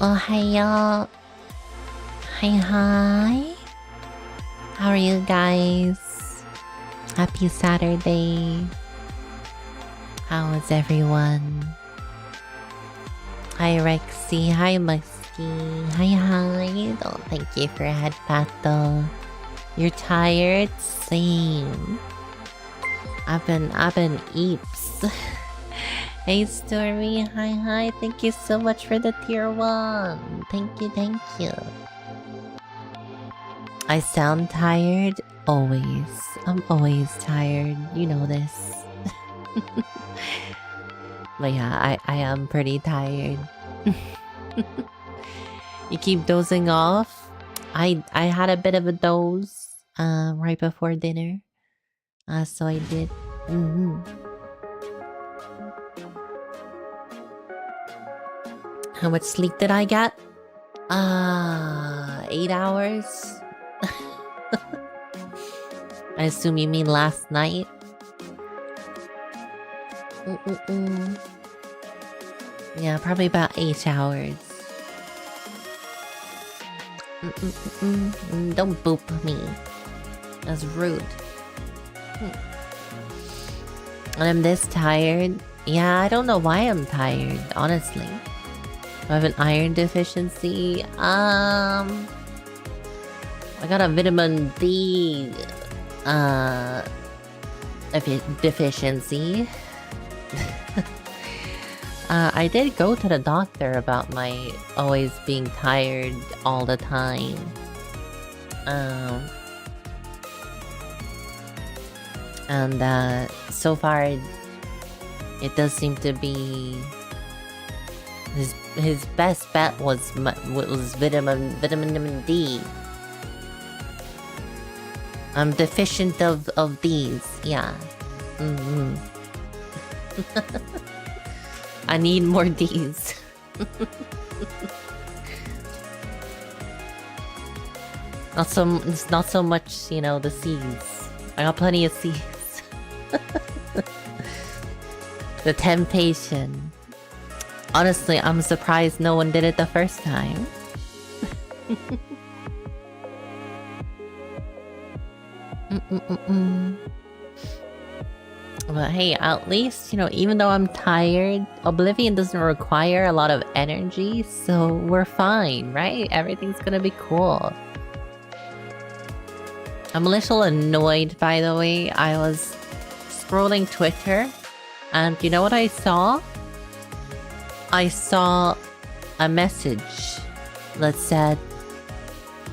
Oh, hi y'all. Hi. How are you guys? Happy Saturday. How is everyone? Hi Rexy. Hi Musky. Hi. Oh, thank you for a head pat though. You're tired? Same. I've been eeps. Hey Stormy, hi. Thank you so much for the tier 1. Thank you. I sound tired? Always. I'm always tired. You know this. But yeah, I am pretty tired. You keep dozing off? I had a bit of a doze right before dinner. So I did. How much sleep did I get? 8 hours. I assume you mean last night? Yeah, probably about 8 hours. Don't boop me. That's rude. And I'm this tired. Yeah, I don't know why I'm tired, honestly. Do I have an iron deficiency? I got a vitamin D deficiency. I did go to the doctor about my always being tired all the time. And so far it does seem to be his best bet was vitamin D. I'm deficient of these, yeah. I need more D's. It's not so much, you know, the C's. I got plenty of C's. The temptation. Honestly, I'm surprised no one did it the first time. But hey, at least, you know, even though I'm tired, Oblivion doesn't require a lot of energy, so we're fine, right? Everything's gonna be cool. I'm a little annoyed, by the way. I was scrolling Twitter, and you know what I saw? I saw a message that said...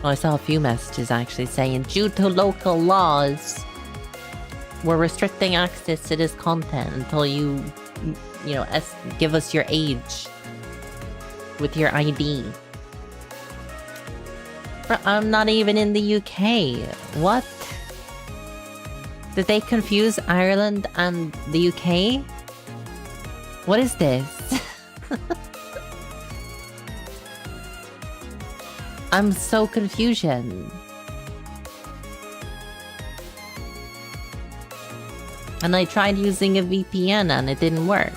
Well, I saw a few messages actually saying, due to local laws, we're restricting access to this content until you know, give us your age with your ID. But I'm not even in the UK. What? Did they confuse Ireland and the UK? What is this? I'm so confusion. And I tried using a VPN and it didn't work.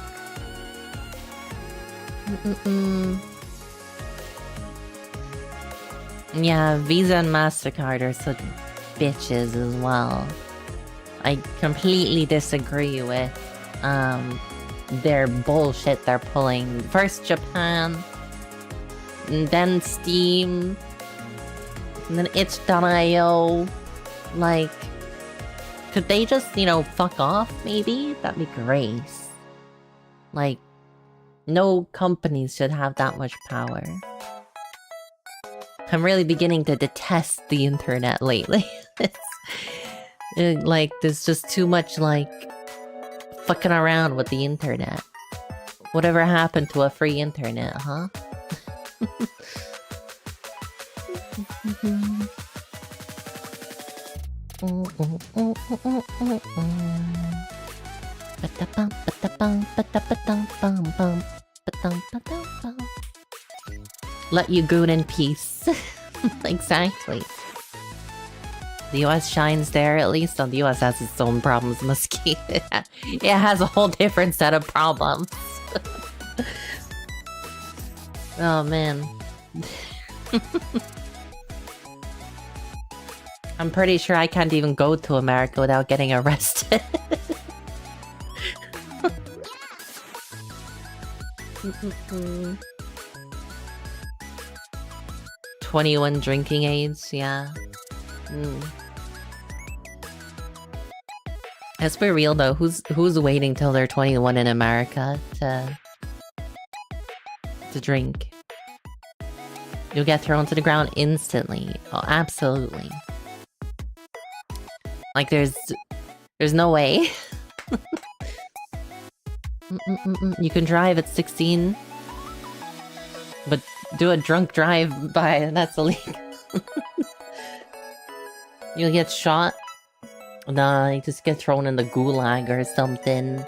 Yeah, Visa and MasterCard are such bitches as well. I completely disagree with their bullshit they're pulling. First Japan, and then Steam, and then itch.io. Like, could they just, you know, fuck off maybe? That'd be great. Like, no companies should have that much power. I'm really beginning to detest the internet lately. Like, there's just too much, like, fucking around with the internet. Whatever happened to a free internet, huh? Let you goon in peace. Exactly. The US shines there, at least. The US has its own problems, Musky. It has a whole different set of problems. Oh man. I'm pretty sure I can't even go to America without getting arrested. 21 drinking age, yeah. Let's be real though, who's waiting till they're 21 in America to drink? You'll get thrown to the ground instantly. Oh, absolutely. Like there's no way. You can drive at 16, but do a drunk drive by, that's illegal. You'll get shot. Nah, you just get thrown in the gulag or something.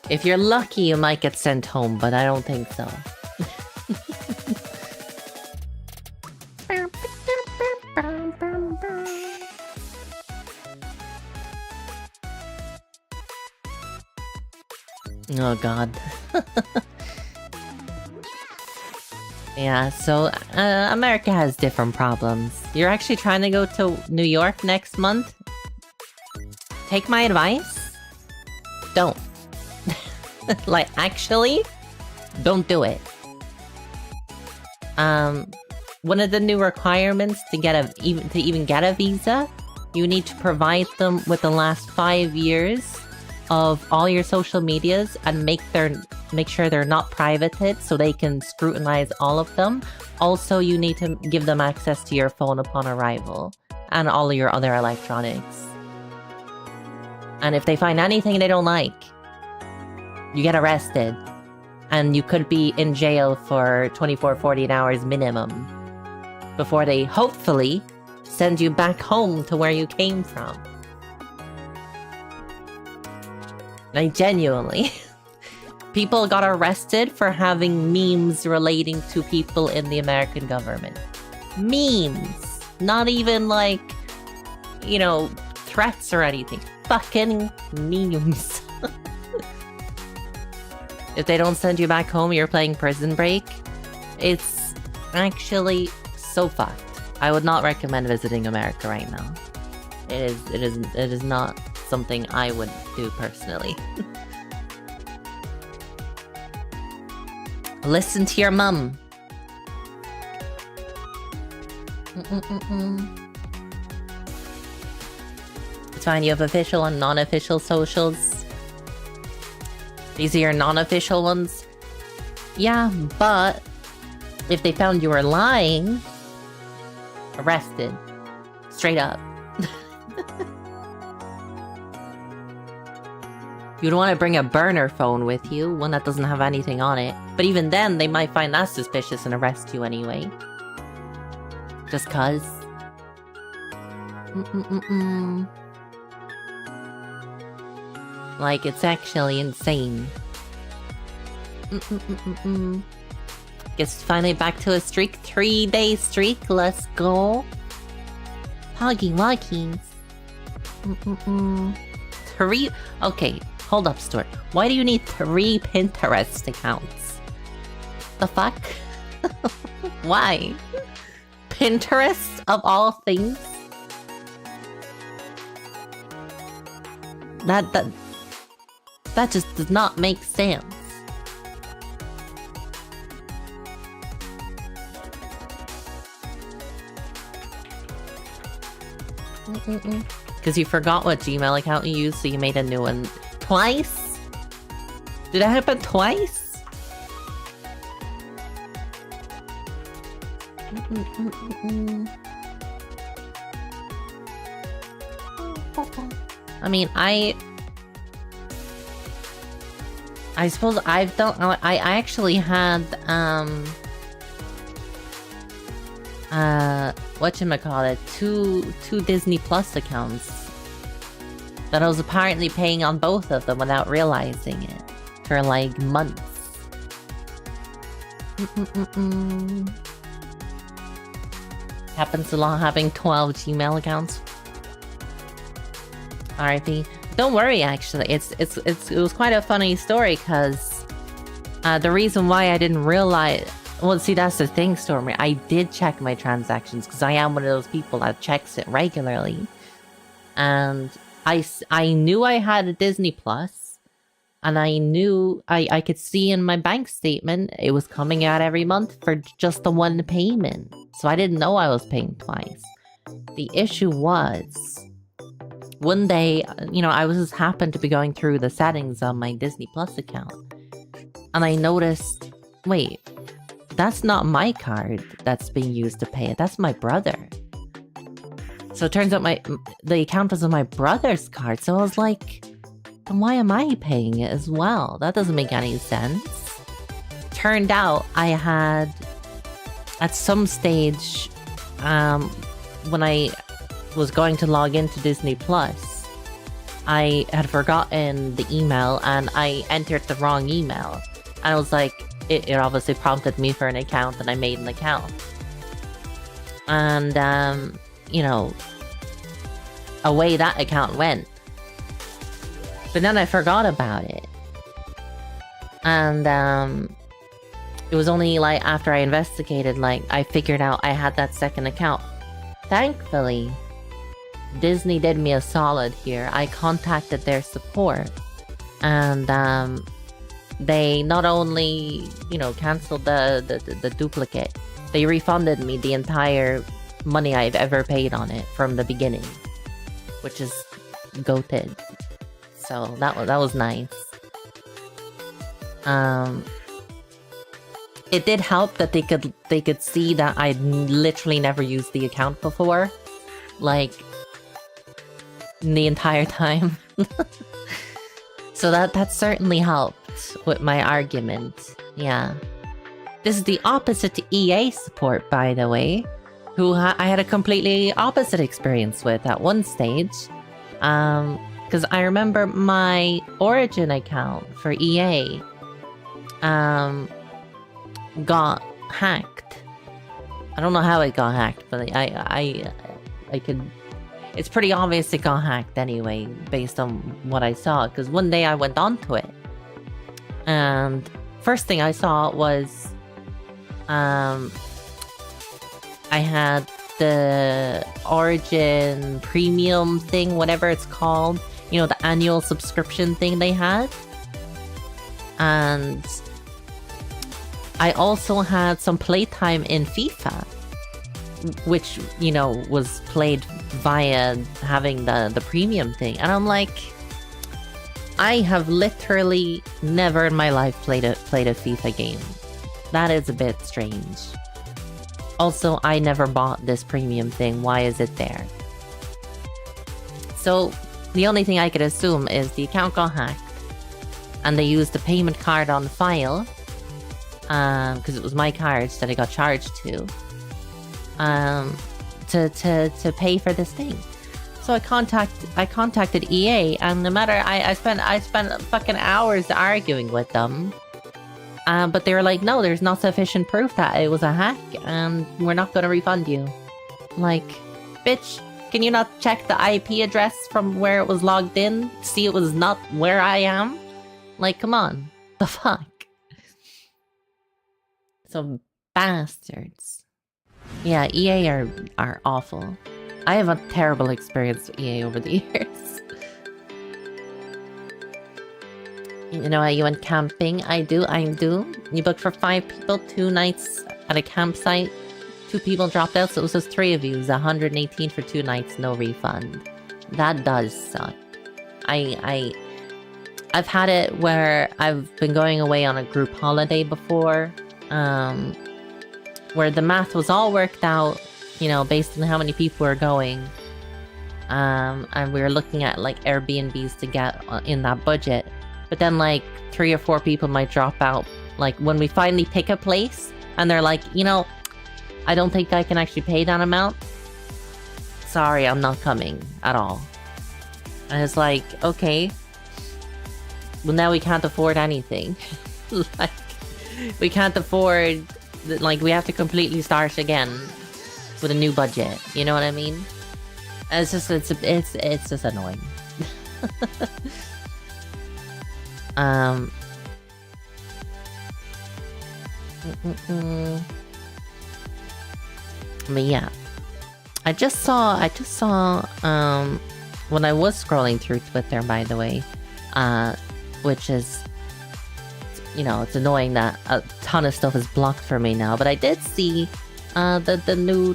If you're lucky, you might get sent home, but I don't think so. Oh god. Yeah, so America has different problems. You're actually trying to go to New York next month? Take my advice? Don't. Like, actually, don't do it. One of the new requirements to even get a visa, you need to provide them with the last 5 years of all your social medias and make sure they're not privated so they can scrutinize all of them. Also, you need to give them access to your phone upon arrival and all of your other electronics. And if they find anything they don't like, you get arrested. And you could be in jail for 24, 48 hours minimum before they hopefully send you back home to where you came from. Like, genuinely. People got arrested for having memes relating to people in the American government. Memes! Not even like, you know, threats or anything. Fucking memes. If they don't send you back home, you're playing Prison Break. It's actually so fucked. I would not recommend visiting America right now. It is not something I would do personally. Listen to your mum. It's fine, you have official and non-official socials. These are your non-official ones. Yeah, but if they found you were lying, arrested. Straight up. You'd want to bring a burner phone with you, one that doesn't have anything on it. But even then, they might find that suspicious and arrest you anyway. Just cuz. Like, it's actually insane. Guess finally back to a streak. 3-day streak. Let's go. Huggy Wuggies. Three. Okay, hold up, Stuart. Why do you need 3 Pinterest accounts? The fuck? Why? Pinterest of all things? That just does not make sense. Because you forgot what Gmail account you used, so you made a new one. Twice? Did that happen twice? I mean, I suppose I've done. I actually had whatchamacallit, two Disney Plus accounts that I was apparently paying on both of them without realizing it for like months. Happens a lot having 12 Gmail accounts. RIP. Don't worry, actually. It was quite a funny story, because the reason why I didn't realize... Well, see, that's the thing, Stormy. I did check my transactions, because I am one of those people that checks it regularly. And I knew I had a Disney Plus, and I knew I could see in my bank statement it was coming out every month for just the one payment. So I didn't know I was paying twice. The issue was, one day, you know, I was just happened to be going through the settings on my Disney Plus account, and I noticed, wait, that's not my card that's being used to pay it. That's my brother. So it turns out the account was on my brother's card. So I was like, then why am I paying it as well? That doesn't make any sense. Turned out I had, at some stage, when I was going to log into Disney Plus, I had forgotten the email and I entered the wrong email. And I was like, it obviously prompted me for an account, and I made an account. And, you know, away that account went. But then I forgot about it. And, it was only, like, after I investigated, like, I figured out I had that second account. Thankfully, Disney did me a solid here. I contacted their support. And, they not only, you know, canceled the duplicate, they refunded me the entire money I've ever paid on it from the beginning, which is goated. So that was nice. It did help that they could see that I'd literally never used the account before, like, the entire time. So that certainly helped with my argument. Yeah. This is the opposite to EA support, by the way, who I had a completely opposite experience with at one stage. Because I remember my Origin account for EA got hacked. I don't know how it got hacked, but I could... It's pretty obvious it got hacked anyway, based on what I saw, because one day I went onto it. And first thing I saw was... I had the Origin Premium thing, whatever it's called. You know, the annual subscription thing they had. And I also had some playtime in FIFA, which, you know, was played via having the premium thing. And I'm like, I have literally never in my life played a FIFA game. That is a bit strange. Also, I never bought this premium thing. Why is it there? So, the only thing I could assume is the account got hacked, and they used the payment card on file, because it was my cards that I got charged to pay for this thing. So I contacted EA, and no matter, I spent fucking hours arguing with them. But they were like, no, there's not sufficient proof that it was a hack, and we're not gonna refund you. Like, bitch, can you not check the IP address from where it was logged in? See it was not where I am? Like, come on. The fuck? So, bastards. Yeah, EA are awful. I have a terrible experience with EA over the years. You know, you went camping. I do. You booked for 5 people, 2 nights at a campsite. 2 people dropped out, so it was just 3 of you. It was 118 for 2 nights, no refund. That does suck. I've had it where I've been going away on a group holiday before, where the math was all worked out, you know, based on how many people were going. And we were looking at, like, Airbnbs to get in that budget. But then, like, 3 or 4 people might drop out. Like, when we finally pick a place, and they're like, you know, I don't think I can actually pay that amount. Sorry, I'm not coming at all. And it's like, okay. Well, now we can't afford anything. Like, we can't afford... Like, we have to completely start again with a new budget. You know what I mean? And it's just annoying. um. But yeah, I just saw when I was scrolling through Twitter, by the way, which is, you know, it's annoying that a ton of stuff is blocked for me now, but I did see the new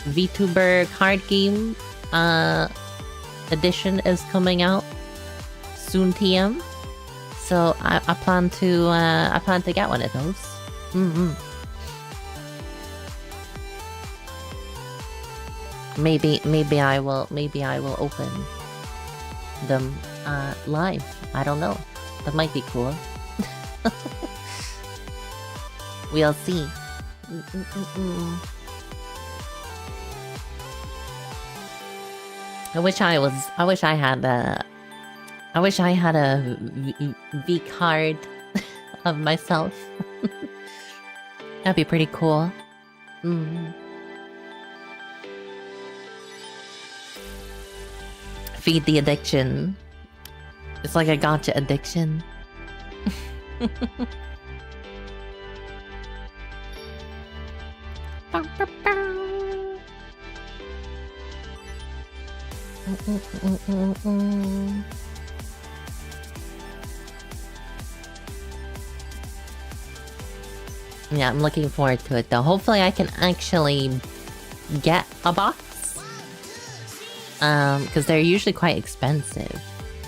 VTuber card game edition is coming out soon, TM. So I plan to get one of those. Maybe I will open them live. I don't know. That might be cool. We'll see. I wish I had a V card of myself. That'd be pretty cool. Feed the addiction. It's like a gotcha addiction. Yeah, I'm looking forward to it though. Hopefully I can actually get a box. Because they're usually quite expensive.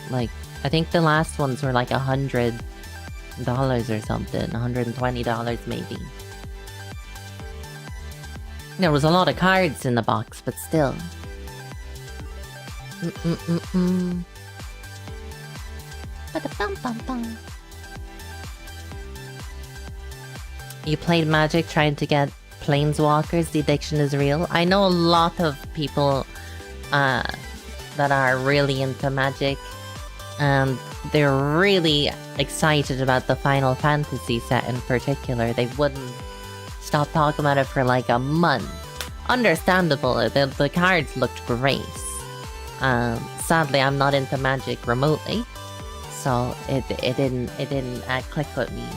Like, I think the last ones were like $100 or something. $120 maybe. There was a lot of cards in the box, but still. You played Magic trying to get Planeswalkers? The addiction is real. I know a lot of people that are really into Magic, and they're really excited about the Final Fantasy set in particular. They wouldn't stop talking about it for like a month. Understandable, the cards looked great. Sadly, I'm not into Magic remotely, so it didn't click with me.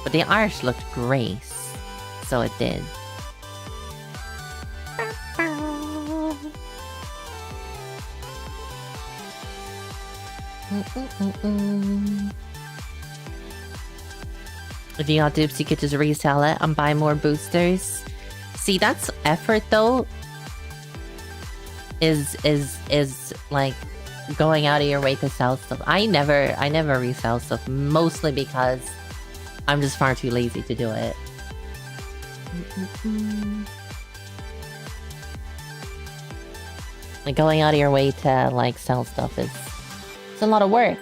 But the art looked great, so it did. If you got dupes, you could just resell it and buy more boosters. See, that's effort though. Is like going out of your way to sell stuff. I never resell stuff, mostly because I'm just far too lazy to do it. Like going out of your way to like sell stuff is, it's a lot of work.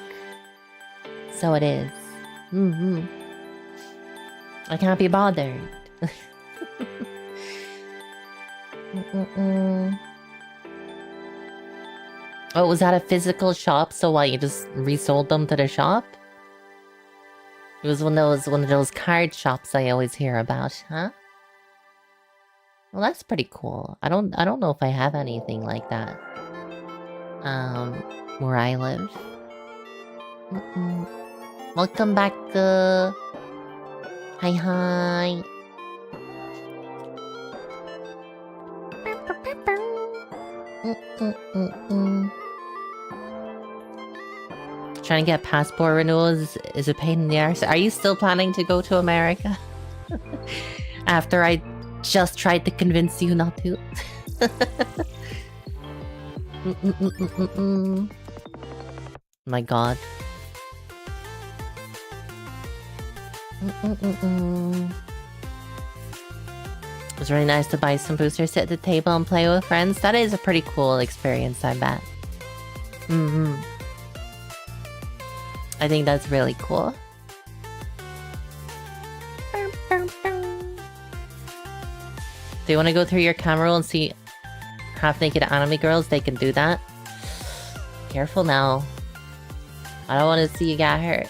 So it is. I can't be bothered. Oh, was that a physical shop? So why, you just resold them to the shop? It was one of those card shops I always hear about, huh? Well, that's pretty cool. I don't know if I have anything like that. Where I live. Welcome back. Hi. Trying to get passport renewals is a pain in the arse. Are you still planning to go to America? After I just tried to convince you not to. My god. It was really nice to buy some boosters, sit at the table and play with friends. That is a pretty cool experience, I bet. I think that's really cool. Do you want to go through your camera roll and see half-naked anime girls? They can do that. Careful now. I don't want to see you get hurt.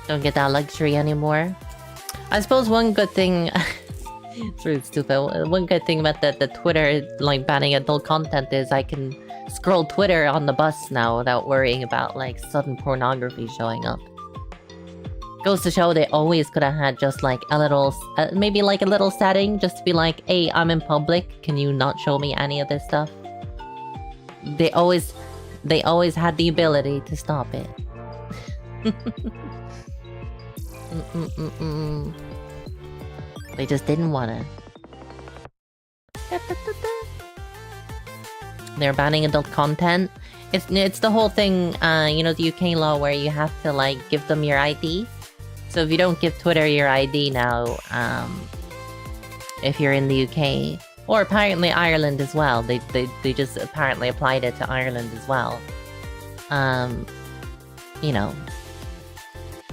Don't get that luxury anymore. I suppose one good thing... it's really stupid. One good thing about the Twitter, like, banning adult content is I can scroll Twitter on the bus now without worrying about, like, sudden pornography showing up. Goes to show they always could have had just, like, a little... maybe, like, a little setting just to be like, hey, I'm in public. Can you not show me any of this stuff? They always had the ability to stop it. They just didn't wanna. They're banning adult content. It's the whole thing, you know, the UK law where you have to, like, give them your ID. So if you don't give Twitter your ID now, if you're in the UK, or apparently Ireland as well, they just apparently applied it to Ireland as well. You know,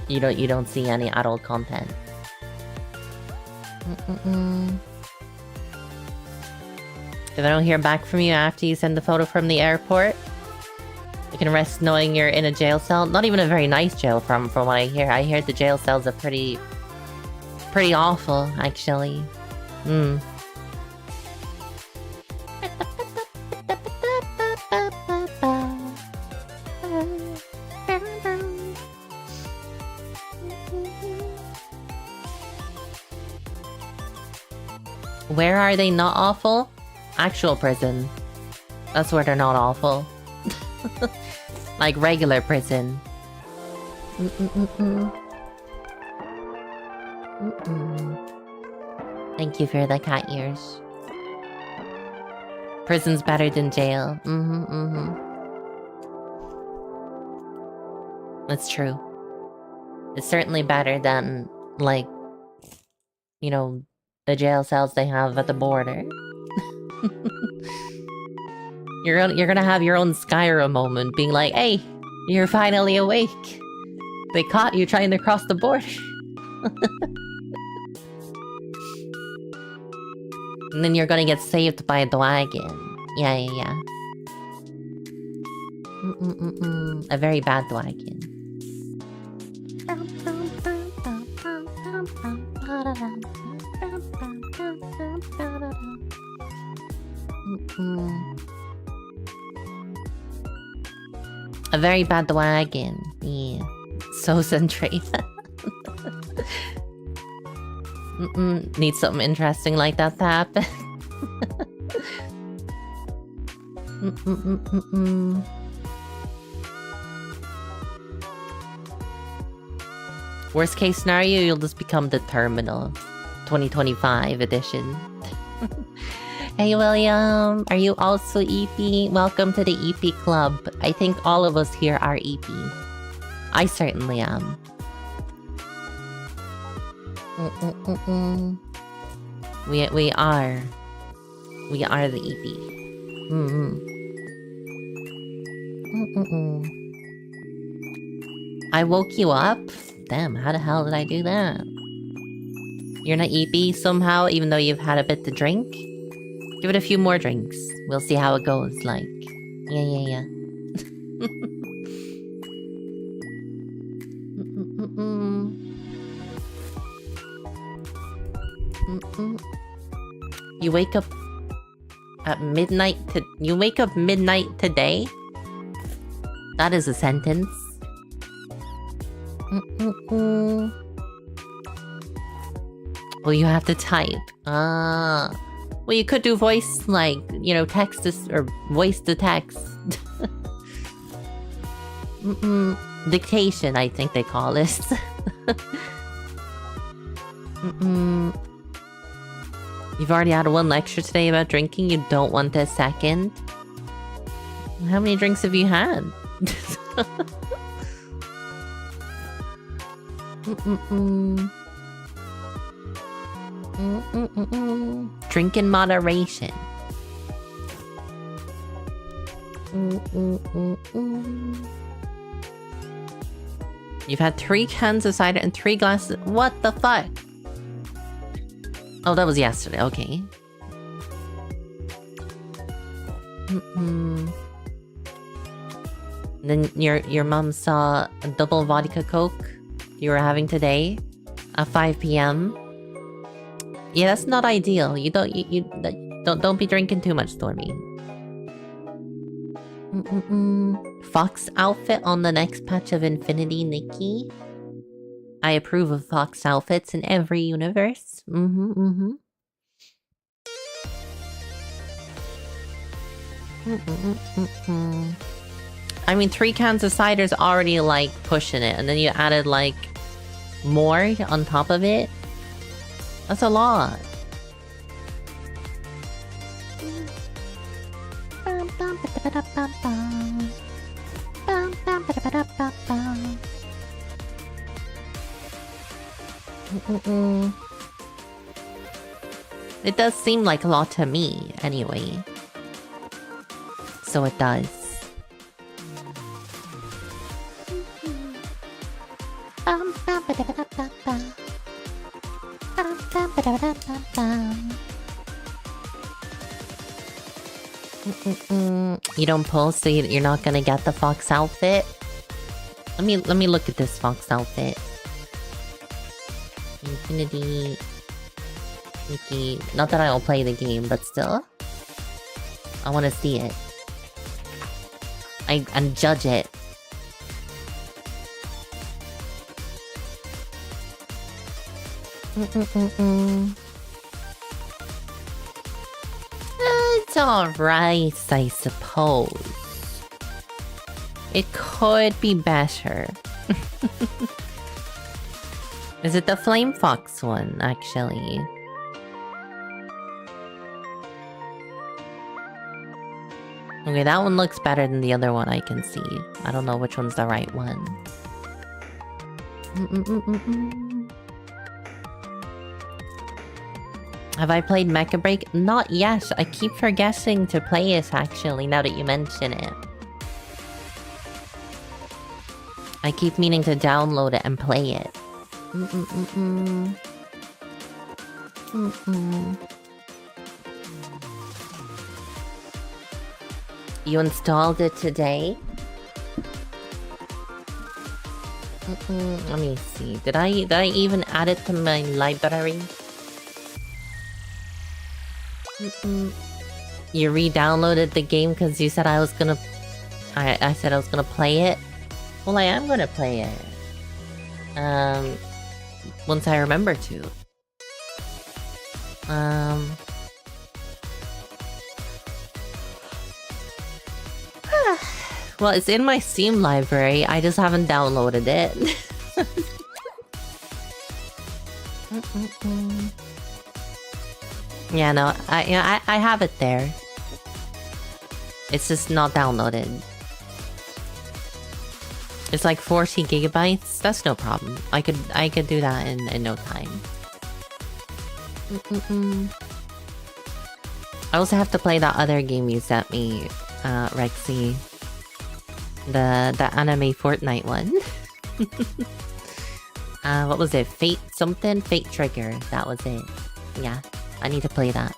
you don't see any adult content. If I don't hear back from you after you send the photo from the airport, you can rest knowing you're in a jail cell. Not even a very nice jail from what I hear. I hear the jail cells are pretty awful, actually. Where are they not awful? Actual prison. That's where they're not awful. Like regular prison. Thank you for the cat ears. Prison's better than jail. That's true. It's certainly better than, like, you know, the jail cells they have at the border. You're gonna have your own Skyrim moment, being like, hey, you're finally awake. They caught you trying to cross the border. And then you're gonna get saved by a dragon. Yeah. A very bad dragon. A very bad dragon. Yeah. So century. Need something interesting like that to happen. Worst case scenario, you'll just become the Terminal. 2025 edition. Hey William, are you also EP? Welcome to the EP club. I think all of us here are EP. I certainly am. We are. We are the EP. I woke you up? Damn, how the hell did I do that? You're not EP somehow, even though you've had a bit to drink? Give it a few more drinks. We'll see how it goes, like. Yeah. You wake up at midnight to... You wake up midnight today? That is a sentence. Well, you have to type. Well, you could do voice, like, you know, text to... or voice to text. Dictation, I think they call it. You've already had one lecture today about drinking. You don't want a second? How many drinks have you had? Drink in moderation. You've had 3 cans of cider and 3 glasses. What the fuck? Oh, that was yesterday. Okay. Then your mom saw a double vodka coke you were having today. At 5 p.m. Yeah, that's not ideal. You don't be drinking too much, Stormy. Fox outfit on the next patch of Infinity, Nikki. I approve of fox outfits in every universe. I mean, 3 cans of cider's already, like, pushing it. And then you added, like, more on top of it. That's a lot. It does seem like a lot to me, anyway. So it does. You don't pull, so you're not gonna get the fox outfit? Let me look at this fox outfit. Infinity... Nikki... Not that I don't play the game, but still. I wanna see it. And judge it. It's alright, I suppose. It could be better. Is it the Flame Fox one, actually? Okay, that one looks better than the other one I can see. I don't know which one's the right one. Have I played Mecha Break? Not yet. I keep forgetting to play it, actually, now that you mention it. I keep meaning to download it and play it. You installed it today? Let me see. Did I even add it to my library? You re-downloaded the game because you said I was gonna... I said I was gonna play it? Well, I am gonna play it. Once I remember to. Well, it's in my Steam library. I just haven't downloaded it. Yeah, no, I have it there. It's just not downloaded. It's like 40 gigabytes. That's no problem. I could do that in no time. I also have to play that other game you sent me, Rexy. The anime Fortnite one. What was it? Fate something? Fate Trigger. That was it. Yeah, I need to play that.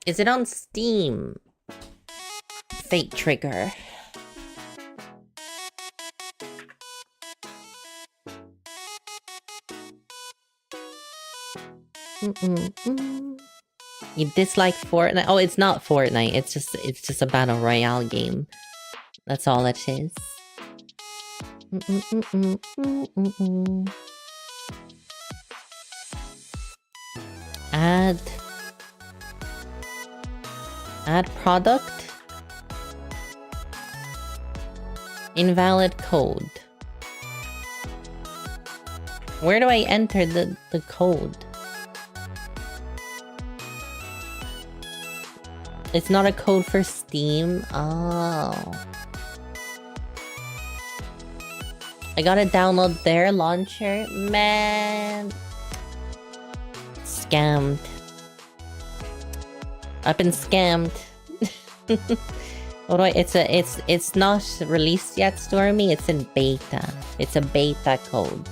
Is it on Steam? Fate Trigger. You dislike Fortnite? Oh, it's not Fortnite. It's just a battle royale game. That's all it is. Add product. Invalid code. Where do I enter the code? It's not a code for Steam? Oh. I gotta download their launcher? Man. Scammed. I've been scammed. What do it's not released yet, Stormy. It's in beta. It's a beta code.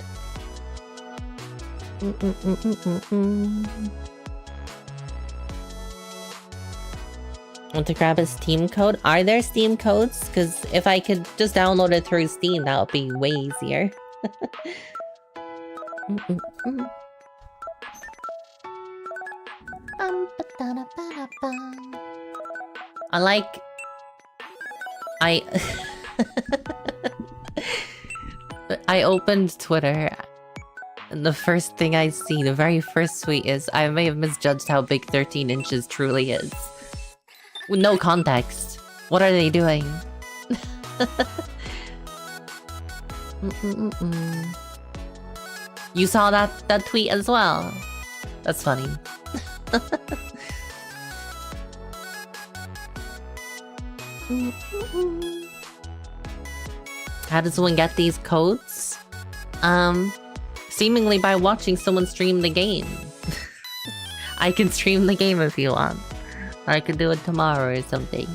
Want to grab a Steam code? Are there Steam codes? Because if I could just download it through Steam, that would be way easier. I like... I opened Twitter, and the first thing I see, the very first tweet is, I may have misjudged how big 13 inches truly is. With no context. What are they doing? You saw that tweet as well? That's funny. How does one get these codes? Seemingly by watching someone stream the game. I can stream the game if you want. I could do it tomorrow or something.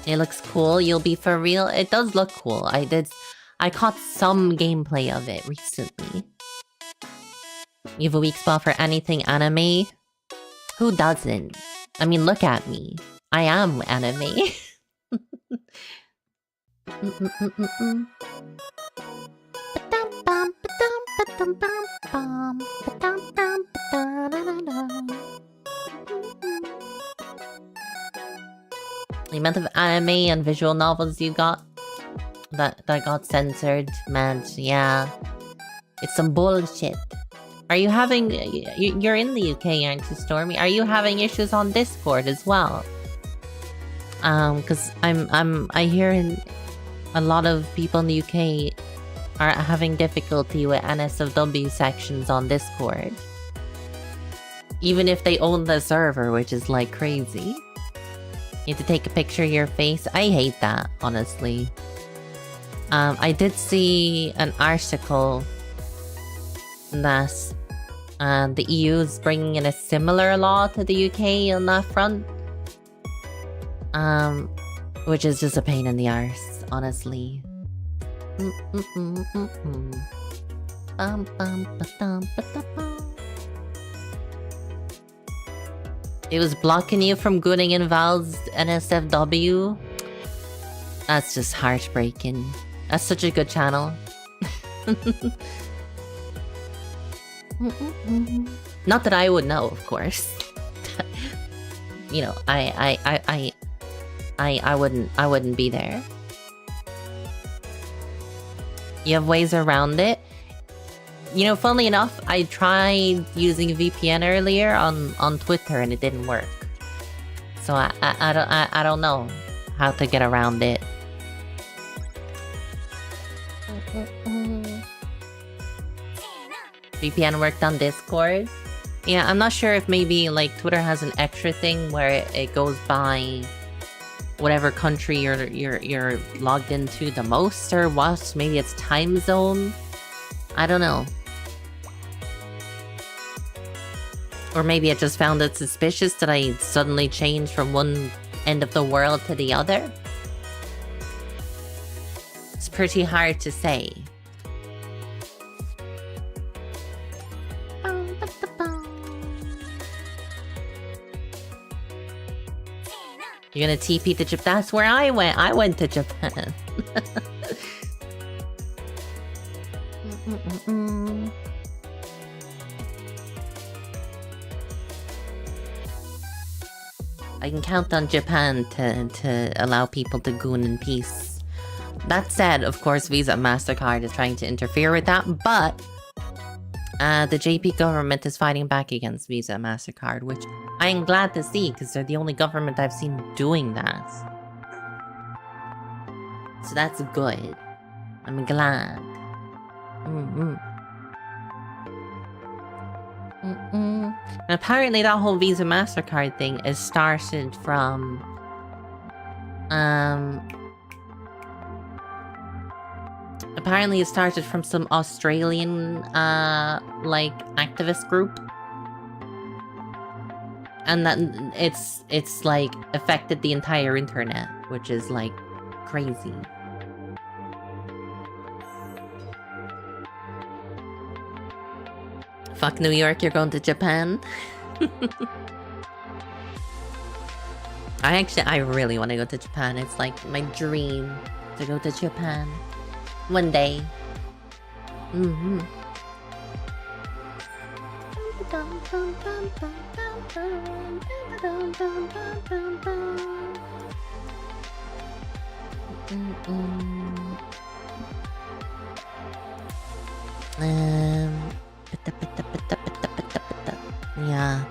It looks cool. You'll be for real. It does look cool. I caught some gameplay of it recently. You have a weak spot for anything anime? Who doesn't? I mean, look at me. I am anime. The amount of anime and visual novels you got that got censored, man, yeah. It's some bullshit. Are you having... You're in the UK, aren't you, Stormy? Are you having issues on Discord as well? Because I hear a lot of people in the UK are having difficulty with NSFW sections on Discord. Even if they own the server, which is like crazy. You have to take a picture of your face. I hate that, honestly. I did see an article that the EU is bringing in a similar law to the UK on that front. Which is just a pain in the arse, honestly. It was blocking you from gooning in Val's NSFW. That's just heartbreaking. That's such a good channel. Not that I would know, of course. You know, I wouldn't be there. You have ways around it. You know, funnily enough, I tried using VPN earlier on Twitter and it didn't work. So I don't know how to get around it. VPN worked on Discord. Yeah, I'm not sure if maybe like Twitter has an extra thing where it goes by whatever country you're logged into the most or what. Maybe it's time zone. I don't know. Or maybe it just found it suspicious that I suddenly changed from one end of the world to the other. It's pretty hard to say. You're gonna TP to Japan? That's where I went. I went to Japan. I can count on Japan to allow people to goon in peace. That said, of course, Visa and MasterCard is trying to interfere with that, but the JP government is fighting back against Visa and MasterCard, which I am glad to see, because they're the only government I've seen doing that. So that's good. I'm glad. And apparently that whole Visa MasterCard thing is started from Apparently it started from some Australian, like, activist group. And that it's like, affected the entire internet, which is, like, crazy. Fuck New York, you're going to Japan? I really want to go to Japan. It's like my dream to go to Japan. One day. Mm-hmm. Yeah.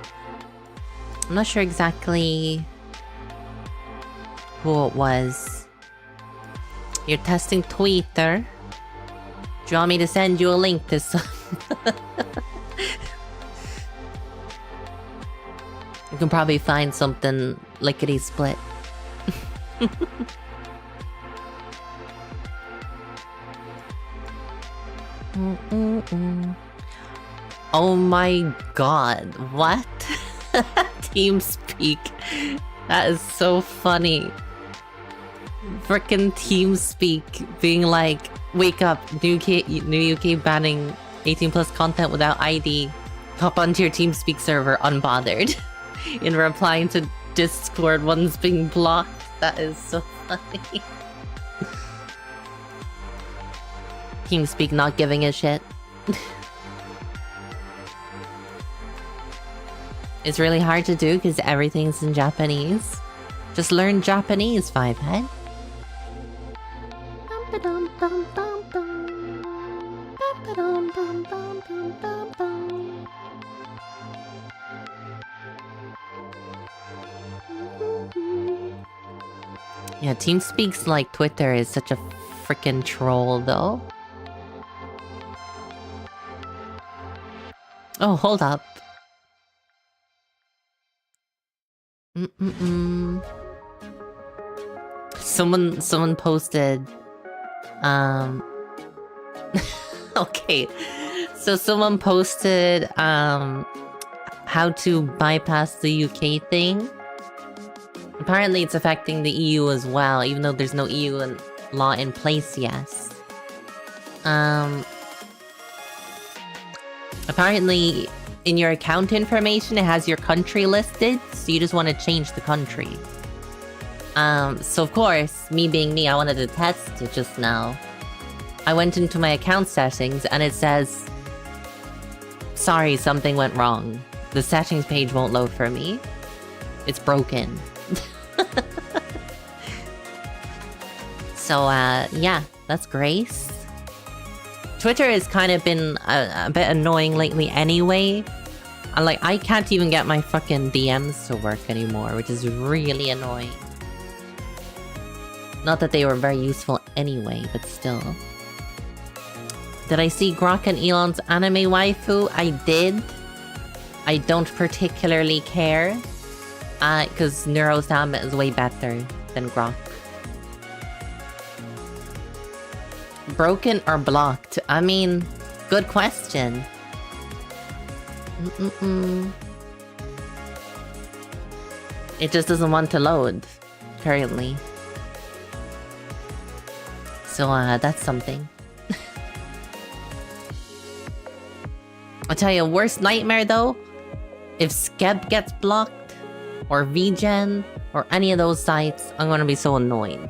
I'm not sure exactly who it was. You're testing Twitter. Do you want me to send you a link to some? You can probably find something lickety split. Oh my god, what? TeamSpeak. That is so funny. Frickin' TeamSpeak being like, wake up, new UK banning 18 plus content without ID. Hop onto your TeamSpeak server unbothered. In replying to Discord, one's being blocked. That is so funny. TeamSpeak not giving a shit. It's really hard to do because everything's in Japanese. Just learn Japanese, Fivehead. Yeah, TeamSpeak's like Twitter is such a freaking troll, though. Oh, hold up. Someone posted, okay. So someone posted, how to bypass the UK thing. Apparently it's affecting the EU as well, even though there's no EU law in place yet. Apparently, in your account information, it has your country listed, so you just want to change the country. So of course, me being me, I wanted to test it just now. I went into my account settings, and it says, sorry, something went wrong. The settings page won't load for me. It's broken. So, yeah, that's Grace. Twitter has kind of been a bit annoying lately anyway. I can't even get my fucking DMs to work anymore, which is really annoying. Not that they were very useful anyway, but still. Did I see Grok and Elon's anime waifu? I did. I don't particularly care. Because Neurosam is way better than Grok. Broken or blocked? I mean, good question. It just doesn't want to load, currently. So, that's something. I'll tell you, worst nightmare though, if Skeb gets blocked, or VGen, or any of those sites, I'm gonna be so annoyed.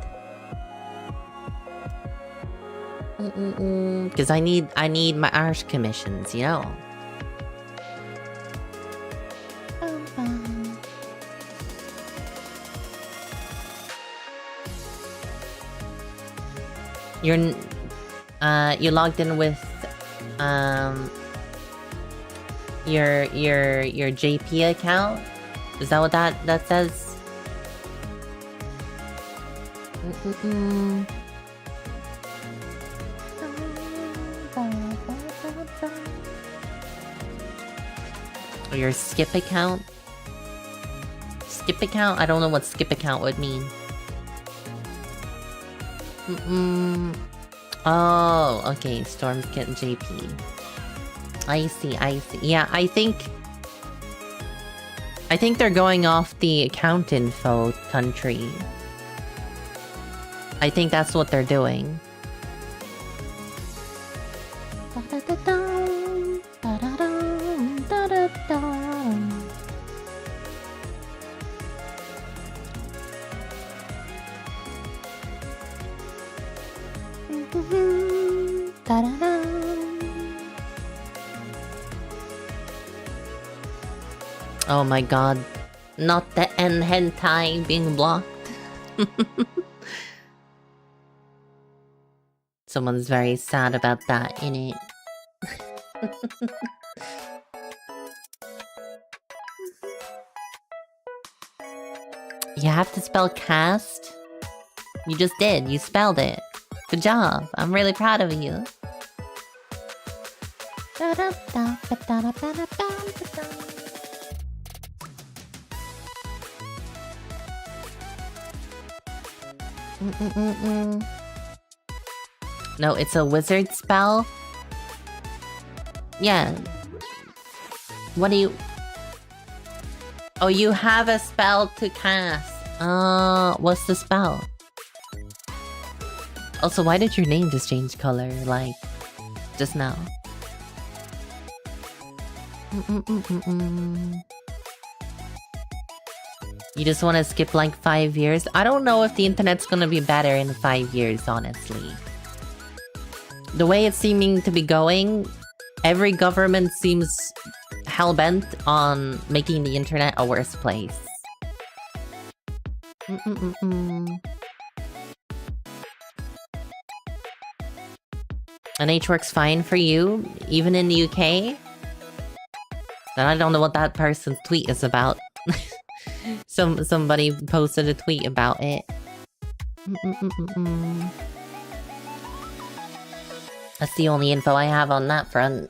Because I need my art commissions, you know. You logged in with your JP account? Is that what that says? Or your skip account? Skip account? I don't know what skip account would mean. Oh, okay. Storm's getting JP. I see, I see. Yeah, I think they're going off the account info country. I think that's what they're doing. Oh my god. Not the N hentai being blocked. Someone's very sad about that, innit? You have to spell cast? You just did. You spelled it. Good job. I'm really proud of you. No, it's a wizard spell. Yeah. What do you... Oh, you have a spell to cast. What's the spell? Also, why did your name just change color, like, just now? You just want to skip like 5 years? I don't know if the internet's gonna be better in 5 years, honestly. The way it's seeming to be going, every government seems hell-bent on making the internet a worse place. NH works fine for you, even in the UK? Then I don't know what that person's tweet is about. Somebody posted a tweet about it. That's the only info I have on that front.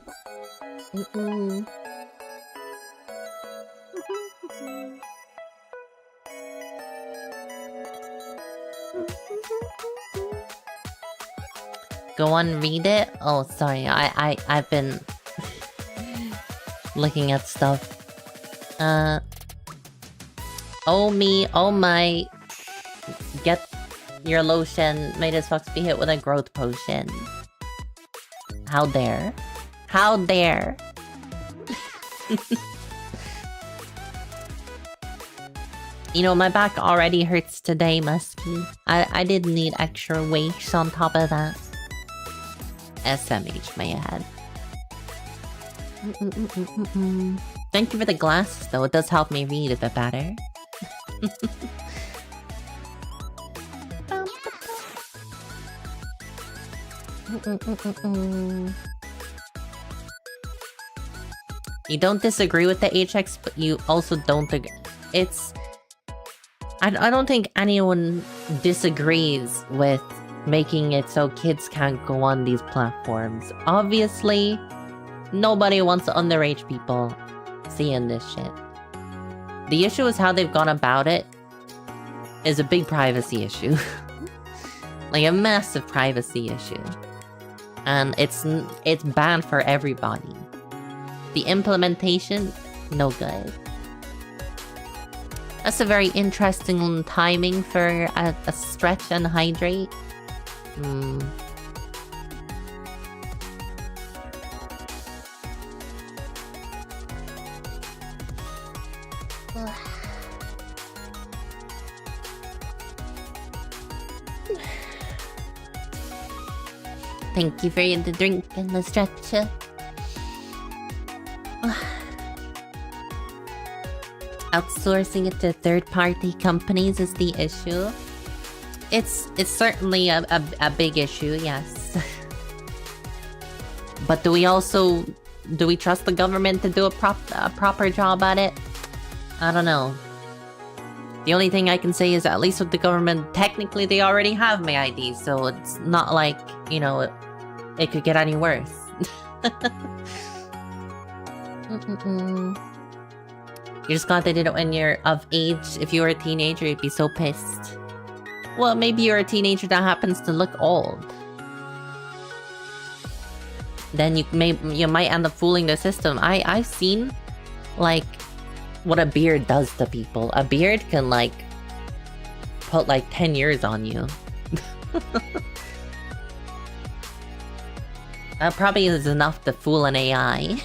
Go on, read it? Oh, sorry, I've been looking at stuff. Oh me, oh my. Get your lotion. May this fox be hit with a growth potion. How dare? How dare? You know, my back already hurts today, Musky. I didn't need extra weights on top of that. SMH, may I add. Thank you for the glasses, though. It does help me read a bit better. You don't disagree with the HX, but you also don't agree. It's... I don't think anyone disagrees with making it so kids can't go on these platforms. Obviously, nobody wants underage people seeing this shit. The issue is how they've gone about it is a big privacy issue. Like a massive privacy issue. And it's banned for everybody. The implementation, no good. That's a very interesting timing for a stretch and hydrate. Thank you for the drink and the stretcher. Outsourcing it to third-party companies is the issue. It's certainly a big issue, yes. But do we trust the government to do a proper job at it? I don't know. The only thing I can say is at least with the government, technically they already have my ID, so it's not like, you know, it could get any worse. You're just glad they did it when you're of age. If you were a teenager, you'd be so pissed. Well, maybe you're a teenager that happens to look old. then you might end up fooling the system. I've seen, like, what a beard does to people. A beard can, like, put, like, 10 years on you. That probably is enough to fool an AI.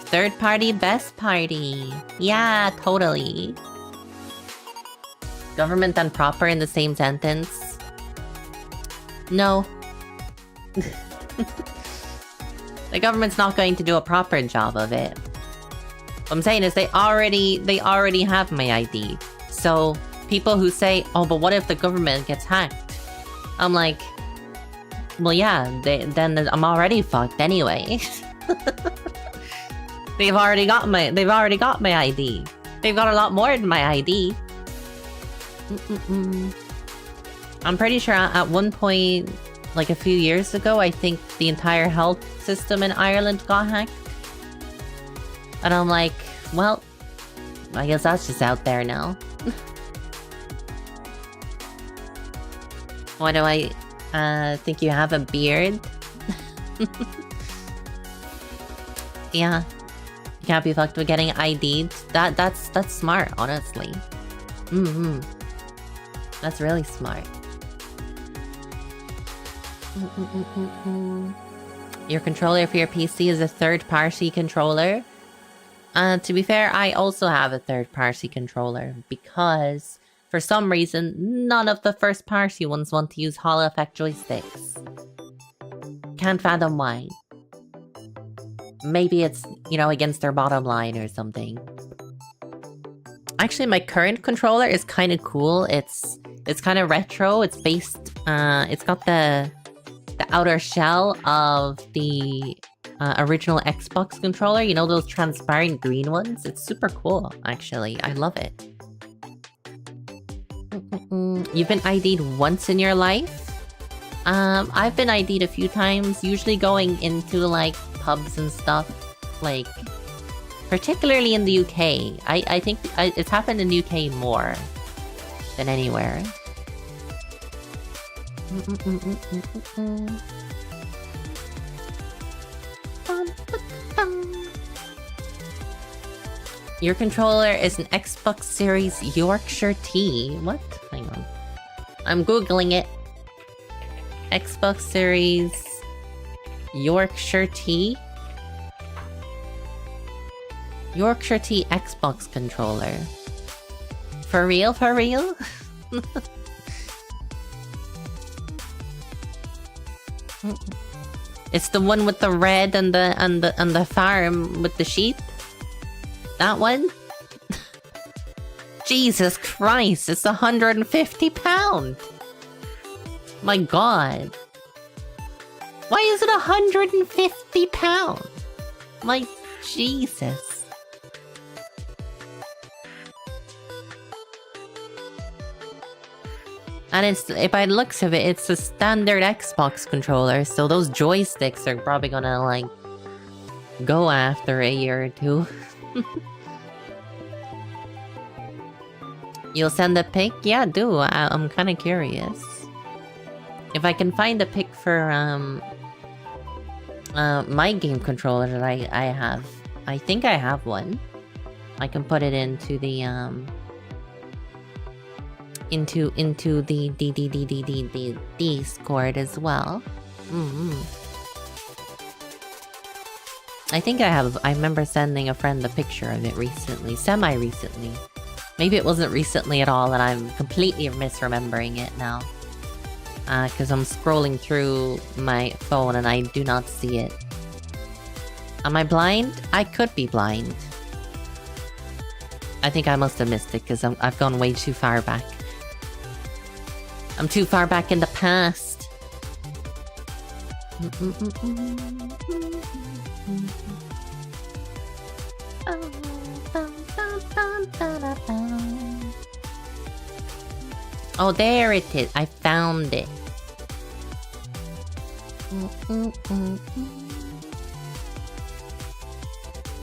Third party, best party. Yeah, totally. Government and proper in the same sentence? No. The government's not going to do a proper job of it. What I'm saying is they already have my ID. So people who say, oh, but what if the government gets hacked? I'm like, well, yeah, then I'm already fucked anyway. They've already got my ID. They've got a lot more than my ID. I'm pretty sure at one point, like a few years ago, I think the entire health system in Ireland got hacked. And I'm like, well, I guess that's just out there now. Why do I think you have a beard? Yeah. You can't be fucked with getting ID'd. That's smart, honestly. That's really smart. Your controller for your PC is a third-party controller? To be fair, I also have a third-party controller because, for some reason, none of the first-party ones want to use Holo Effect joysticks. Can't fathom why. Maybe it's, you know, against their bottom line or something. Actually, my current controller is kind of cool. It's kind of retro. It's based... it's got the outer shell of the original Xbox controller. You know, those transparent green ones? It's super cool, actually. I love it. You've been ID'd once in your life? I've been ID'd a few times, usually going into, like, pubs and stuff. Like, particularly in the UK. I think it's happened in the UK more than anywhere. Your controller is an Xbox Series Yorkshire T. What? Hang on. I'm googling it. Xbox Series Yorkshire T. Yorkshire T Xbox controller. For real? For real? It's the one with the red and the farm with the sheep? That one? Jesus Christ, it's £150! My god. Why is it £150? My Jesus. And it's, by the looks of it, it's a standard Xbox controller, so those joysticks are probably gonna, like, go after a year or two. You'll send a pic? Yeah, do. I'm kind of curious. If I can find a pic for, my game controller that I have. I think I have one. I can put it into the, into the Discord as well. I think I have. I remember sending a friend a picture of it recently, semi-recently. Maybe it wasn't recently at all, and I'm completely misremembering it now. Because I'm scrolling through my phone and I do not see it. Am I blind? I could be blind. I think I must have missed it because I've gone way too far back. I'm too far back in the past. Oh, there it is. I found it.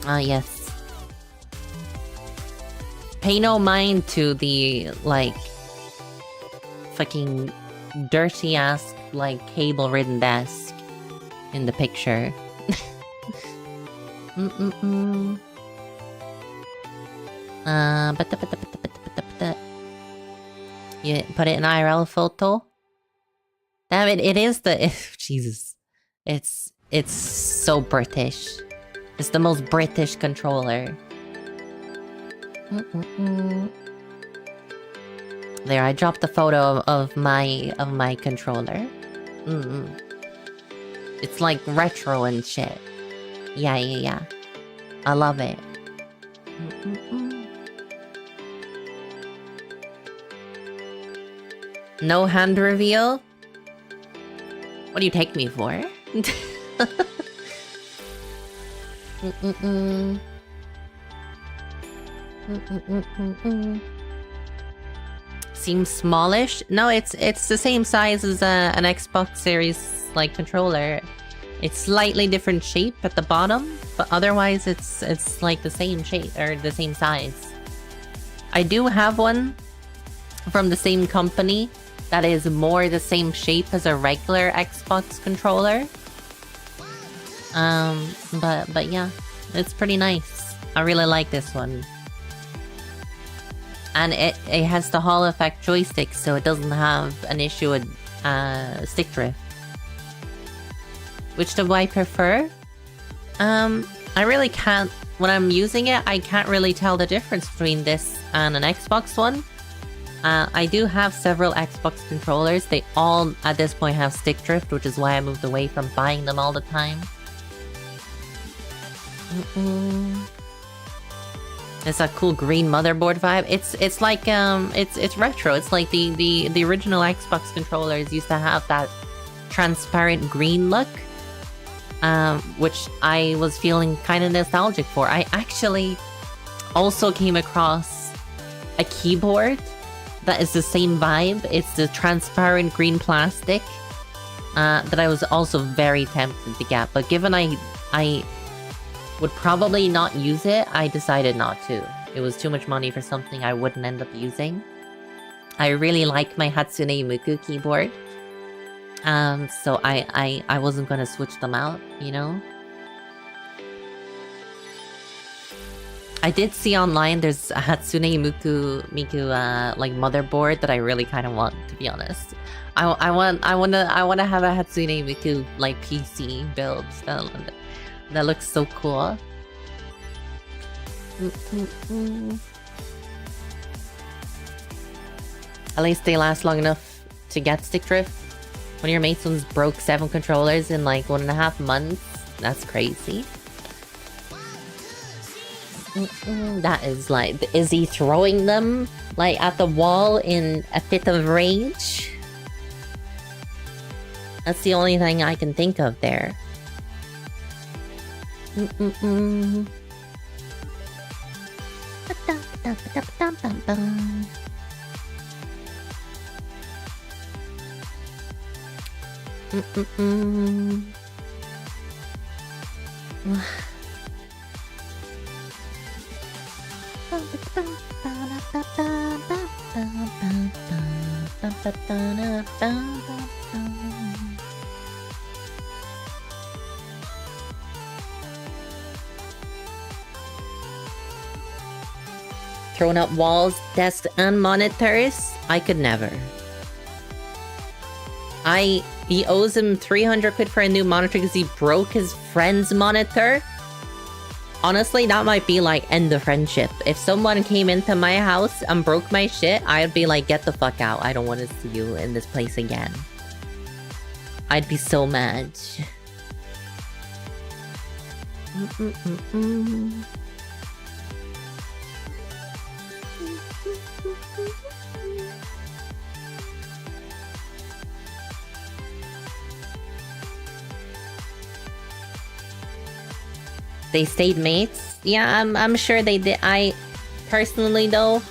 Ah, yes. Pay no mind to the, like, fucking dirty ass like cable ridden desk in the picture. You put it in IRL photo. Damn it! It is the Jesus. It's so British. It's the most British controller. There, I dropped the photo of my controller. It's like retro and shit. Yeah. I love it. No hand reveal? What do you take me for? Seems smallish. No, it's the same size as an Xbox Series like controller. It's slightly different shape at the bottom, but otherwise it's like the same shape or the same size. I do have one from the same company that is more the same shape as a regular Xbox controller. But yeah, it's pretty nice. I really like this one. And it has the Hall effect joystick, so it doesn't have an issue with stick drift. Which do I prefer? I really can't... When I'm using it, I can't really tell the difference between this and an Xbox one. I do have several Xbox controllers. They all, at this point, have stick drift, which is why I moved away from buying them all the time. It's a cool green motherboard vibe. It's like it's retro. It's like the original Xbox controllers used to have that transparent green look, which I was feeling kind of nostalgic for. I actually also came across a keyboard that is the same vibe. It's the transparent green plastic that I was also very tempted to get, but given I would probably not use it, I decided not to. It was too much money for something I wouldn't end up using. I really like my Hatsune Miku keyboard. So I wasn't gonna switch them out, you know? I did see online there's a Hatsune Miku like motherboard that I really kind of want, to be honest. I wanna have a Hatsune Miku like PC build. That looks so cool. At least they last long enough to get stick drift. One of your mates once broke 7 controllers in like 1.5 months. That's crazy. That is like... Is he throwing them like at the wall in a fit of rage? That's the only thing I can think of there. Thrown up walls, desks, and monitors? I could never. He owes him 300 quid for a new monitor because he broke his friend's monitor? Honestly, that might be like end the friendship. If someone came into my house and broke my shit, I'd be like, get the fuck out. I don't want to see you in this place again. I'd be so mad. They stayed mates? Yeah, I'm sure they did. I personally though,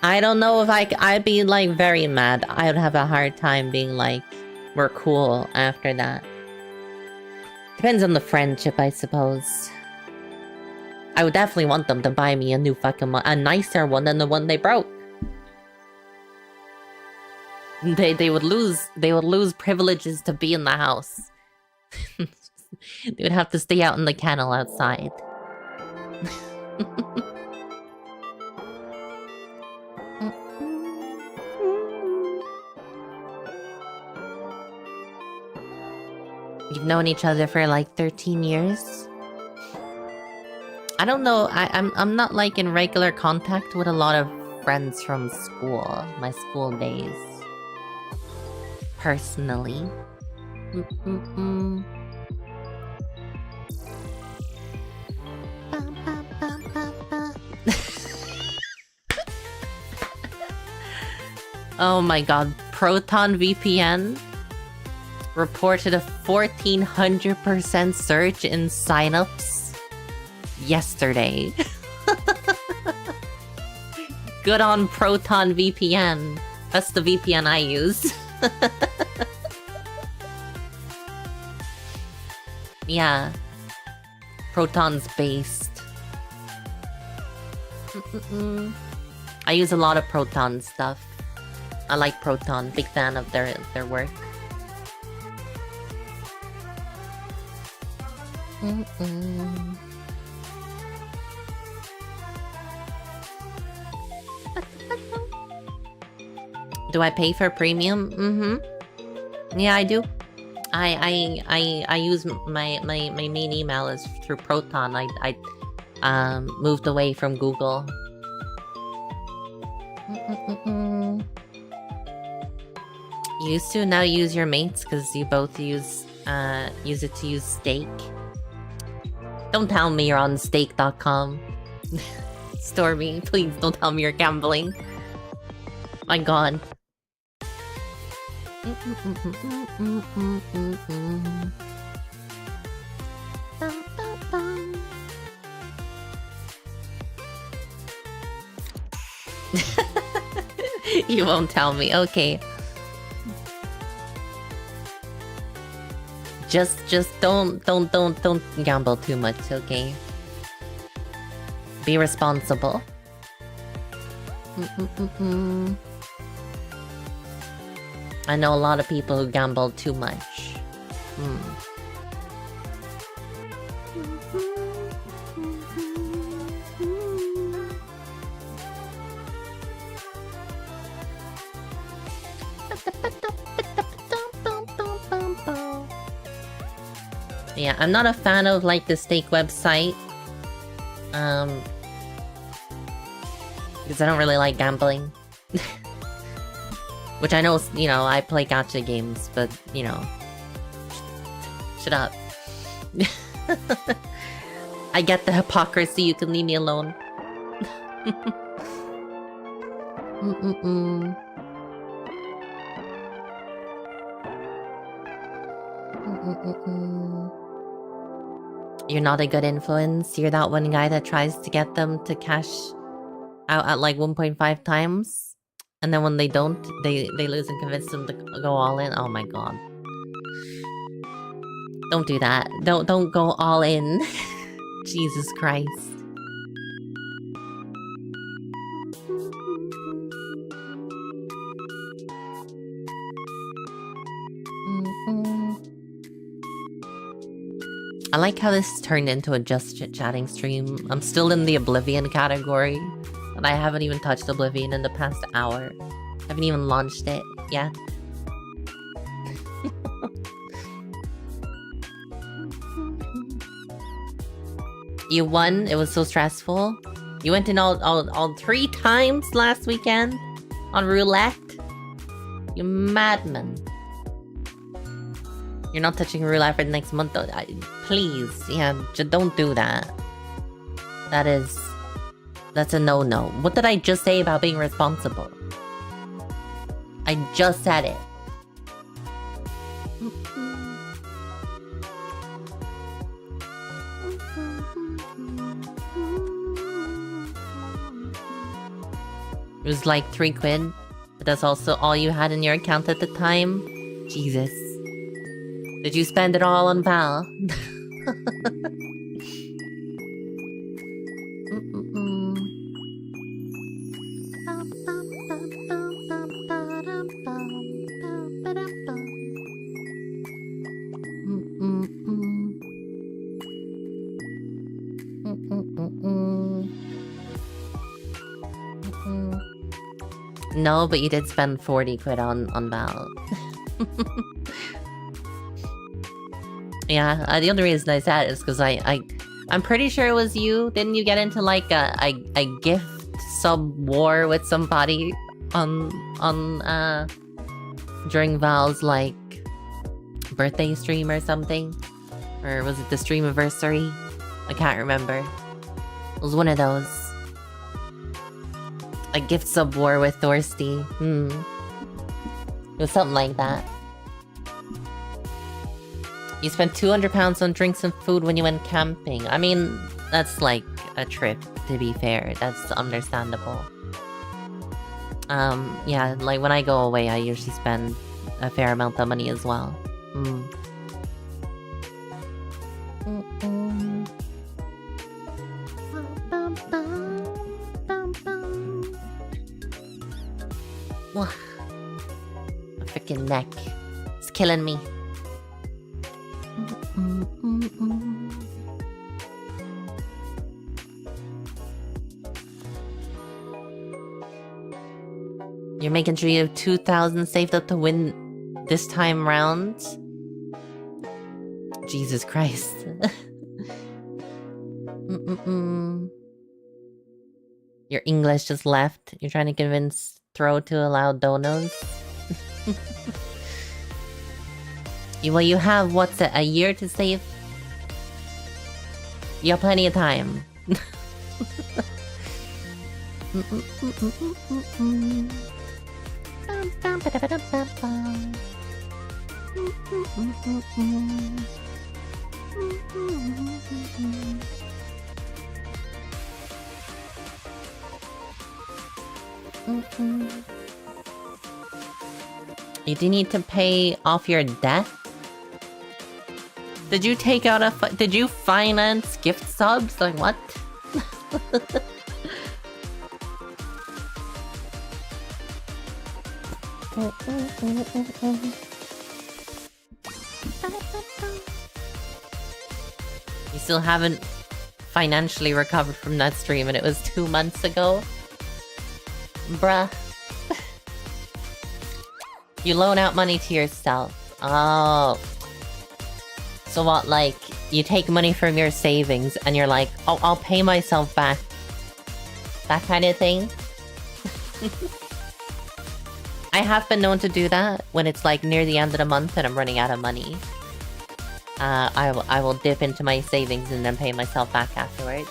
I don't know if I'd be like very mad. I would have a hard time being like, we're cool after that. Depends on the friendship, I suppose. I would definitely want them to buy me a new fucking a nicer one than the one they broke. They would lose privileges to be in the house. They would have to stay out in the kennel outside. You've known each other for like 13 years? I don't know. I'm not like in regular contact with a lot of friends from school, my school days. Personally. Oh my god, Proton VPN reported a 1400% surge in signups yesterday. Good on Proton VPN. That's the VPN I use. Yeah. Proton's based. I use a lot of Proton stuff. I like Proton. Big fan of their work. Do I pay for premium? Yeah, I do. I use my main email is through Proton. I moved away from Google. You used to, now use your mates because you both use it to use Stake. Don't tell me you're on stake.com. Stormy, please don't tell me you're gambling. My god. You won't tell me, okay. Just don't gamble too much, okay? Be responsible. I know a lot of people who gamble too much. Yeah, I'm not a fan of like the stake website. Because I don't really like gambling. Which I know, you know, I play gacha games, but, you know... Shut up. I get the hypocrisy, you can leave me alone. You're not a good influence. You're that one guy that tries to get them to cash out at like 1.5 times. And then when they don't, they lose and convince them to go all in. Oh my god. Don't do that. Don't go all in. Jesus Christ. I like how this turned into a just chit-chatting stream. I'm still in the Oblivion category. And I haven't even touched Oblivion in the past hour. I haven't even launched it yet. You won? It was so stressful. You went in all 3 times last weekend? On roulette? You madman. You're not touching roulette for the next month though. Please, yeah, don't do that. That's a no-no. What did I just say about being responsible? I just said it. It was like 3 quid, but that's also all you had in your account at the time? Jesus. Did you spend it all on Val? No, but you did spend 40 quid on Val. Yeah, the only reason I said it is because I'm pretty sure it was you. Didn't you get into like a gift sub war with somebody on during Val's like birthday stream or something? Or was it the stream anniversary? I can't remember. It was one of those. A gift sub war with Thorsty. It was something like that. You spent £200 on drinks and food when you went camping. I mean, that's like a trip, to be fair. That's understandable. Yeah, like when I go away, I usually spend a fair amount of money as well. My freaking neck. It's killing me. You're making sure you have 2,000 saved up to win this time round? Jesus Christ. Your English just left. You're trying to convince Throw to allow donos? Well, you have, what's it, a year to save? You have plenty of time. You do need to pay off your debt? Did you take out a did you finance gift subs? Like what? You still haven't financially recovered from that stream and it was 2 months ago? Bruh. You loan out money to yourself. Oh. So what, like, you take money from your savings and you're like, oh, I'll pay myself back. That kind of thing? I have been known to do that when it's like near the end of the month and I'm running out of money. I will dip into my savings and then pay myself back afterwards.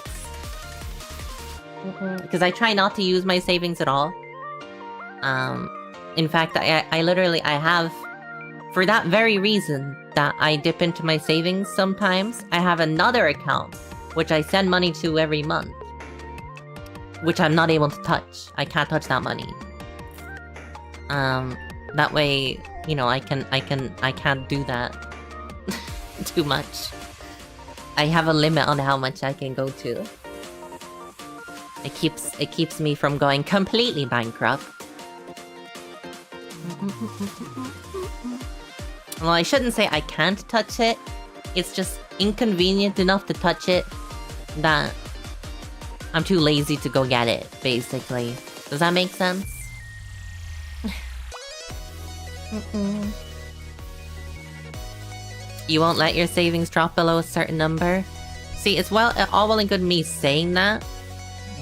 Because I try not to use my savings at all. In fact, I literally have, for that very reason that I dip into my savings sometimes, I have another account which I send money to every month, which I'm not able to touch. I can't touch that money. That way, you know, I can't do that too much. I have a limit on how much I can go to. It keeps me from going completely bankrupt. Well, I shouldn't say I can't touch it. It's just inconvenient enough to touch it that I'm too lazy to go get it, basically. Does that make sense? You won't let your savings drop below a certain number? See, it's all well and good me saying that,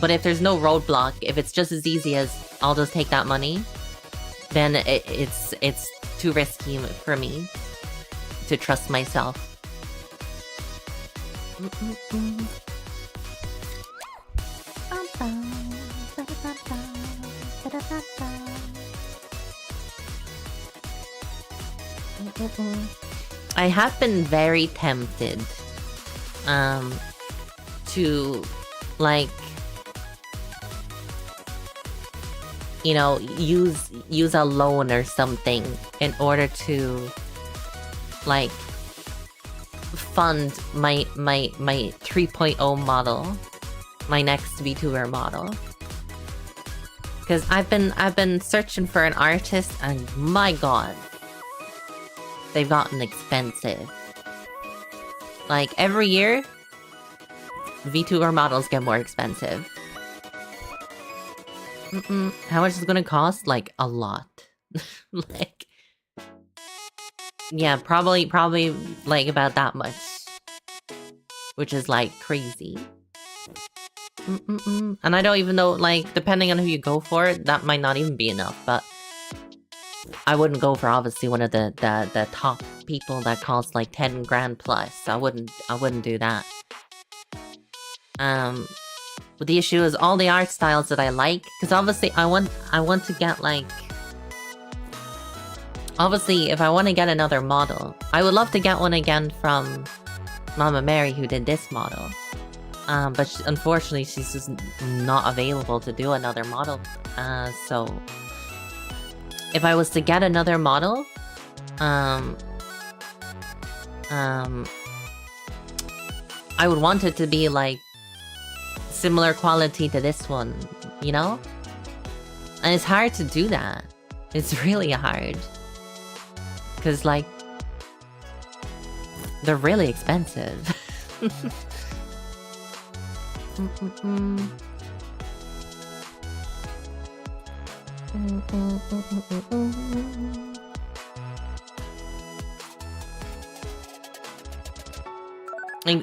but if there's no roadblock, if it's just as easy as I'll just take that money, then it's too risky for me to trust myself. I have been very tempted to, like, you know, use a loan or something in order to, like, fund my 3.0 model, my next VTuber model. Because I've been searching for an artist, and my god, they've gotten expensive. Like, every year, VTuber models get more expensive. How much is it gonna cost? Like, a lot. Like, yeah, probably, like, about that much. Which is, like, crazy. And I don't even know, like, depending on who you go for, that might not even be enough, but... I wouldn't go for, obviously, one of the top people that costs, like, 10 grand plus. I wouldn't do that. But the issue is all the art styles that I like, because obviously I want to get, like... Obviously, if I want to get another model, I would love to get one again from Mama Mary, who did this model. But unfortunately, she's just not available to do another model. So... If I was to get another model... I would want it to be, like... similar quality to this one, you know? And it's hard to do that. It's really hard. Because, like... they're really expensive.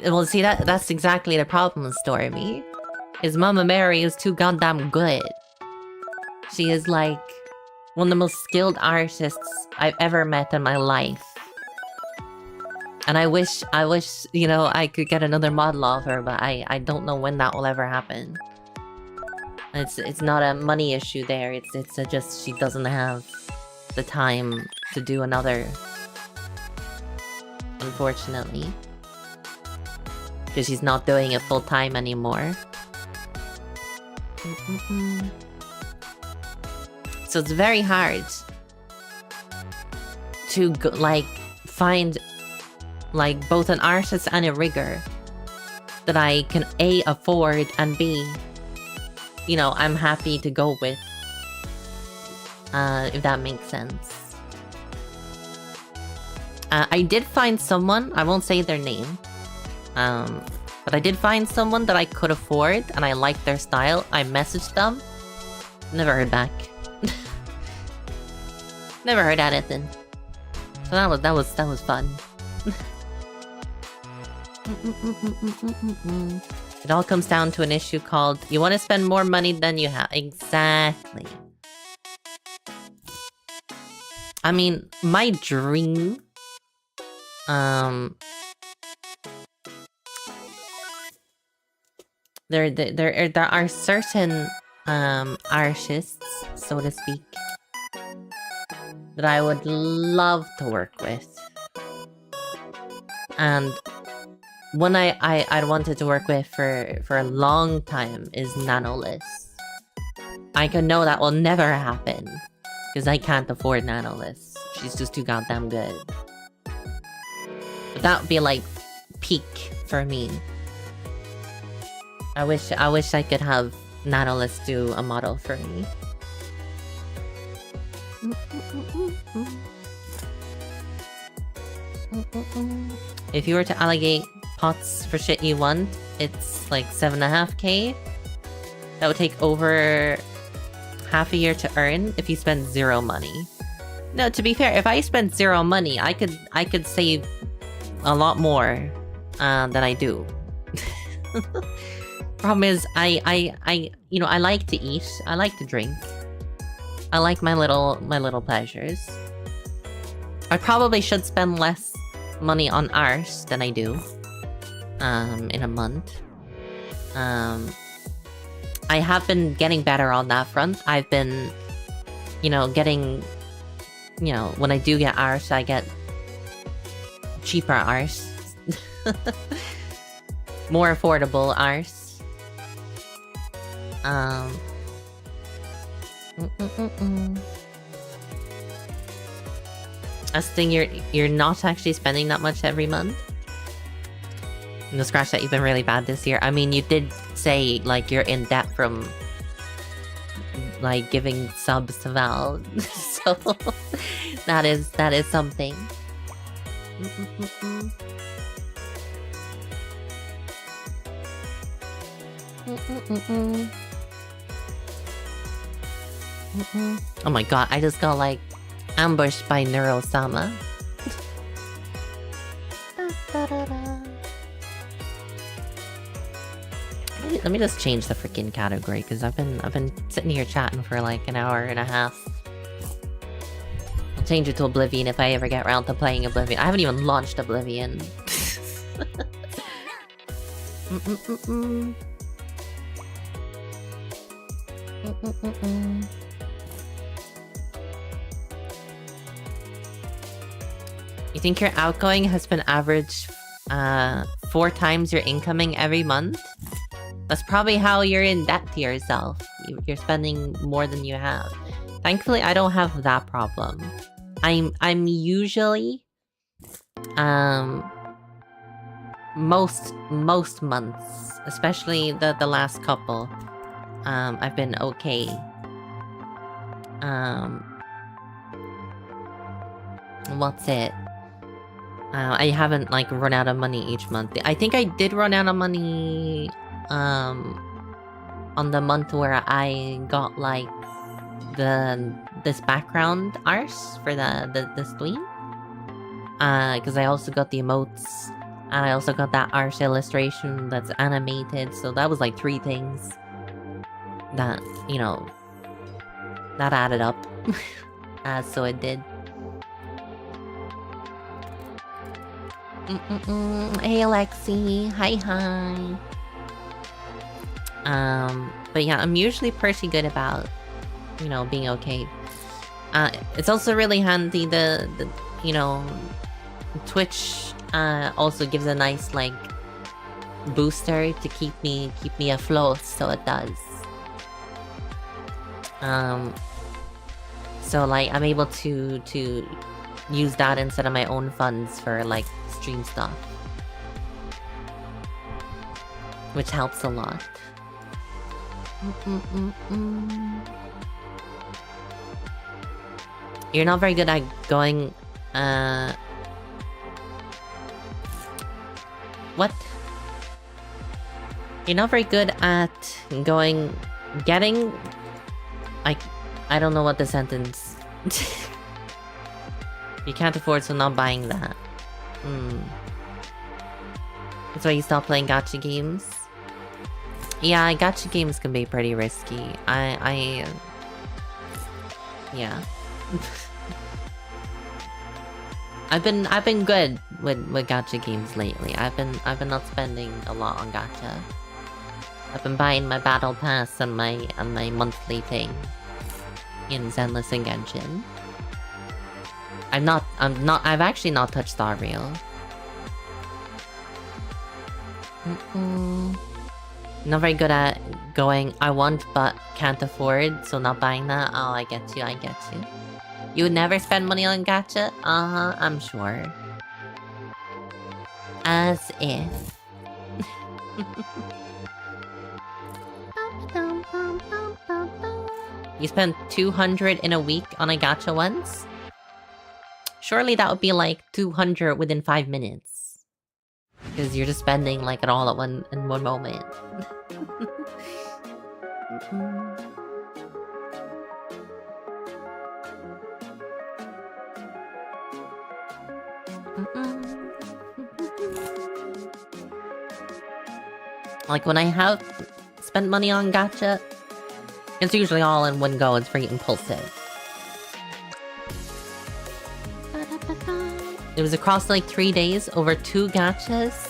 Well, see, that's exactly the problem, Stormy. Is Mama Mary is too goddamn good. She is, like, one of the most skilled artists I've ever met in my life. And I wish, you know, I could get another model of her, but I don't know when that will ever happen. It's not a money issue there, it's just she doesn't have the time to do another. Unfortunately. Because she's not doing it full time anymore. So it's very hard to like find like both an artist and a rigger that I can A, afford, and B, you know, I'm happy to go with. If that makes sense. I did find someone, I won't say their name, but I did find someone that I could afford and I liked their style. I messaged them. Never heard back. Never heard anything. So that was fun. It all comes down to an issue called you want to spend more money than you have. Exactly. I mean, my dream there are certain artists, so to speak, that I would love to work with. And one I'd wanted to work with for a long time is Nanolith. I can know that will never happen because I can't afford Nanolith. She's just too goddamn good. But that would be like peak for me. I wish I could have Nanolith do a model for me. If you were to allocate pots for shit you want, it's like 7.5k. That would take over half a year to earn if you spend zero money. No, to be fair, if I spent zero money, I could save a lot more than I do. Problem is, you know, I like to eat, I like to drink. I like my little pleasures. I probably should spend less money on art than I do in a month. I have been getting better on that front. I've been, you know, getting, you know, when I do get art, I get cheaper art. More affordable art. That's the thing, you're not actually spending that much every month. No, scratch that, you've been really bad this year. I mean, you did say, like, you're in debt from, like, giving subs to Val. So, that is something. Oh my god, I just got like ambushed by Neuro-sama. Let me just change the freaking category because I've been sitting here chatting for like an hour and a half. I'll change it to Oblivion if I ever get around to playing Oblivion. I haven't even launched Oblivion. You think your outgoing has been average 4 times your incoming every month? That's probably how you're in debt to yourself. You're spending more than you have. Thankfully, I don't have that problem. I'm usually most months, especially the last couple, I've been okay. What's it? I haven't like run out of money each month. I think I did run out of money on the month where I got like this background art for the stream. Because I also got the emotes, and I also got that art illustration that's animated. So that was like 3 things that, you know, that added up. So it did. Hey Alexi, hi. But yeah, I'm usually pretty good about, you know, being okay. It's also really handy the you know, Twitch also gives a nice like booster to keep me afloat, so it does. So like I'm able to use that instead of my own funds for like stream stuff, which helps a lot. You're not very good at going what? You're not very good at getting like, I don't know what the sentence. You can't afford, so not buying that. That's why you stop playing gacha games. Yeah, gacha games can be pretty risky. Yeah. I've been good with gacha games lately. I've been not spending a lot on gacha. I've been buying my battle pass and my monthly thing in Zenless and Genshin. I've actually not touched Star Rail. Not very good at going, I want but can't afford, so not buying that. Oh, I get you. You would never spend money on gacha? Uh-huh, I'm sure. As if. You spent 200 in a week on a gacha once? Surely that would be like 200 within 5 minutes. Because you're just spending like it all at one moment. Like when I have spent money on gacha, it's usually all in one go. It's very impulsive. It was across like 3 days over 2 gachas.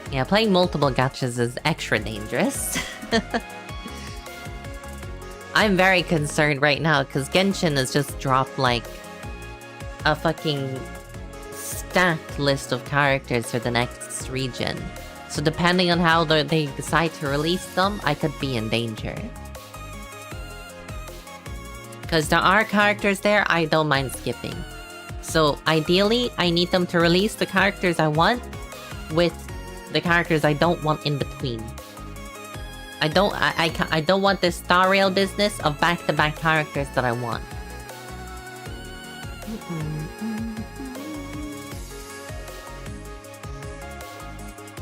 Yeah, playing multiple gachas is extra dangerous. I'm very concerned right now because Genshin has just dropped like a fucking stacked list of characters for the next region. So depending on how they decide to release them, I could be in danger. Because there are characters there I don't mind skipping. So ideally, I need them to release the characters I want with the characters I don't want in between. I don't want this Star Rail business of back-to-back characters that I want.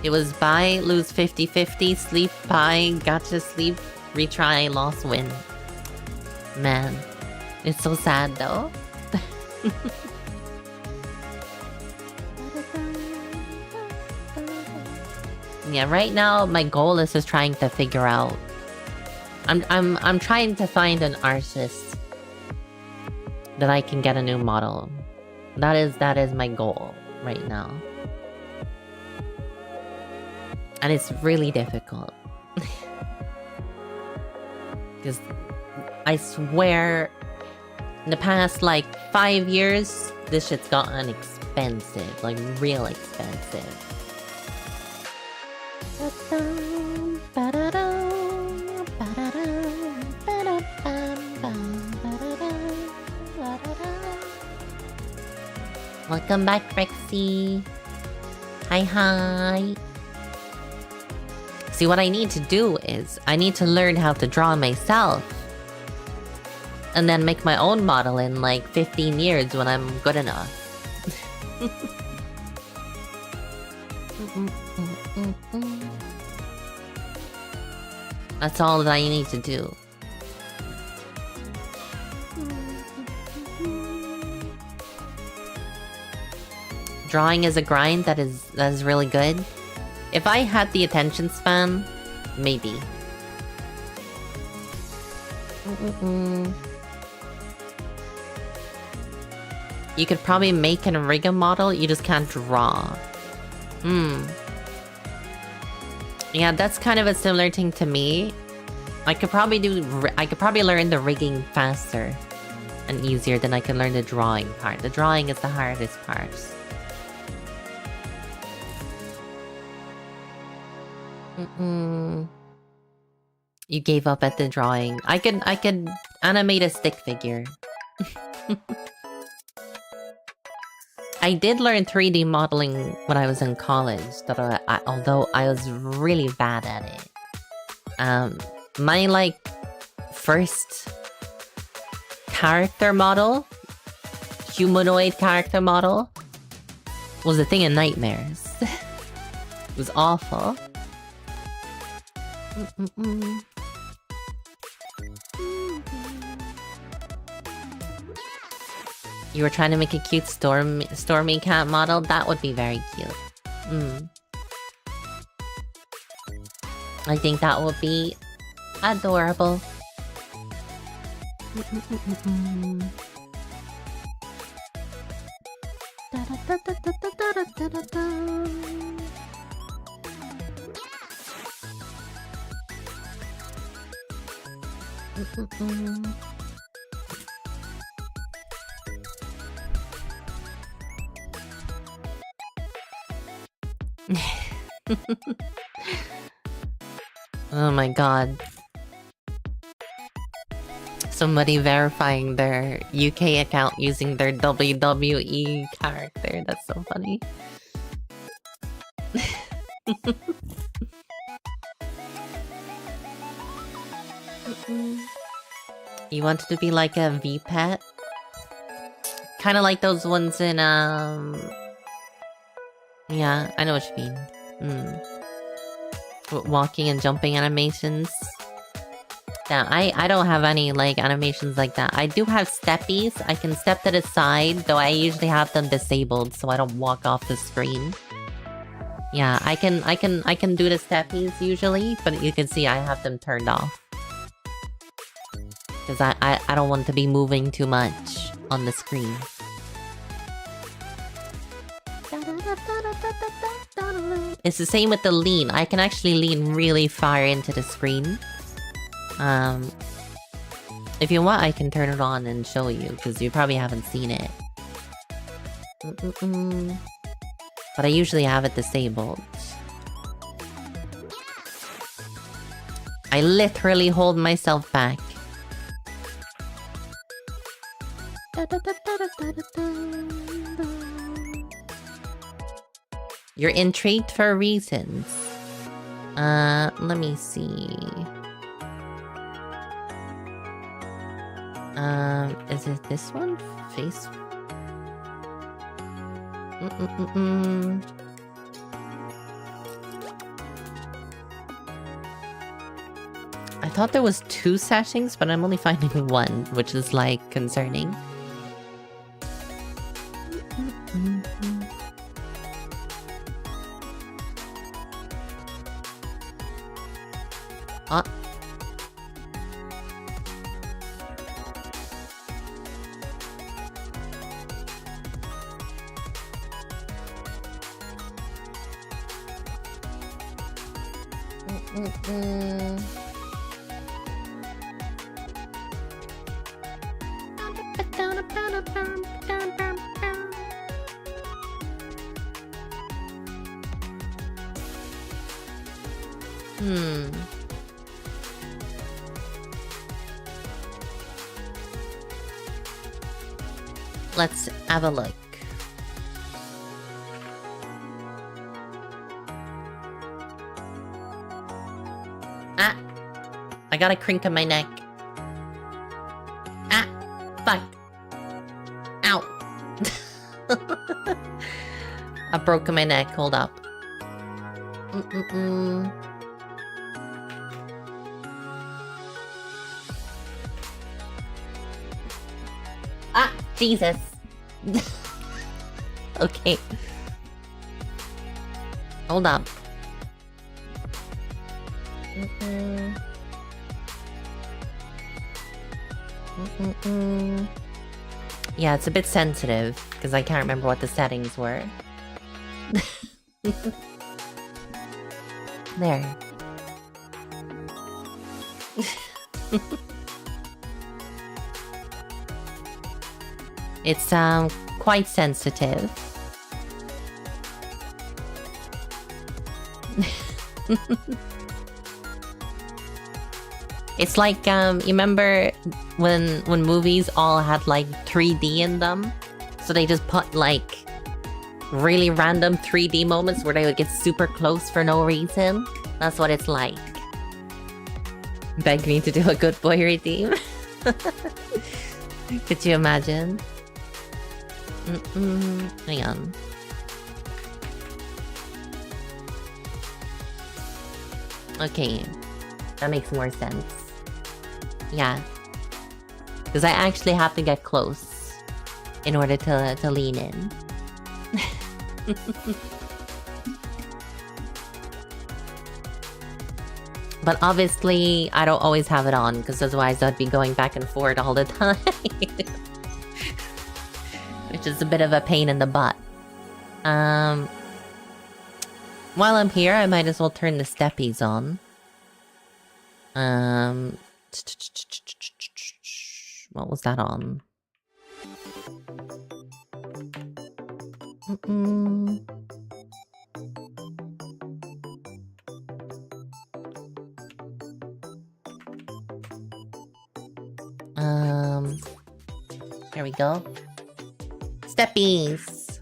It was buy, lose 50-50, sleep, buy, gacha, sleep, retry, loss, win. Man, it's so sad though. Yeah, right now my goal is just trying to figure out. I'm trying to find an artist that I can get a new model. That is my goal right now. And it's really difficult. Because I swear, in the past, like, 5 years, this shit's gotten expensive. Like, real expensive. Welcome back, Rexy. Hi. See, what I need to do is, I need to learn how to draw myself. And then make my own model in like 15 years when I'm good enough. That's all that I need to do. Drawing is a grind that is really good. If I had the attention span, maybe. You could probably make and rig a model, you just can't draw. Yeah, that's kind of a similar thing to me. I could probably learn the rigging faster and easier than I can learn the drawing part. The drawing is the hardest part. You gave up at the drawing. I could animate a stick figure. I did learn 3D modeling when I was in college, although I was really bad at it. My like first character model, humanoid character model, was a thing of nightmares. It was awful. You were trying to make a cute Stormy cat model? That would be very cute. I think that would be adorable. Oh my god. Somebody verifying their UK account using their WWE character. That's so funny. You wanted to be like a V-Pet? Kind of like those ones in, yeah, I know what you mean. Walking and jumping animations. Yeah, I don't have any, like, animations like that. I do have steppies. I can step to the side, though I usually have them disabled so I don't walk off the screen. Yeah, I can do the steppies usually, but you can see I have them turned off. Because I don't want to be moving too much on the screen. It's the same with the lean. I can actually lean really far into the screen. If you want, I can turn it on and show you, because you probably haven't seen it. But I usually have it disabled. I literally hold myself back. You're intrigued for reasons. Let me see. Is it this one? Face? I thought there was 2 settings, but I'm only finding 1, which is, like, concerning. Ah. Let's have a look. Ah! I got a crink in my neck. Ah! Fuck! Ow! I've broken my neck. Hold up. Ah! Jesus! Okay. Hold up. Yeah, it's a bit sensitive, because I can't remember what the settings were. There. It's, quite sensitive. It's like, you remember when movies all had, like, 3D in them? So they just put, like, really random 3D moments where they would get super close for no reason? That's what it's like. Beg me to do a good boy redeem. Could you imagine? Hang on. Okay. That makes more sense. Yeah. Because I actually have to get close in order to lean in. But obviously, I don't always have it on, because otherwise I'd be going back and forth all the time. Which is a bit of a pain in the butt. While I'm here, I might as well turn the steppies on. What was that on? There we go. Steppies.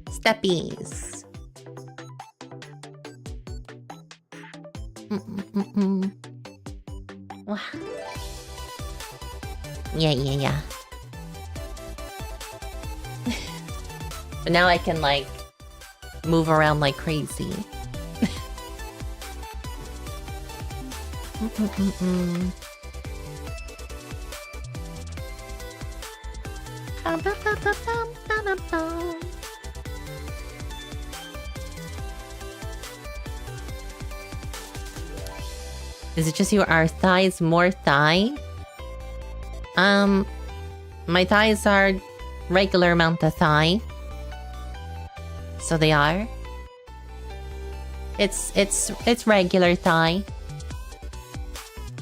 Steppies. Wow. Yeah. But now I can, like, move around like crazy. Is it just you? Are thighs more thigh? My thighs are regular amount of thigh. So they are. It's regular thigh.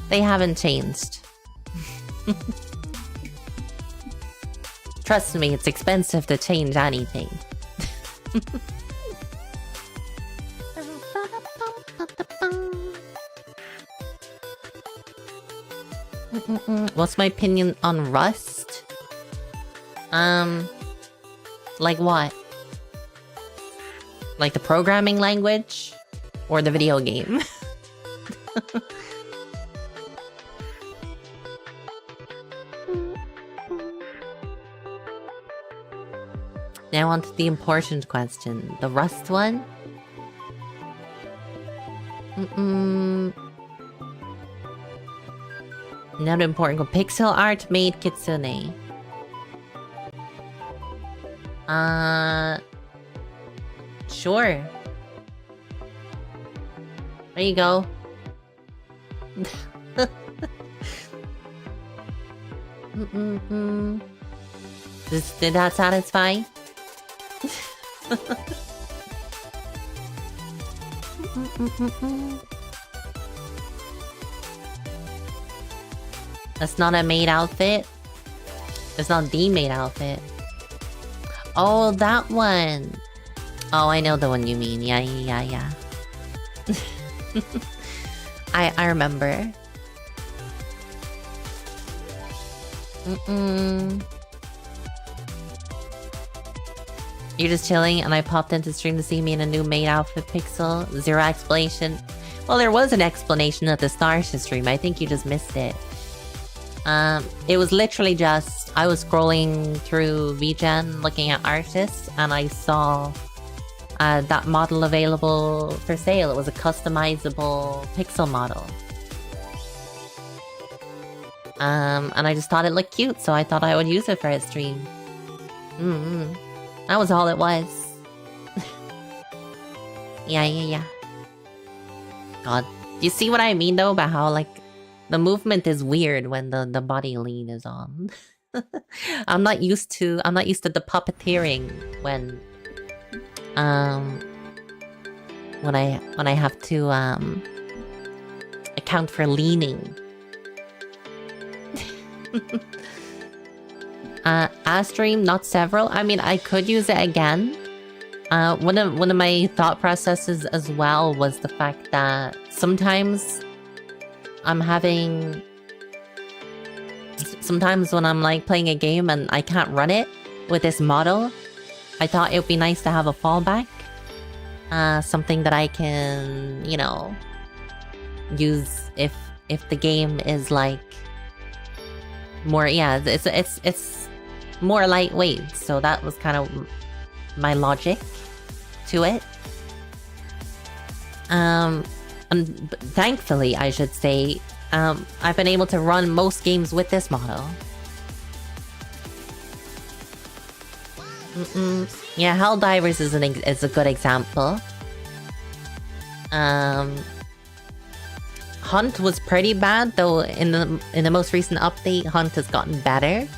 They haven't changed. Trust me, it's expensive to change anything. What's my opinion on Rust? Like what? Like the programming language? Or the video game? Now on to the important question. The Rust one? Not important. Pixel art made Kitsune. Sure. There you go. Did that satisfy? That's not a maid outfit. It's not the maid outfit. Oh, that one. Oh, I know the one you mean. Yeah. I remember. You're just chilling and I popped into stream to see me in a new maid outfit pixel. Zero explanation. Well, there was an explanation at the start of the stream. I think you just missed it. It was literally just... I was scrolling through VGen looking at artists and I saw that model available for sale. It was a customizable pixel model. And I just thought it looked cute, so I thought I would use it for a stream. That was all it was. Yeah. God, you see what I mean though about how like the movement is weird when the body lean is on. I'm not used to the puppeteering when I have to account for leaning. Astream, not several. I mean, I could use it again. One of my thought processes as well was the fact that sometimes sometimes when I'm like playing a game and I can't run it with this model, I thought it would be nice to have a fallback. Something that I can, you know, use if the game is like more, yeah, it's more lightweight. So that was kind of my logic to it. And thankfully, I should say, I've been able to run most games with this model. Yeah, Helldivers is a good example. Hunt was pretty bad, though in the most recent update, Hunt has gotten better.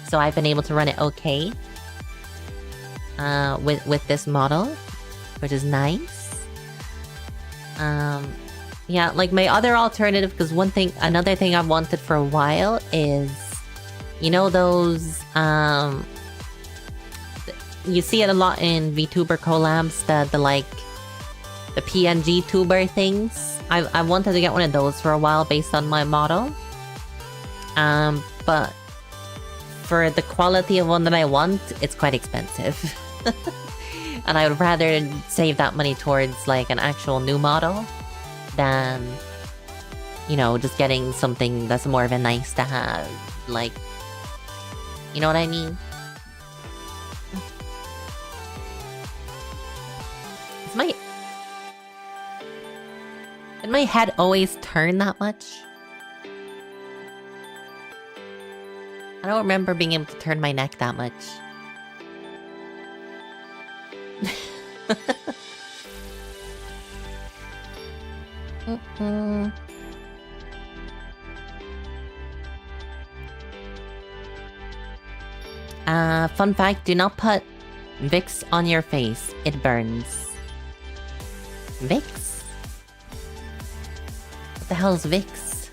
So I've been able to run it okay. With this model, which is nice. Yeah, like my other alternative, because another thing I've wanted for a while is, you know, those you see it a lot in VTuber collabs, the PNG tuber things. I wanted to get one of those for a while based on my model. But for the quality of one that I want, it's quite expensive. And I would rather save that money towards like an actual new model than, you know, just getting something that's more of a nice to have. Like, you know what I mean? Did my head always turn that much? I don't remember being able to turn my neck that much. Fun fact, do not put Vicks on your face. It burns. Vicks? What the hell is Vicks?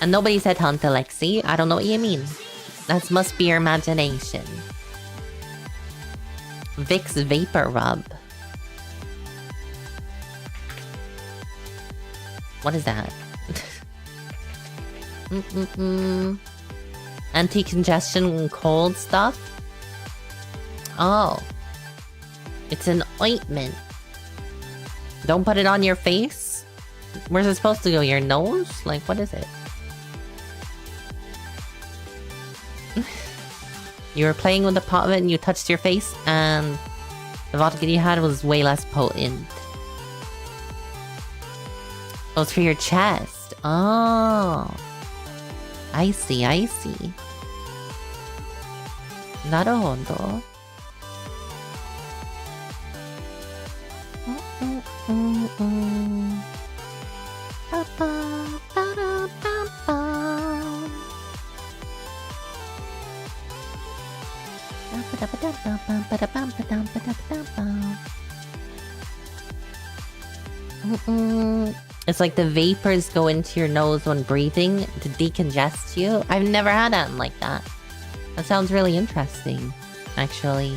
And nobody said Hunt, Alexi. I don't know what you mean. That must be your imagination. Vicks Vapor Rub. What is that? Anti-congestion cold stuff? Oh. It's an ointment. Don't put it on your face? Where's it supposed to go? Your nose? Like, what is it? You were playing with the pot of it and you touched your face and The vodka you had was way less potent. Oh, it's for your chest. Oh. I see, I see. Naruhodo. It's like the vapors go into your nose when breathing to decongest you. I've never had that like that. That sounds really interesting, actually.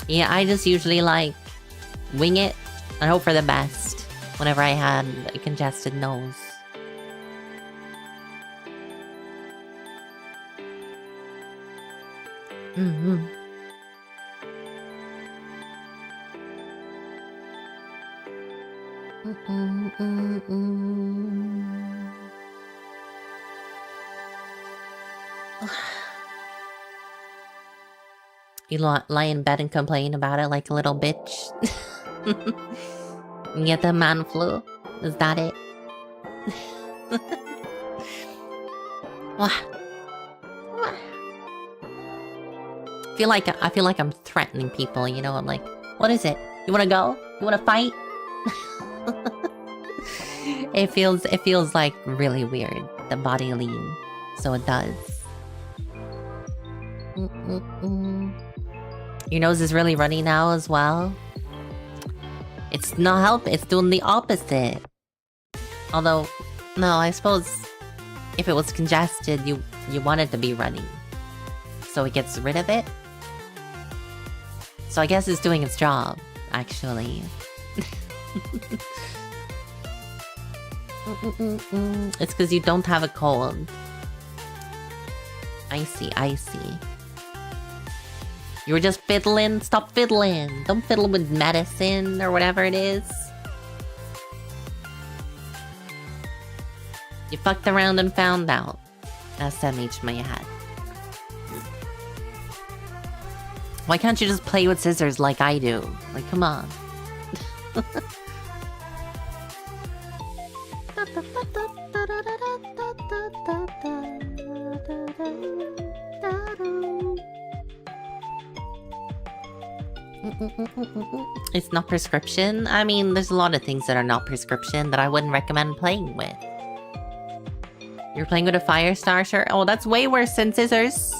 Yeah, I just usually like wing it and hope for the best whenever I had a congested nose. You lie in bed and complain about it like a little bitch. You get the man flu. Is that it? I feel like I'm threatening people, you know? I'm like, what is it? You wanna go? You wanna fight? It feels like really weird. The body lean. So it does. Your nose is really runny now as well. It's not helping. It's doing the opposite. Although, no, I suppose if it was congested, you want it to be runny. So it gets rid of it. So I guess it's doing its job, actually. It's because you don't have a cold. I see, I see. You were just fiddling? Stop fiddling! Don't fiddle with medicine or whatever it is. You fucked around and found out. SMH my head. Why can't you just play with scissors like I do? Like, come on. It's not prescription? I mean, there's a lot of things that are not prescription that I wouldn't recommend playing with. You're playing with a fire starter? Oh, that's way worse than scissors.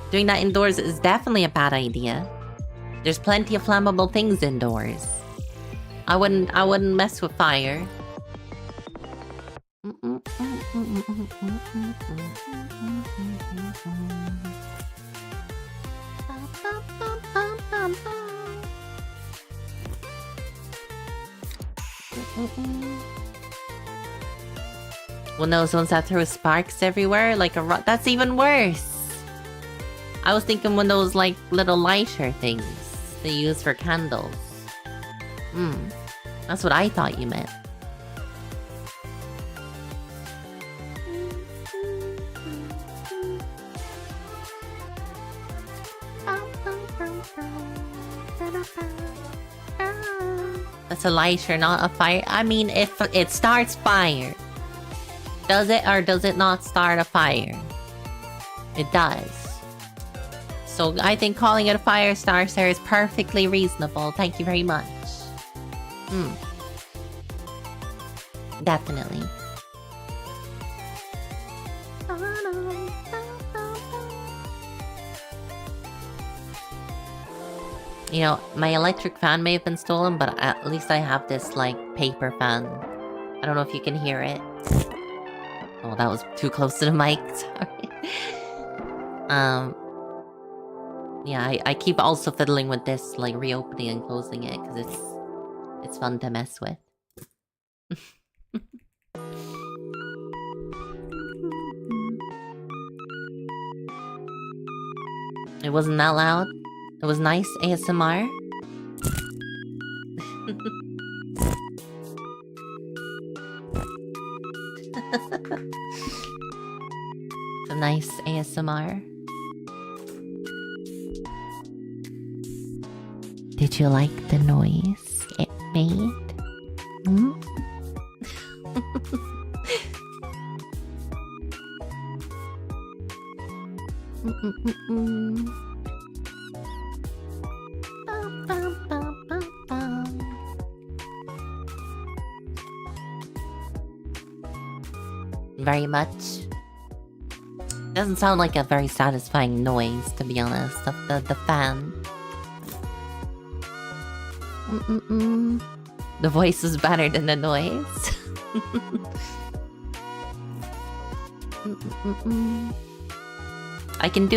Doing that indoors is definitely a bad idea. There's plenty of flammable things indoors. I wouldn't mess with fire. Well, those ones that throw sparks everywhere, like a that's even worse. I was thinking one of those like little lighter things they use for candles. That's what I thought you meant. That's a lighter, not a fire. I mean, if it starts fire, does it or does it not start a fire? It does. So I think calling it a fire starter is perfectly reasonable. Thank you very much. Definitely. You know, my electric fan may have been stolen, but at least I have this, like, paper fan. I don't know if you can hear it. Oh, that was too close to the mic. Sorry. Yeah, I keep also fiddling with this, like, reopening and closing it, because it's fun to mess with. It wasn't that loud. It was nice ASMR. Some nice ASMR. Did you like the noise it made? Hmm? Very much. Doesn't sound like a very satisfying noise, to be honest, of the fan. The voice is better than the noise. I can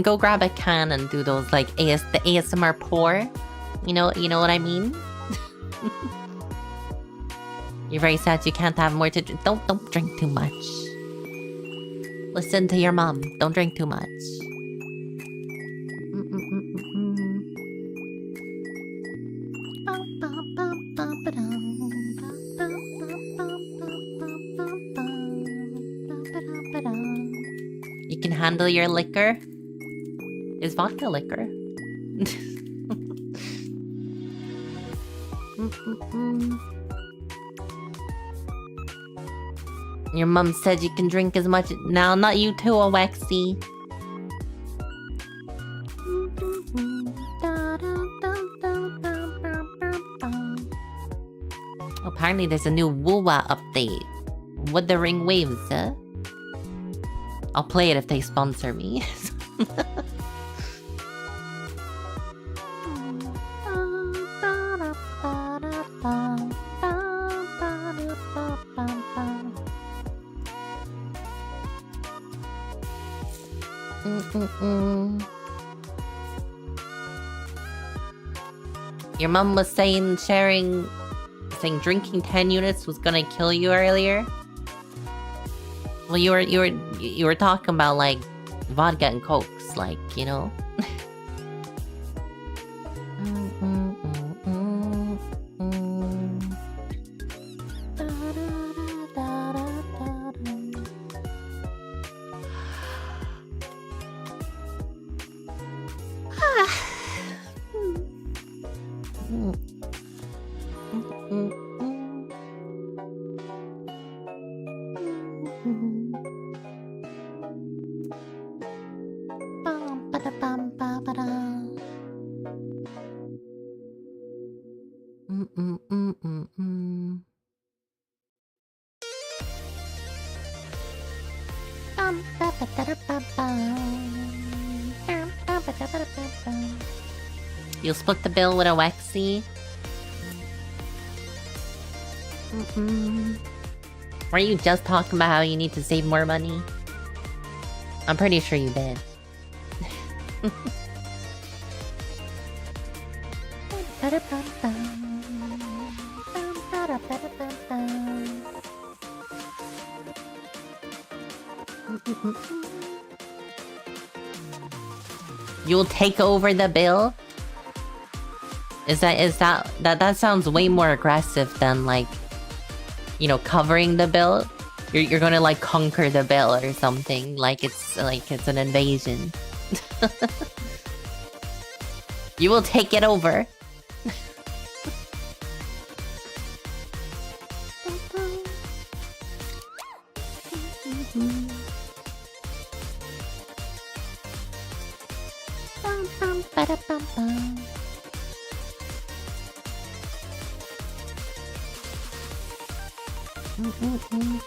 go grab a can and do those like the ASMR pour. You know what I mean? You're very sad you can't have more to drink. Don't drink too much. Listen to your mom. Don't drink too much. You can handle your liquor. Is vodka liquor? Your mom said you can drink as much now. Not you too, Alexi. Apparently there's a new Woowa update. Wuthering Waves, eh? I'll play it if they sponsor me. Your mom was saying drinking 10 units was gonna kill you earlier. Well, you were talking about like vodka and cokes, like, you know. You'll split the bill with a Wexy. Weren't you just talking about how you need to save more money? I'm pretty sure you did. You'll take over the bill? That sounds way more aggressive than like, you know, covering the bill. You're gonna like conquer the bill or something. Like it's an invasion. You will take it over.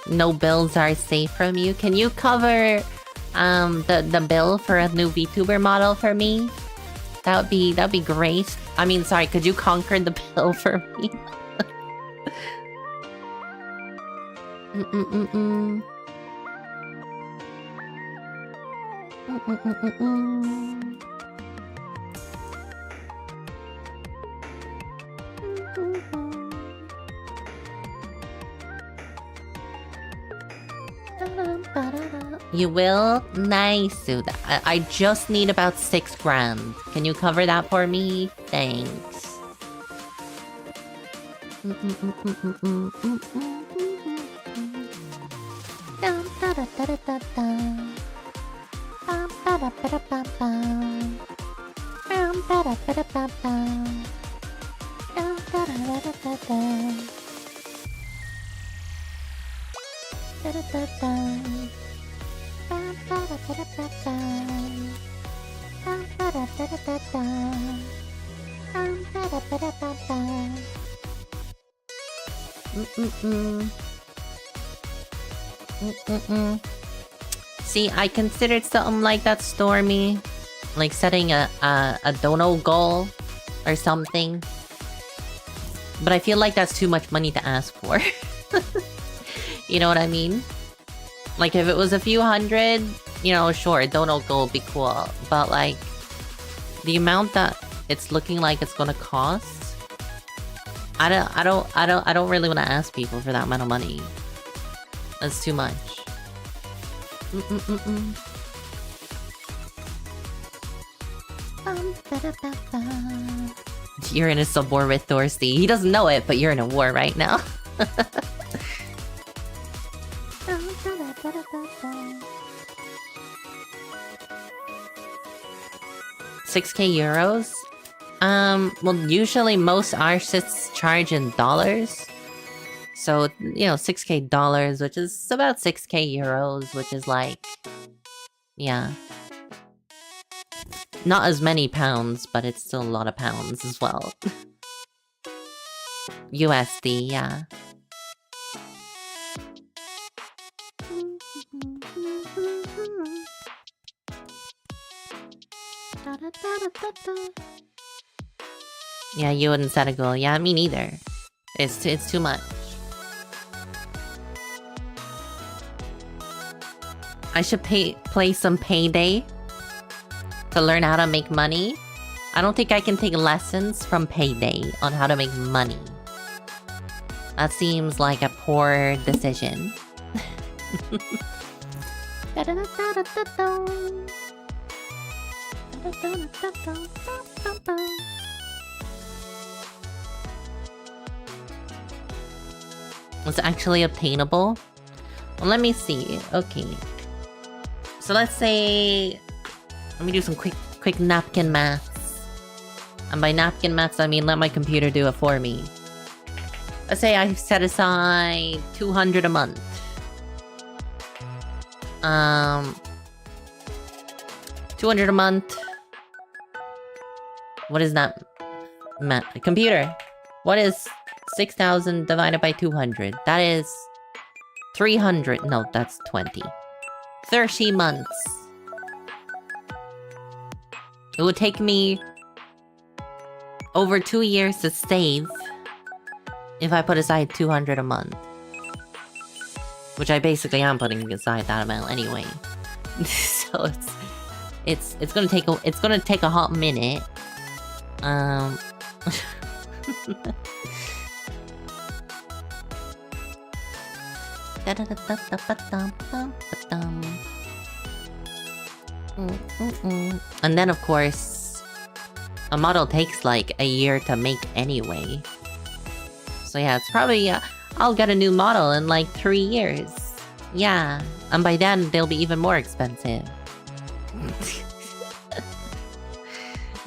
No bills are safe from you. Can you cover the bill for a new VTuber model for me? That'd be great. I mean, sorry, could you conquer the bill for me? You will? Nice, dude. I just need about 6 grand. Can you cover that for me? Thanks. See, I considered something like that, Stormy. Like setting a dono goal or something. But I feel like that's too much money to ask for. You know what I mean? Like if it was a few hundred, you know, sure, dono goal would be cool. But like the amount that it's looking like it's gonna cost, I don't really want to ask people for that amount of money. That's too much. You're in a sub war with Dorsey. He doesn't know it, but you're in a war right now. 6k euros? Well, usually most artists charge in dollars. So, you know, 6k dollars, which is about 6k euros, which is like... Yeah. Not as many pounds, but it's still a lot of pounds as well. USD, yeah. Yeah, you wouldn't set a goal. Yeah, me neither. It's too much. I should play some Payday to learn how to make money. I don't think I can take lessons from Payday on how to make money. That seems like a poor decision. Was it actually obtainable? Well, let me see. Okay. So let's say... Let me do some quick napkin maths. And by napkin maths, I mean let my computer do it for me. Let's say I set aside 200 a month. 200 a month. What is that? Computer. What is 6,000 divided by 200? That is 300. No, that's 20. 30 months. It would take me over 2 years to save if I put aside 200 a month. Which I basically am putting aside that amount anyway. So it's gonna take a hot minute. And then of course a model takes like a year to make anyway. So yeah, it's probably I'll get a new model in like 3 years. Yeah, and by then they'll be even more expensive.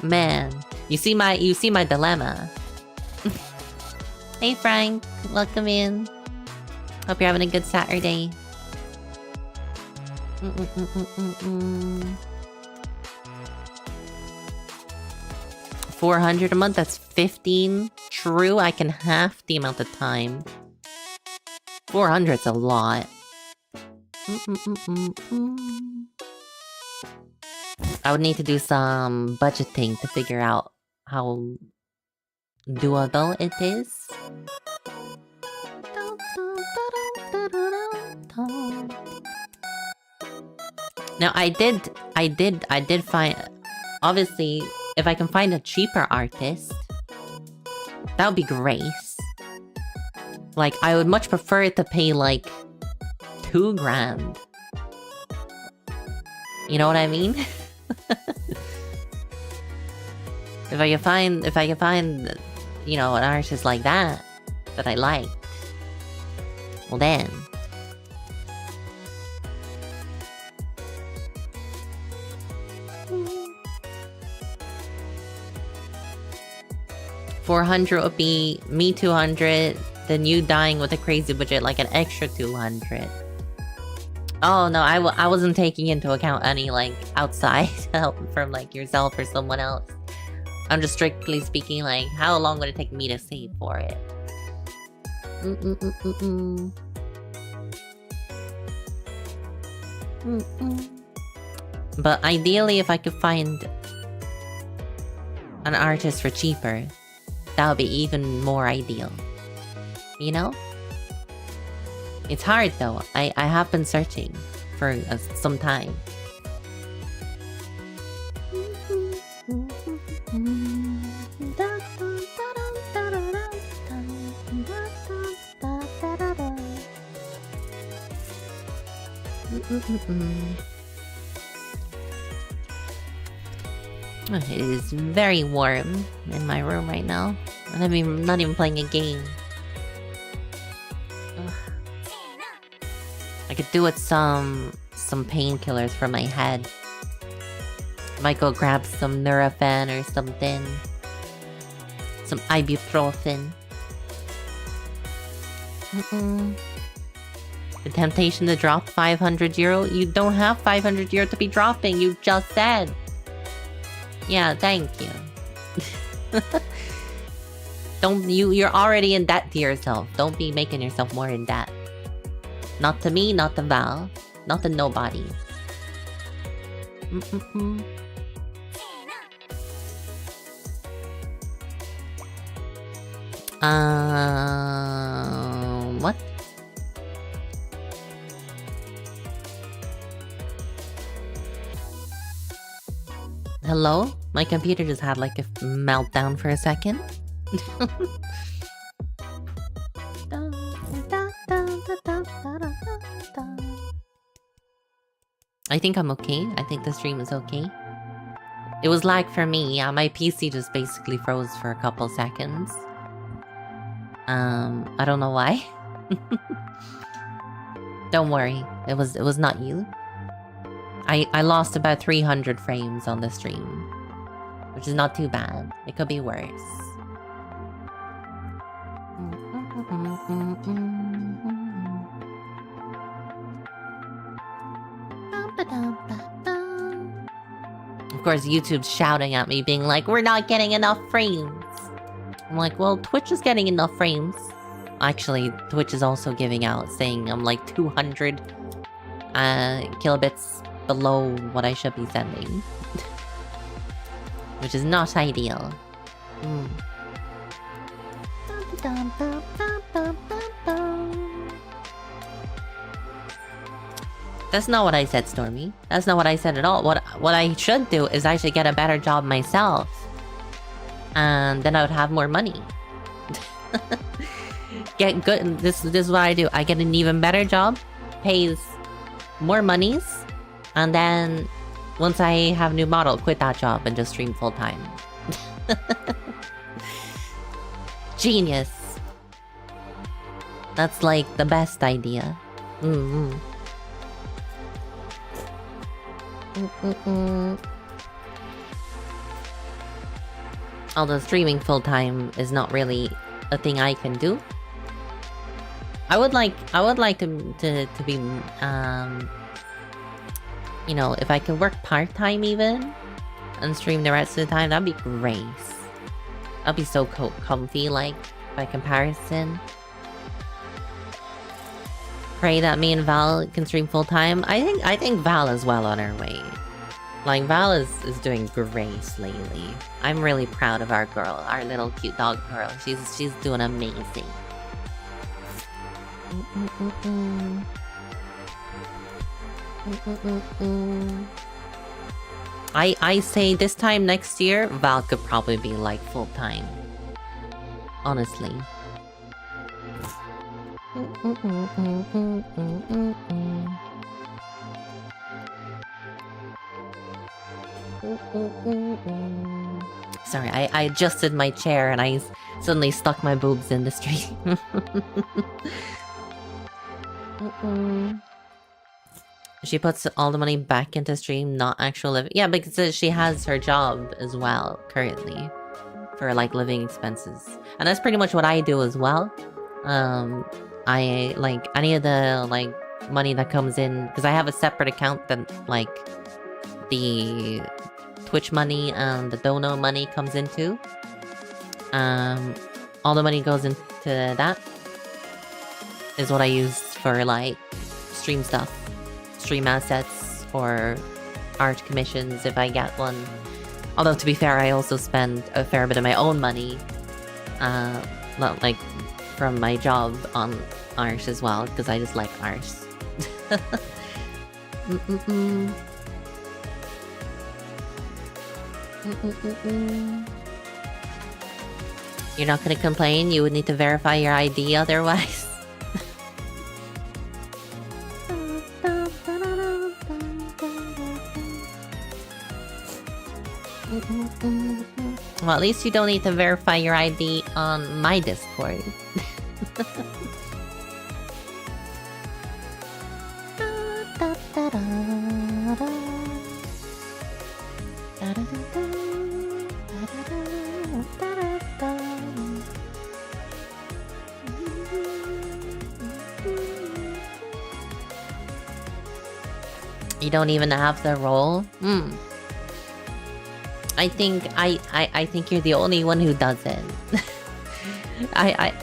Man, you see my dilemma. Hey Frank, welcome in. Hope you're having a good Saturday. 400 a month, that's 15. True, I can half the amount of time. 400's a lot. I would need to do some budgeting to figure out how doable it is. Now I did find, obviously, if I can find a cheaper artist, that would be great. Like, I would much prefer to pay like 2 grand. You know what I mean? If I can find, you know, an artist like that I like, well then. $400 would be me 200, then you dying with a crazy budget like an extra 200. Oh no, I wasn't taking into account any like outside help from like yourself or someone else. I'm just strictly speaking like how long would it take me to save for it? But ideally, if I could find an artist for cheaper, that would be even more ideal. You know? It's hard though. I have been searching for some time. It is very warm in my room right now. And I'm not even playing a game. Ugh. I could do with some painkillers for my head. Might go grab some Nurofen or something. Some ibuprofen. The temptation to drop €500? You don't have €500 to be dropping, you just said. Yeah, thank you. You're already in debt to yourself. Don't be making yourself more in debt. Not to me, not to Val, not to nobody. What? Hello? My computer just had like a meltdown for a second. I think I'm okay. I think the stream is okay. It was lag for me. Yeah, my PC just basically froze for a couple seconds. I don't know why. Don't worry. It was not you. I lost about 300 frames on the stream, which is not too bad. It could be worse. Of course, YouTube's shouting at me, being like, "We're not getting enough frames." I'm like, well, Twitch is getting enough frames. Actually, Twitch is also giving out, saying I'm like 200 kilobits below what I should be sending. Which is not ideal. That's not what I said, Stormy. That's not what I said at all. What I should do is I should get a better job myself. And then I would have more money. Get good. This is what I do. I get an even better job, pays more monies, and then once I have a new model, quit that job and just stream full time. Genius. That's like the best idea. Although streaming full time is not really a thing I can do. I would like to be you know, if I could work part-time even and stream the rest of the time, that'd be great. That'd be so comfy, like, by comparison. Pray that me and Val can stream full-time. I think Val is well on her way. Like, Val is doing great lately. I'm really proud of our girl, our little cute dog girl. She's doing amazing. I say this time next year, Val could probably be like full-time. Honestly. Sorry, I adjusted my chair and I suddenly stuck my boobs in the stream. She puts all the money back into stream, not actual living. Yeah, because she has her job as well currently for like living expenses, and that's pretty much what I do as well. I like any of the like money that comes in because I have a separate account that like the Twitch money and the Dono money comes into. All the money goes into that. Is what I use for like stream stuff, stream assets, or art commissions if I get one. Although to be fair, I also spend a fair bit of my own money, like from my job on art as well, because I just like art. You're not gonna complain? You would need to verify your ID otherwise. Well, at least you don't need to verify your ID on my Discord. You don't even have the role? I think you're the only one who doesn't.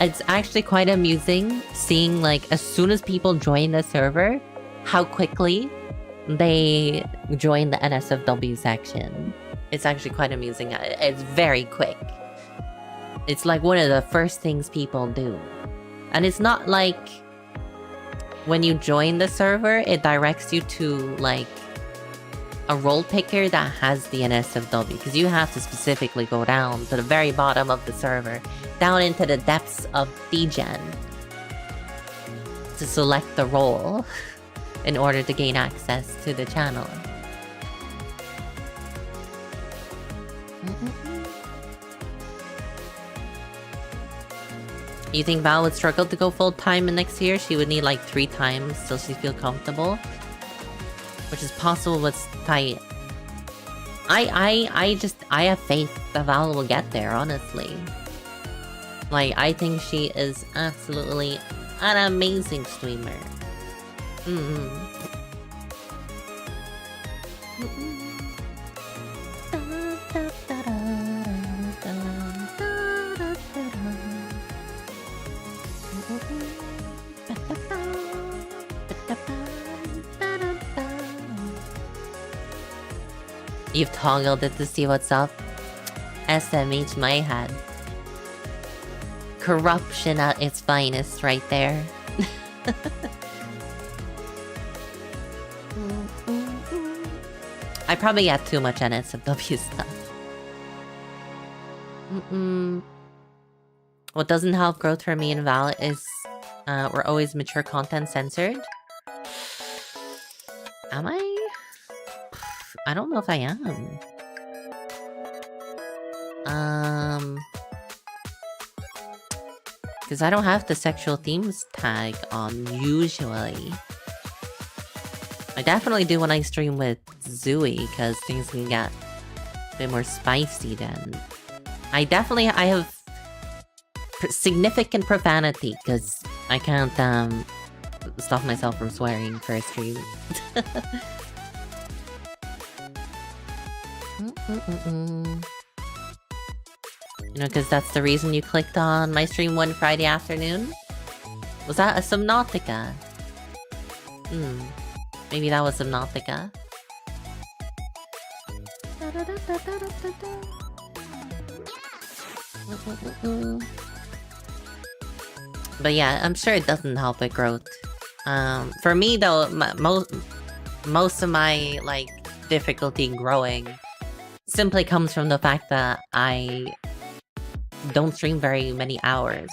It's actually quite amusing seeing like as soon as people join the server, how quickly they join the NSFW section. It's actually quite amusing. It's very quick. It's like one of the first things people do. And it's not like when you join the server, it directs you to like a role picker that has the NSFW, because you have to specifically go down to the very bottom of the server, down into the depths of DGen to select the role in order to gain access to the channel. You think Val would struggle to go full-time in next year? She would need like 3 times till she feel comfortable. Which is possible, but it's tight. I have faith that Val will get there, honestly. Like, I think she is absolutely an amazing streamer. You've toggled it to see what's up. SMH my head. Corruption at its finest right there. I probably get too much NSFW stuff. What doesn't help growth for me and Val is we're always mature content censored. Am I? I don't know if I am. Because I don't have the sexual themes tag on usually. I definitely do when I stream with Zooey, because things can get a bit more spicy then. I have significant profanity, because I can't stop myself from swearing for a stream. You know, because that's the reason you clicked on my stream one Friday afternoon? Was that a Subnautica? Maybe that was Subnautica. But yeah, I'm sure it doesn't help with growth. For me though, most of my like difficulty growing simply comes from the fact that I don't stream very many hours.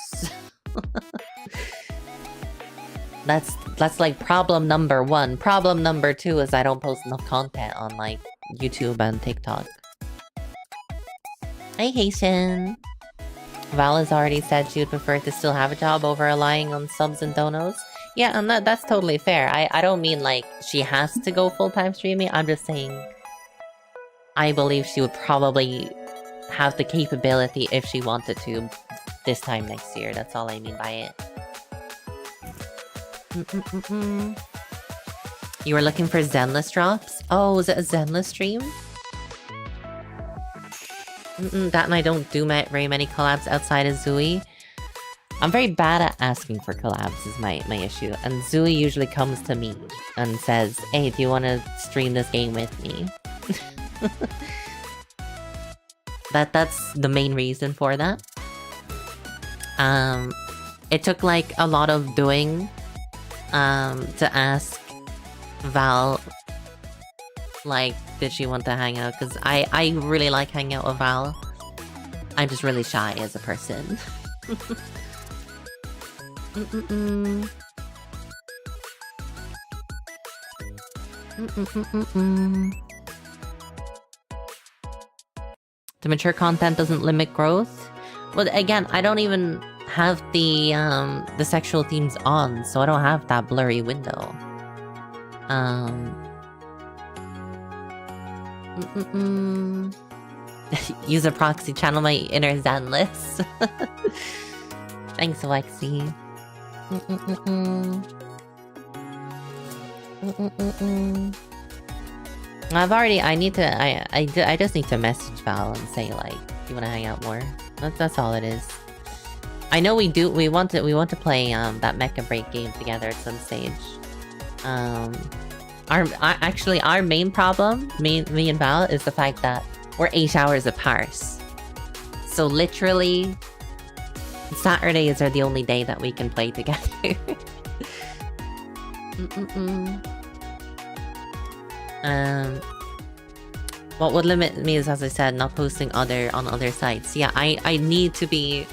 That's like problem number 1. Problem number 2 is I don't post enough content on like YouTube and TikTok. Hi Haitian. Val has already said she would prefer to still have a job over relying on subs and donos. Yeah, and that's totally fair. I don't mean like she has to go full-time streaming. I'm just saying I believe she would probably have the capability if she wanted to this time next year. That's all I mean by it. You were looking for Zenless drops? Oh, is it a Zenless stream? That and I don't do very many collabs outside of Zooey. I'm very bad at asking for collabs is my issue. And Zooey usually comes to me and says, hey, do you want to stream this game with me? That's the main reason for that. It took like a lot of doing to ask Val, like, did she want to hang out? Because I really like hanging out with Val. I'm just really shy as a person. The mature content doesn't limit growth. Well, again, I don't even have the sexual themes on, so I don't have that blurry window. Use a proxy, channel my inner Zenless. Thanks, Lexi. I just need to message Val and say like, you want to hang out more? That's all it is. I know we want to play that Mecha Break game together at some stage. Our main problem, me and Val, is the fact that we're 8 hours apart. So literally, Saturdays are the only day that we can play together. What would limit me is, as I said, not posting on other sites. Yeah, I need to be...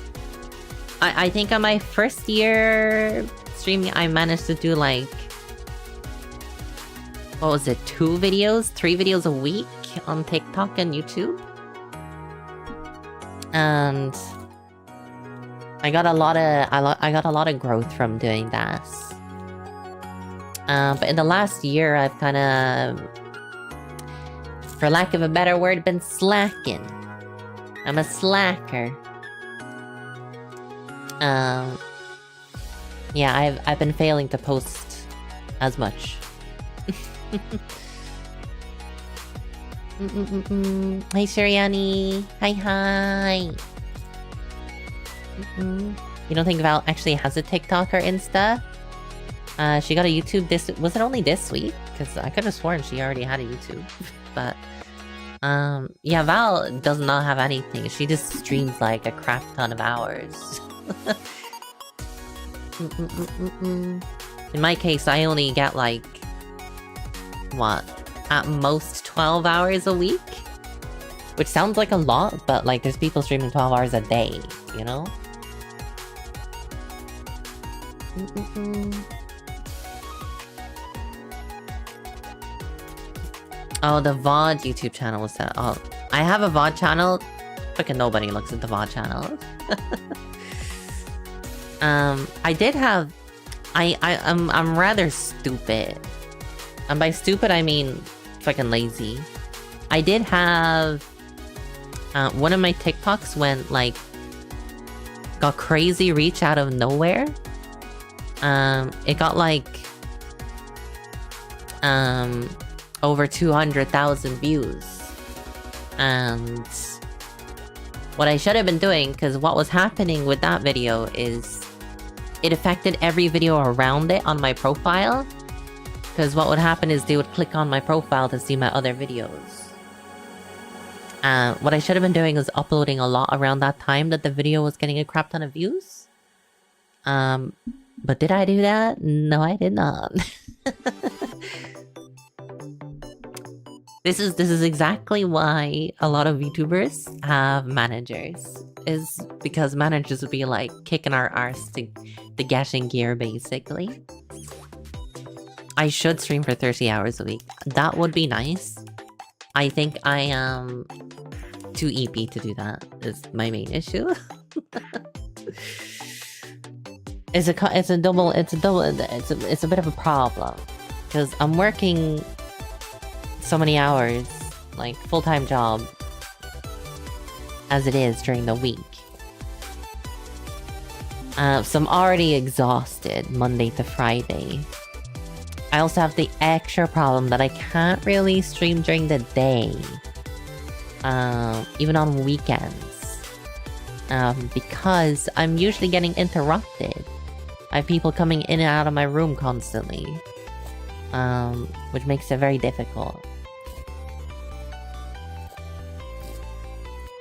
I think on my first year streaming, I managed to do like... What was it? 3 videos a week on TikTok and YouTube? And... I got a lot of growth from doing that. But in the last year, I've kind of, for lack of a better word, been slacking. I'm a slacker. Yeah, I've been failing to post as much. Hi, Shiriani. Hi. You don't think Val actually has a TikTok or Insta? She got a YouTube was it only this week? Because I could have sworn she already had a YouTube. But, yeah, Val does not have anything. She just streams like a crap ton of hours. In my case, I only get like, what? At most 12 hours a week? Which sounds like a lot, but like there's people streaming 12 hours a day, you know? Oh, the VOD YouTube channel was set. Oh, I have a VOD channel. Fucking nobody looks at the VOD channel. I did have... I'm rather stupid. And by stupid, I mean fucking lazy. I did have... one of my TikToks went like... got crazy reach out of nowhere. It got like... over 200,000 views. And... what I should have been doing, because what was happening with that video is... it affected every video around it on my profile. Because what would happen is they would click on my profile to see my other videos. What I should have been doing is uploading a lot around that time that the video was getting a crap ton of views. But did I do that? No, I did not. This is exactly why a lot of YouTubers have managers. Is because managers would be like kicking our arse to get in gear, basically. I should stream for 30 hours a week. That would be nice. I think I am too EP to do that, is my main issue. it's a bit of a problem because I'm working so many hours, like full-time job as it is during the week. So I'm already exhausted Monday to Friday. I also have the extra problem that I can't really stream during the day. Even on weekends. Because I'm usually getting interrupted. I have people coming in and out of my room constantly. Which makes it very difficult.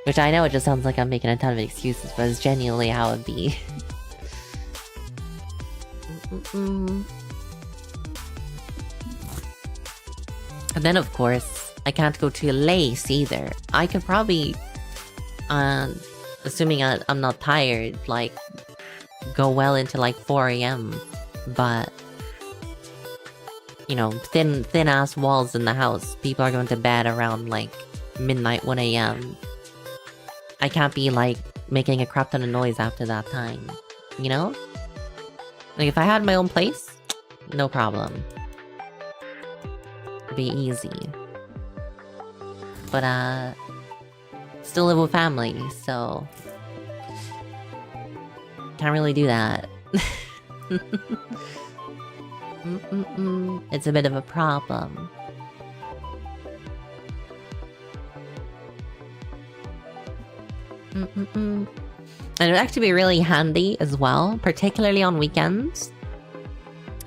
Which I know it just sounds like I'm making a ton of excuses, but it's genuinely how it be. And then of course, I can't go too late either. I could probably, assuming I'm not tired, like, go well into like 4 AM. But, you know, thin ass walls in the house. People are going to bed around like midnight, 1 AM. I can't be like making a crap ton of noise after that time. You know? Like if I had my own place, no problem. Be easy. But still live with family, so can't really do that. It's a bit of a problem. And it would actually be really handy as well, particularly on weekends,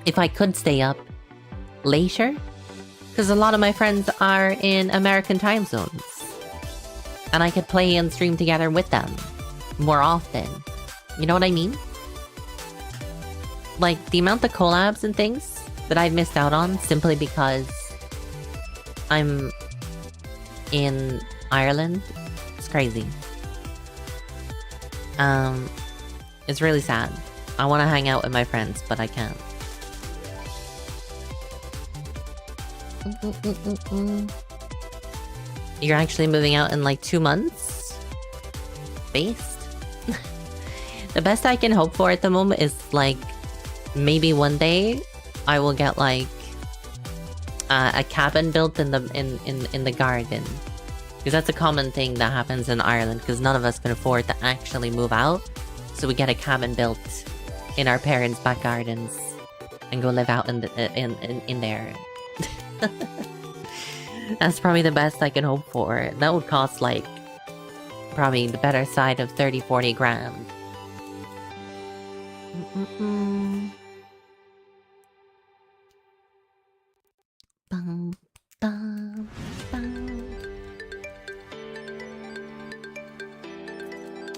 if I could stay up later. Because a lot of my friends are in American time zones. And I could play and stream together with them more often. You know what I mean? Like, the amount of collabs and things that I've missed out on simply because I'm in Ireland. It's crazy. It's really sad. I want to hang out with my friends, but I can't. You're actually moving out in like 2 months? Based? The best I can hope for at the moment is like maybe one day I will get like a cabin built in the garden. Because that's a common thing that happens in Ireland, because none of us can afford to actually move out. So we get a cabin built in our parents' back gardens and go live out in there. That's probably the best I can hope for. That would cost like probably the better side of 30-40 grand. Bum, bum, bum.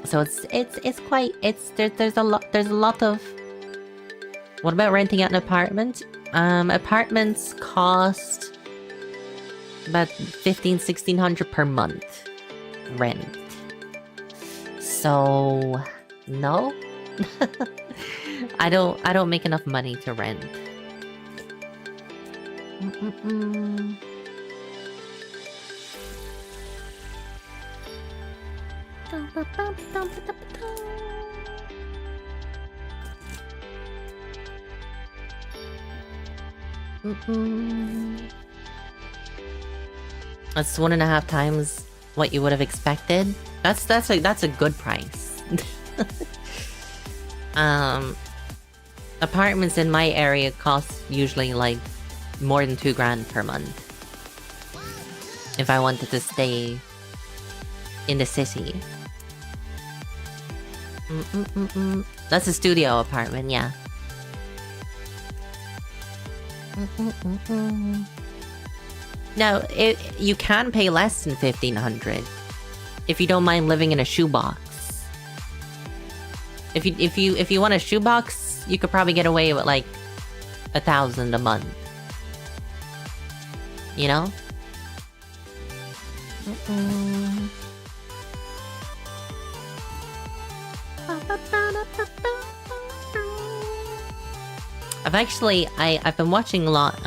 So it's quite there's a lot of. What about renting out an apartment? Apartments cost about 1,500-1,600 per month rent. So no, I don't make enough money to rent. That's 1.5 times what you would have expected. That's a good price. Apartments in my area cost usually like more than 2 grand per month. If I wanted to stay in the city. That's a studio apartment, yeah. Now, you can pay less than 1,500 if you don't mind living in a shoebox. If you want a shoebox, you could probably get away with like 1,000 a month. You know? I've been watching a lot.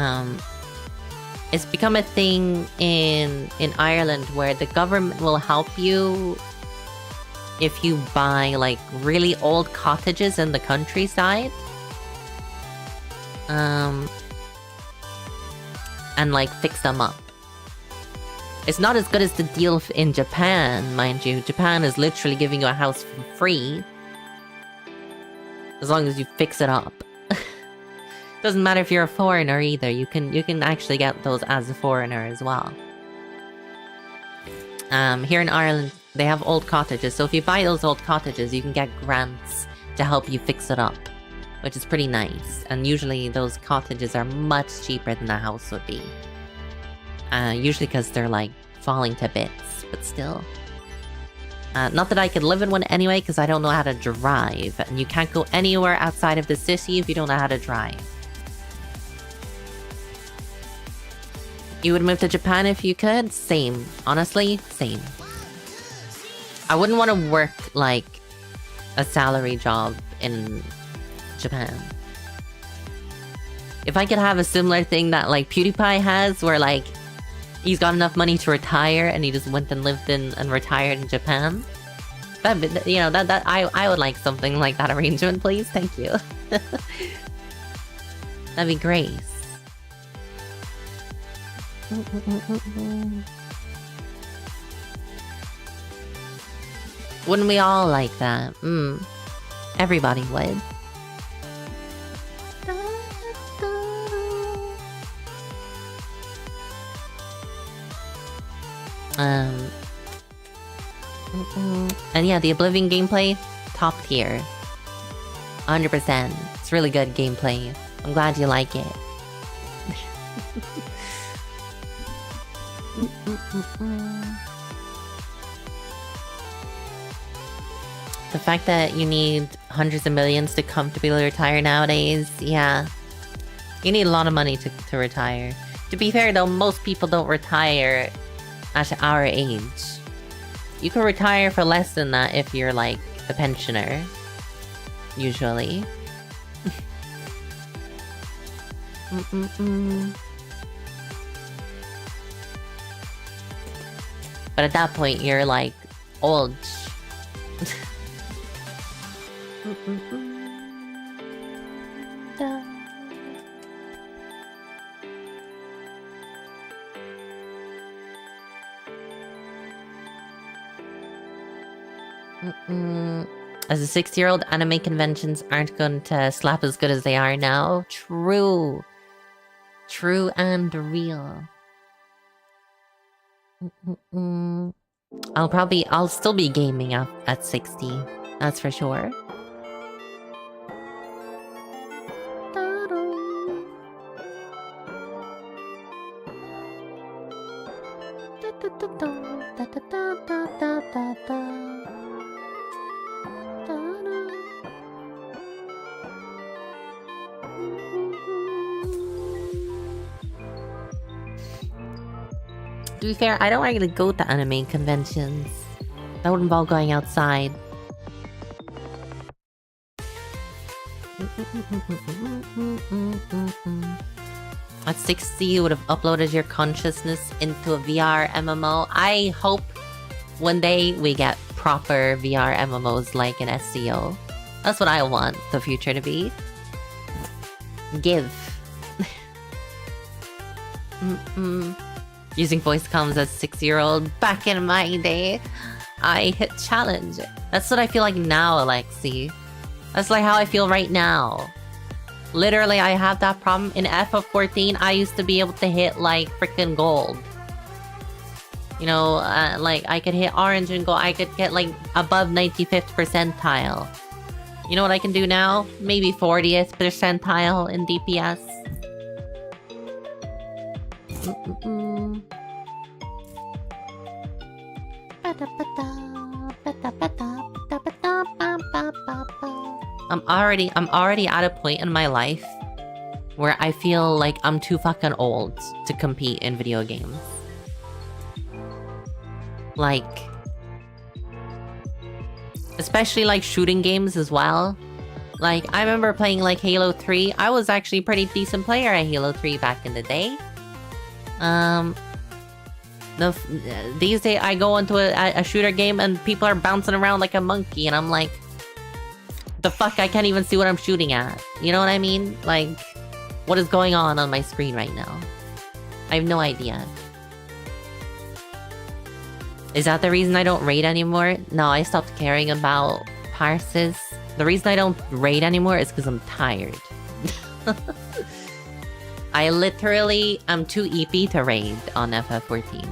It's become a thing in Ireland where the government will help you if you buy like really old cottages in the countryside. And like fix them up. It's not as good as the deal in Japan, mind you. Japan is literally giving you a house for free. As long as you fix it up. Doesn't matter if you're a foreigner either. You can actually get those as a foreigner as well. Here in Ireland, they have old cottages. So if you buy those old cottages, you can get grants to help you fix it up. Which is pretty nice. And usually those cottages are much cheaper than a house would be. Usually because they're like falling to bits, but still. Not that I could live in one anyway, because I don't know how to drive. And you can't go anywhere outside of the city if you don't know how to drive. You would move to Japan if you could? Same. Honestly, same. I wouldn't want to work, like, a salary job in Japan. If I could have a similar thing that, like, PewDiePie has, where, like, he's got enough money to retire and he just went and lived in and retired in Japan. That, you know, I would like something like that arrangement, please. Thank you. That'd be great. Wouldn't we all like that? Everybody would. And yeah, the Oblivion gameplay, top tier. 100%. It's really good gameplay. I'm glad you like it. The fact that you need hundreds of millions to comfortably retire nowadays, yeah. You need a lot of money to retire. To be fair though, most people don't retire at our age. You can retire for less than that if you're like a pensioner. Usually. But at that point, you're like old. As a 6-year-old, anime conventions aren't going to slap as good as they are now. True. True and real. I'll still be gaming at 60. That's for sure. To be fair, I don't really go to anime conventions. That would involve going outside. At 60, you would have uploaded your consciousness into a VR MMO. I hope one day we get proper VR MMOs like an SCO. That's what I want the future to be. Give. Using voice comms as a 6-year-old. Back in my day, I hit challenge. That's what I feel like now, Alexi. That's like how I feel right now. Literally, I have that problem. In FF14, I used to be able to hit, like, freaking gold. You know, like, I could hit orange and gold. I could get, like, above 95th percentile. You know what I can do now? Maybe 40th percentile in DPS. I'm already at a point in my life where I feel like I'm too fucking old to compete in video games. Like, especially like shooting games as well. Like, I remember playing like Halo 3. I was actually a pretty decent player at Halo 3 back in the day. These days I go into a shooter game and people are bouncing around like a monkey, and I'm like, the fuck, I can't even see what I'm shooting at. You know what I mean? Like, what is going on my screen right now? I have no idea. Is that the reason I don't raid anymore? No, I stopped caring about parses. The reason I don't raid anymore is because I'm tired. I literally am too EP to raid on FF14.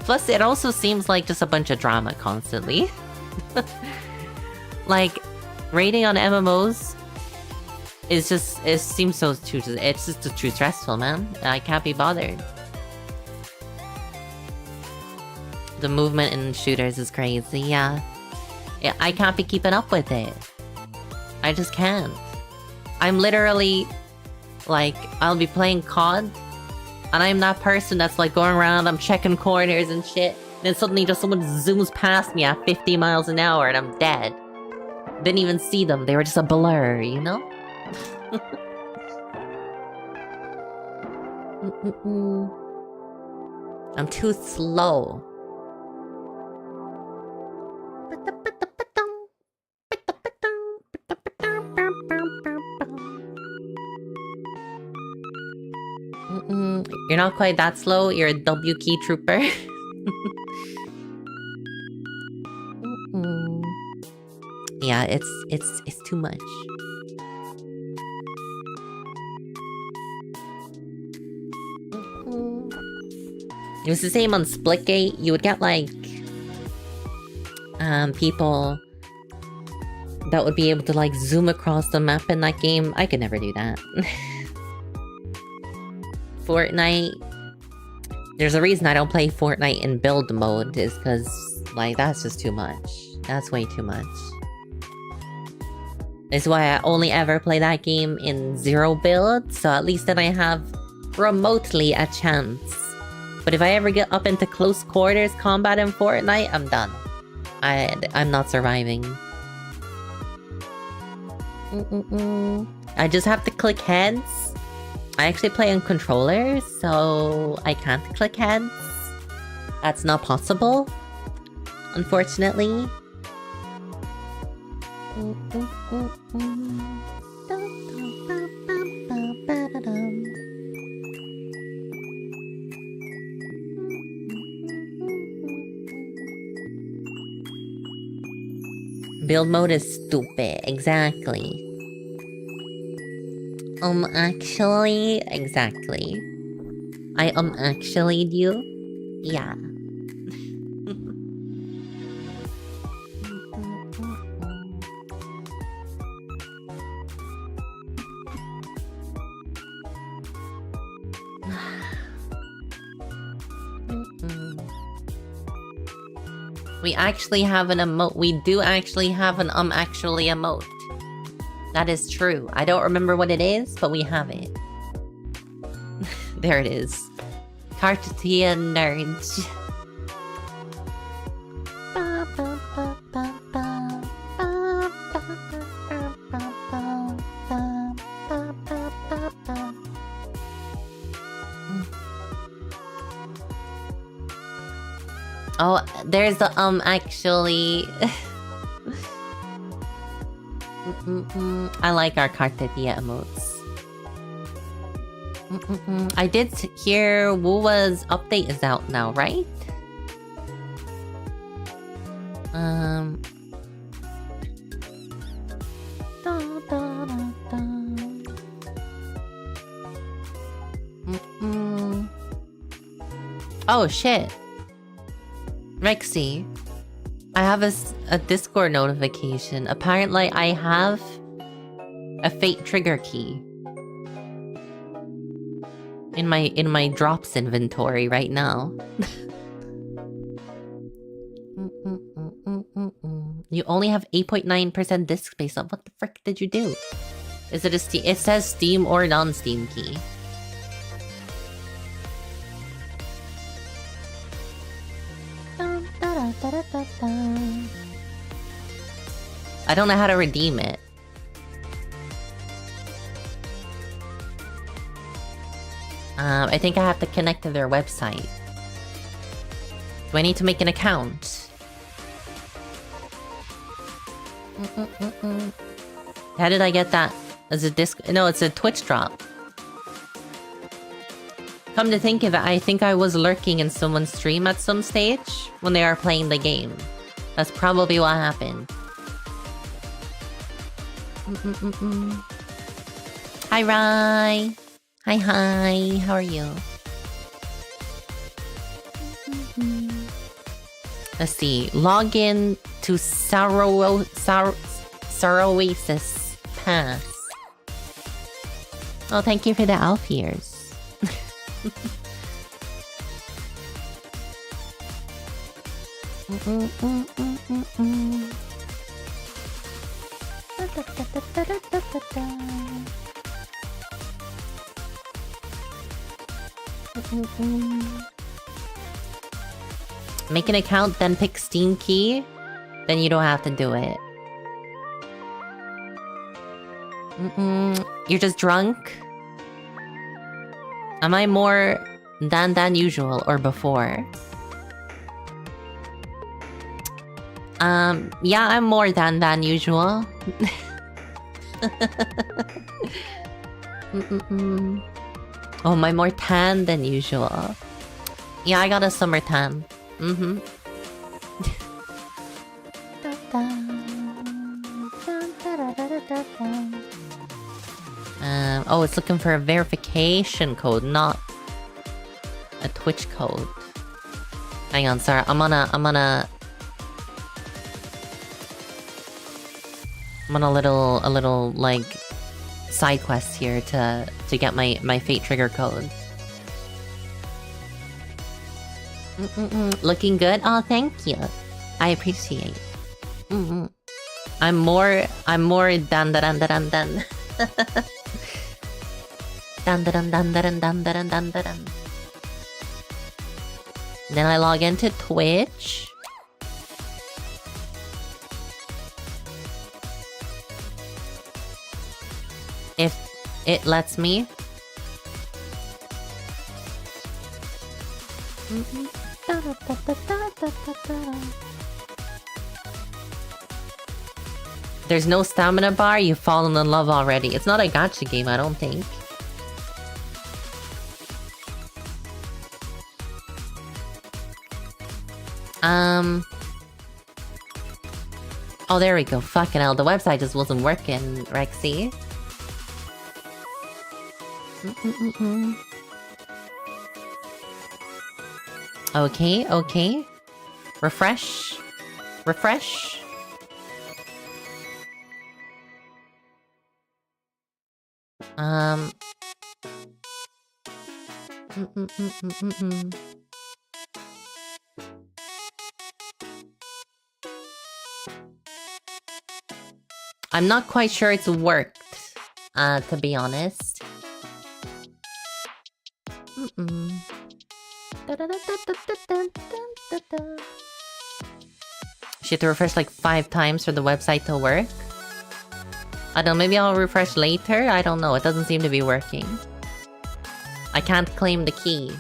Plus, it also seems like just a bunch of drama constantly. Like, raiding on MMOs is just... It seems so too... It's just too stressful, man. I can't be bothered. The movement in shooters is crazy, yeah. I can't be keeping up with it. I just can't. I'm literally... Like, I'll be playing COD, and I'm that person that's like going around, I'm checking corners and shit, and then suddenly just someone zooms past me at 50 miles an hour and I'm dead. Didn't even see them, they were just a blur, you know? I'm too slow. You're not quite that slow, you're a W key trooper. Yeah, it's too much. It was the same on Splitgate. You would get like people that would be able to like zoom across the map in that game. I could never do that. Fortnite. There's a reason I don't play Fortnite in build mode, is because like that's just too much. That's way too much. It's why I only ever play that game in 0 build, so at least then I have remotely a chance. But if I ever get up into close quarters combat in Fortnite, I'm done. I'm not surviving. I just have to click heads. I actually play on controllers, so I can't click heads. That's not possible, unfortunately. Build mode is stupid, exactly. Actually, exactly. I actually'd you? Yeah. We actually have an emote. We do actually have an actually emote. That is true. I don't remember what it is, but we have it. There it is. Cartier nerds. Oh, there's the actually. I like our Cartier emotes. I did hear Wuwa's update is out now, right? Oh shit. Rexy, I have a Discord notification. Apparently, I have a fate trigger key in my drops inventory right now. You only have 8.9% disk space up. What the frick did you do? Is it a Steam? It says Steam or non-Steam key. I don't know how to redeem it. I think I have to connect to their website. Do I need to make an account? How did I get that? As a disc? No, it's a Twitch drop. Come to think of it, I think I was lurking in someone's stream at some stage when they are playing the game. That's probably what happened. Hi, Rai. Hi. How are you? Let's see. Log in to Saroasis Pass. Oh, thank you for the elf ears. Make an account, then pick Steam key. Then you don't have to do it. You're just drunk? Am I more than usual or before? Yeah, I'm more than usual. Oh, am I more tan than usual? Yeah, I got a summer tan. Oh, it's looking for a verification code, not a Twitch code. Hang on, sorry. I'm on a little like side quest here to get my fate trigger code. Looking good? Oh, thank you. I appreciate. I'm more dun. Dun. Then I log into Twitch. If it lets me. There's no stamina bar, you've fallen in love already. It's not a gacha game, I don't think. Oh, there we go. Fucking hell, the website just wasn't working, Rexy. Okay. Refresh. I'm not quite sure it's worked, to be honest. She had to refresh like 5 times for the website to work. I don't know, maybe I'll refresh later? I don't know, it doesn't seem to be working. I can't claim the key.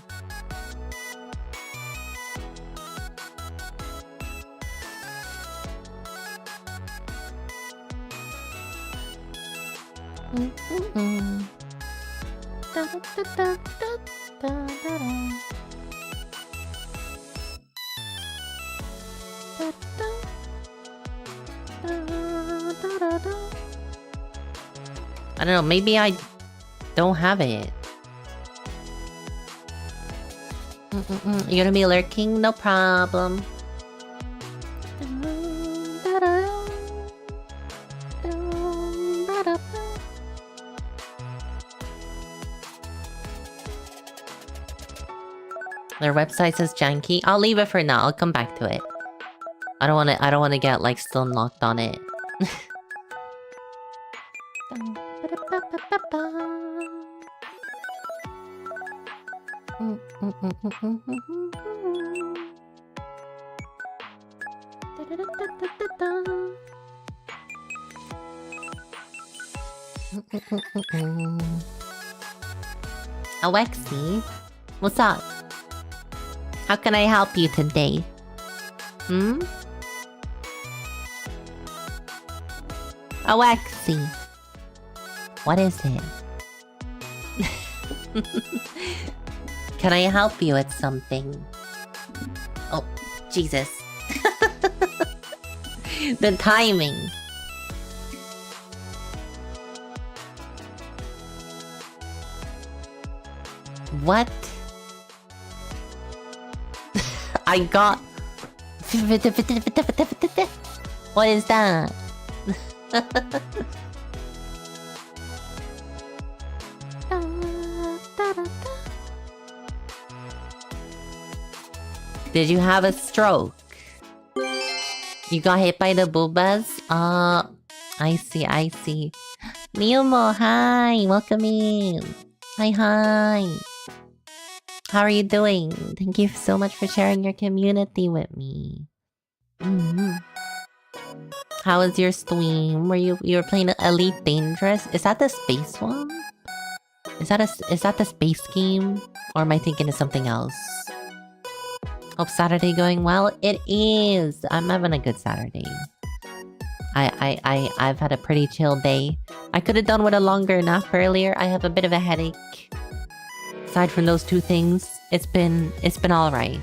I don't know, maybe I don't have it. You're gonna be lurking? No problem. Their website says janky. I'll leave it for now. I'll come back to it. I don't wanna get like still knocked on it. Alexi, what's up? How can I help you today? Hmm? Alexi. What is it? Can I help you with something? Oh, Jesus. The timing. What? I got... What is that? Did you have a stroke? You got hit by the boobas? I see, I see. Miumo, hi! Welcome in! Hi, hi! How are you doing? Thank you so much for sharing your community with me. How was your stream? You were playing Elite Dangerous? Is that the space one? Is that the space game? Or am I thinking of something else? Hope Saturday going well. It is. I'm having a good Saturday. I've had a pretty chill day. I could have done with a longer nap earlier. I have a bit of a headache. Aside from those two things, it's been all right.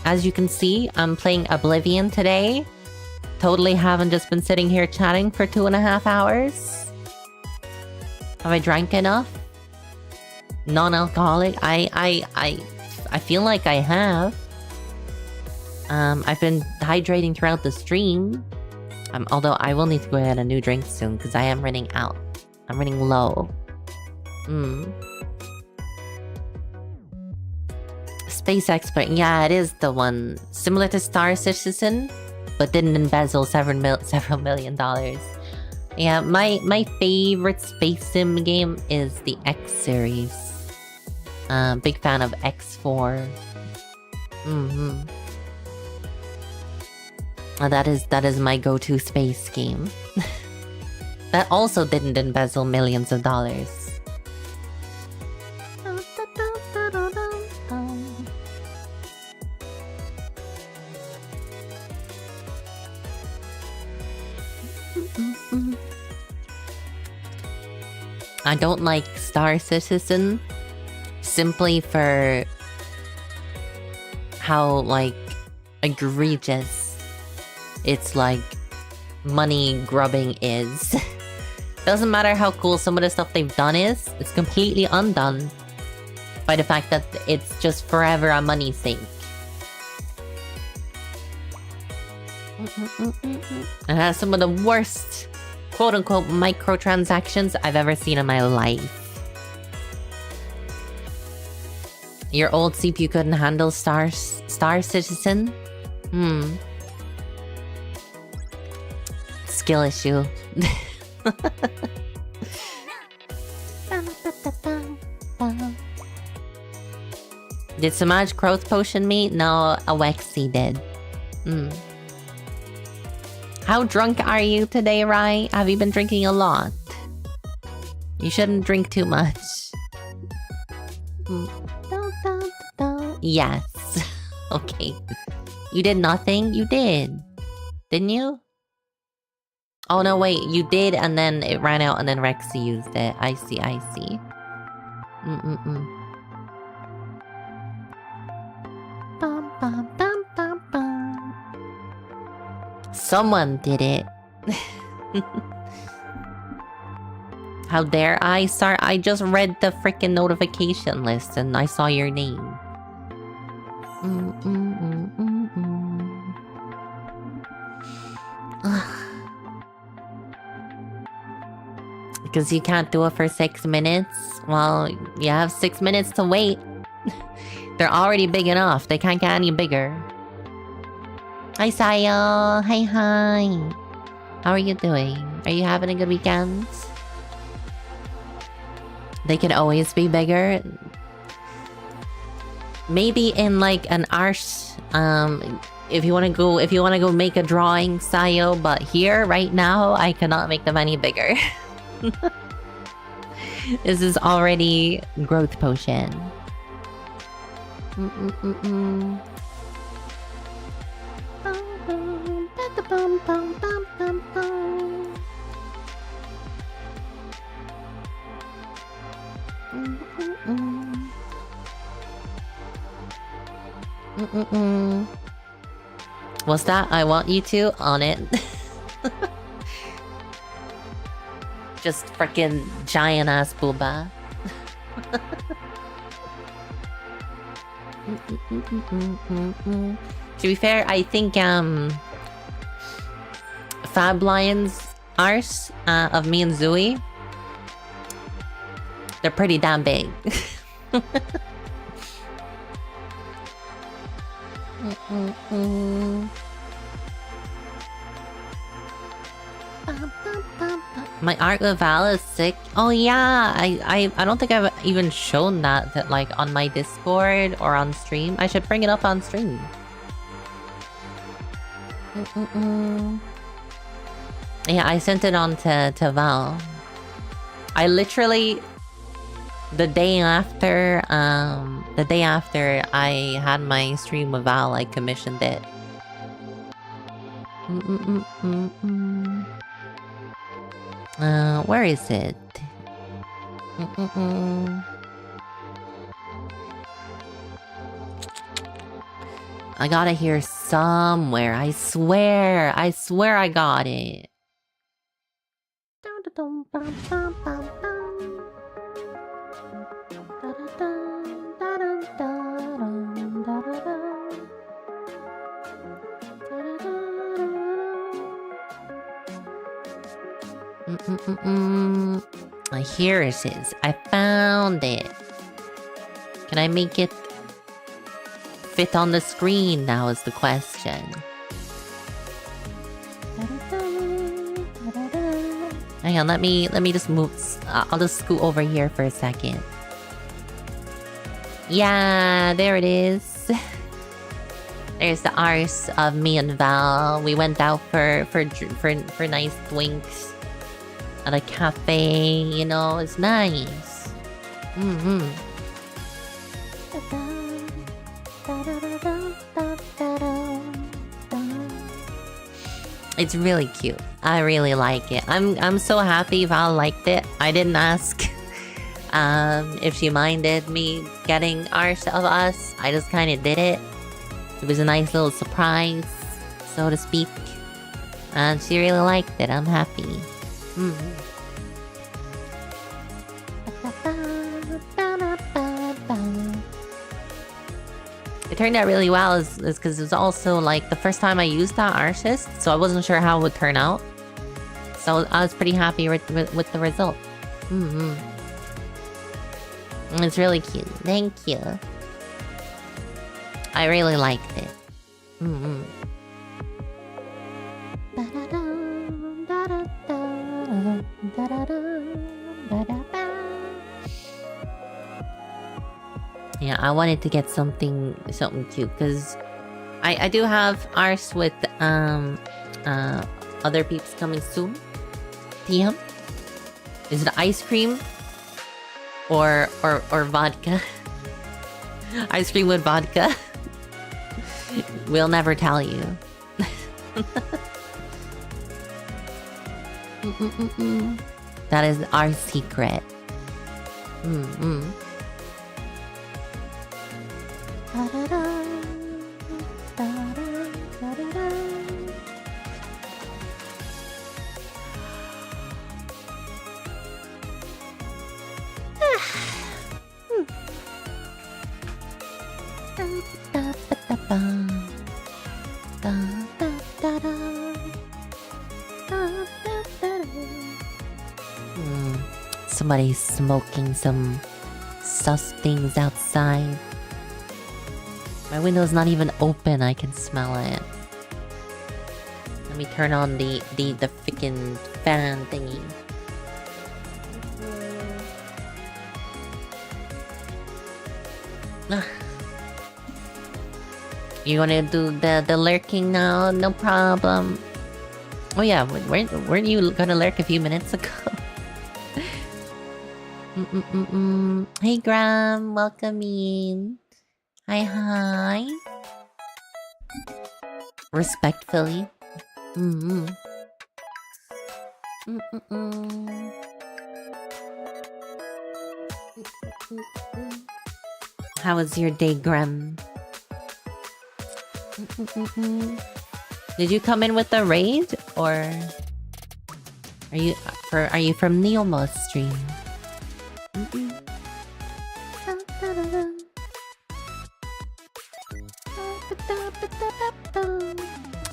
As you can see, I'm playing Oblivion today. Totally haven't just been sitting here chatting for 2.5 hours. Have I drank enough? Non-alcoholic? I feel like I have. I've been hydrating throughout the stream. Although I will need to go get a new drink soon because I am running out. I'm running low. Space Expert. Yeah, it is the one. Similar to Star Citizen, but didn't embezzle several $million. Yeah, my favorite space sim game is the X series. Big fan of X4. That is my go-to space game. That also didn't embezzle millions of dollars. I don't like Star Citizen simply for how, like, egregious its, like, money grubbing is. Doesn't matter how cool some of the stuff they've done is, it's completely undone by the fact that it's just forever a money sink. It has some of the worst quote-unquote microtransactions I've ever seen in my life. Your old CPU couldn't handle Star Citizen? Skill issue. Did Samaj growth potion me? No, Awexi did. How drunk are you today, Rai? Have you been drinking a lot? You shouldn't drink too much. Yes. Okay. You did nothing? You did. Didn't you? Oh no, wait. You did and then it ran out and then Rexy used it. I see, I see. Someone did it. How dare I start? I just read the freaking notification list and I saw your name. Because you can't do it for 6 minutes? Well, you have 6 minutes to wait. They're already big enough. They can't get any bigger. Hi, Sayo. Hi, hi. How are you doing? Are you having a good weekend? They can always be bigger. Maybe in like an arse, if you wanna go make a drawing, Sayo, but here, right now, I cannot make them any bigger. This is already growth potion. What's that? I want you to on it. Just freaking giant ass booba. To be fair, I think Fab Lion's arse of me and Zooey, they're pretty damn big. My art with Val is sick. Oh yeah, I don't think I've even shown that like on my Discord or on stream. I should bring it up on stream. Yeah, I sent it on to Val. I literally the day after I had my stream with Val, I commissioned it. Where is it? I got it here somewhere. I swear I got it. Here it is. I found it. Can I make it fit on the screen now is the question. Hang on, let me just move. I'll just scoot over here for a second. Yeah, there it is. There's the arse of me and Val. We went out for nice drinks at a cafe, you know, it's nice. It's really cute. I really like it. I'm so happy Val liked it. I didn't ask if she minded me getting arse of us. I just kind of did it. It was a nice little surprise, so to speak. And she really liked it. I'm happy. It turned out really well is because it was also like the first time I used that artist, so I wasn't sure how it would turn out. So I was pretty happy with the result. It's really cute. Thank you. I really liked it. Yeah, I wanted to get something cute because I do have arse with other peeps coming soon. PM? Is it ice cream or vodka? Ice cream with vodka? We'll never tell you. That is our secret. Somebody's smoking some sus things outside. My window's not even open, I can smell it. Let me turn on the frickin' fan thingy. You wanna do the lurking now? No problem. Oh yeah, weren't you gonna lurk a few minutes ago? Hey Graham, welcome in. Hi hi. Respectfully. How was your day, Graham? Did you come in with the raid, or are you from Neomo's stream?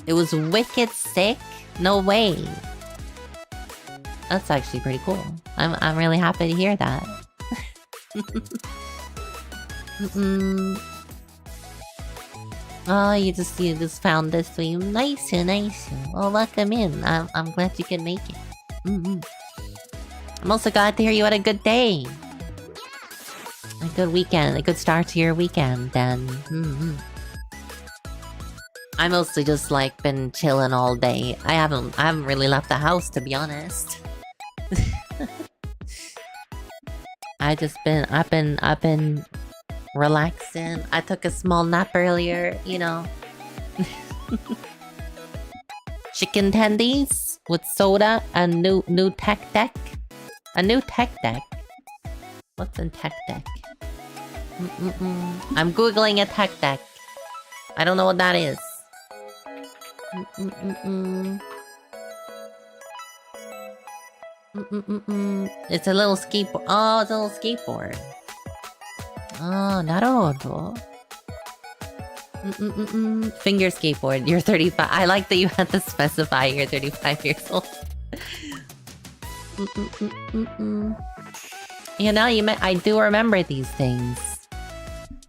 It was wicked sick? No way. That's actually pretty cool. I'm really happy to hear that. Oh, you just found this stream. Nice. Well, welcome in. I'm glad you could make it. I'm also glad to hear you had a good day. A good weekend, a good start to your weekend then. I mostly just like been chilling all day. I haven't really left the house, to be honest. I've been relaxing. I took a small nap earlier, you know. Chicken tendies with soda and new tech deck. A new tech deck. What's in tech deck? I'm googling a tech deck. I don't know what that is. It's a little skateboard. Oh, it's a little skateboard. Oh, naruhodo. Finger skateboard. You're 35. I like that you had to specify you're 35 years old. You know, I do remember these things.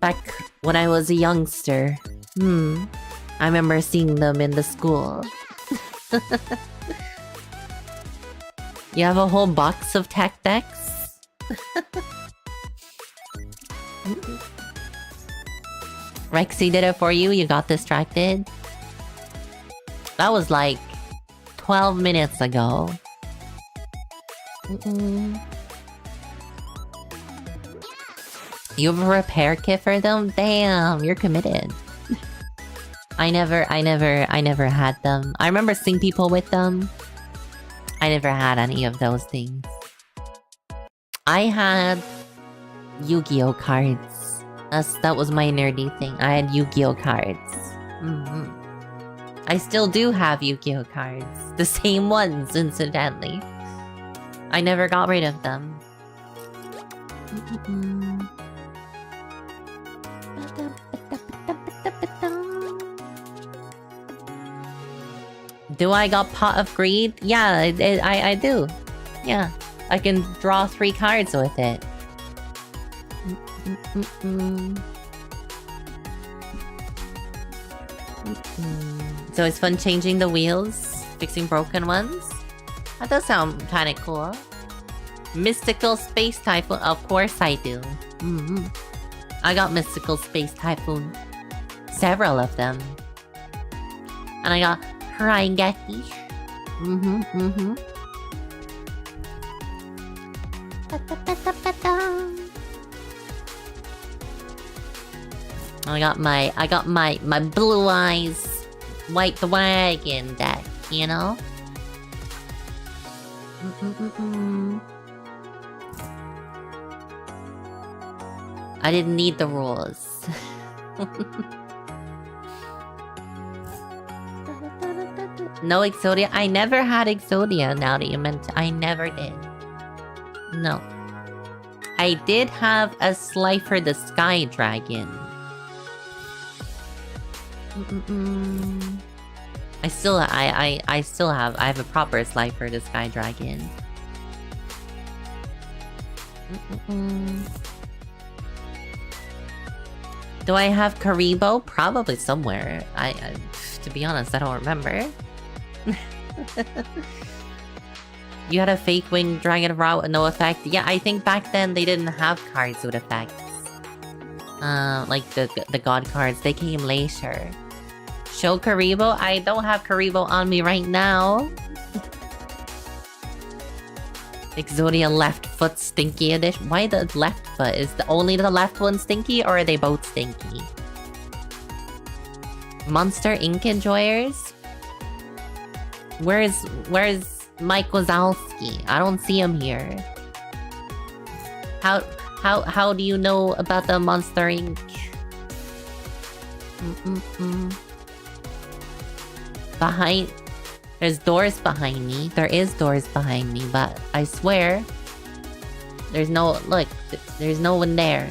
Back when I was a youngster. I remember seeing them in the school. You have a whole box of tech decks? Rexy did it for you? You got distracted? That was like 12 minutes ago. You have a repair kit for them? Damn, you're committed. I never had them. I remember seeing people with them. I never had any of those things. I had Yu-Gi-Oh cards. That was my nerdy thing. I had Yu-Gi-Oh cards. I still do have Yu-Gi-Oh cards. The same ones, incidentally. I never got rid of them. Do I got Pot of Greed? Yeah, I do. Yeah, I can draw 3 cards with it. So it's fun changing the wheels, fixing broken ones. That does sound kind of cool. Mystical Space Typhoon, of course I do. I got Mystical Space Typhoon. Several of them. And I got Raigeki. I got my Blue Eyes White Dragon deck, you know? I didn't need the rules. No Exodia? I never had Exodia, now that you mention. I never did. No. I did have a Slifer the Sky Dragon. I have a proper Slifer the Sky Dragon. Do I have Karibo? Probably somewhere. To be honest, I don't remember. You had a fake winged dragon raw with no effect? Yeah, I think back then they didn't have cards with effects. Like the god cards, they came later. Show Karibo? I don't have Karibo on me right now. Exodia left foot stinky edition. Why the left foot? Is only the left one stinky, or are they both stinky? Monster Ink Enjoyers? Where's Mike Wazowski? I don't see him here. How do you know about the Monster Ink? Behind... There's doors behind me. There is doors behind me, but I swear... There's no... Look, there's no one there.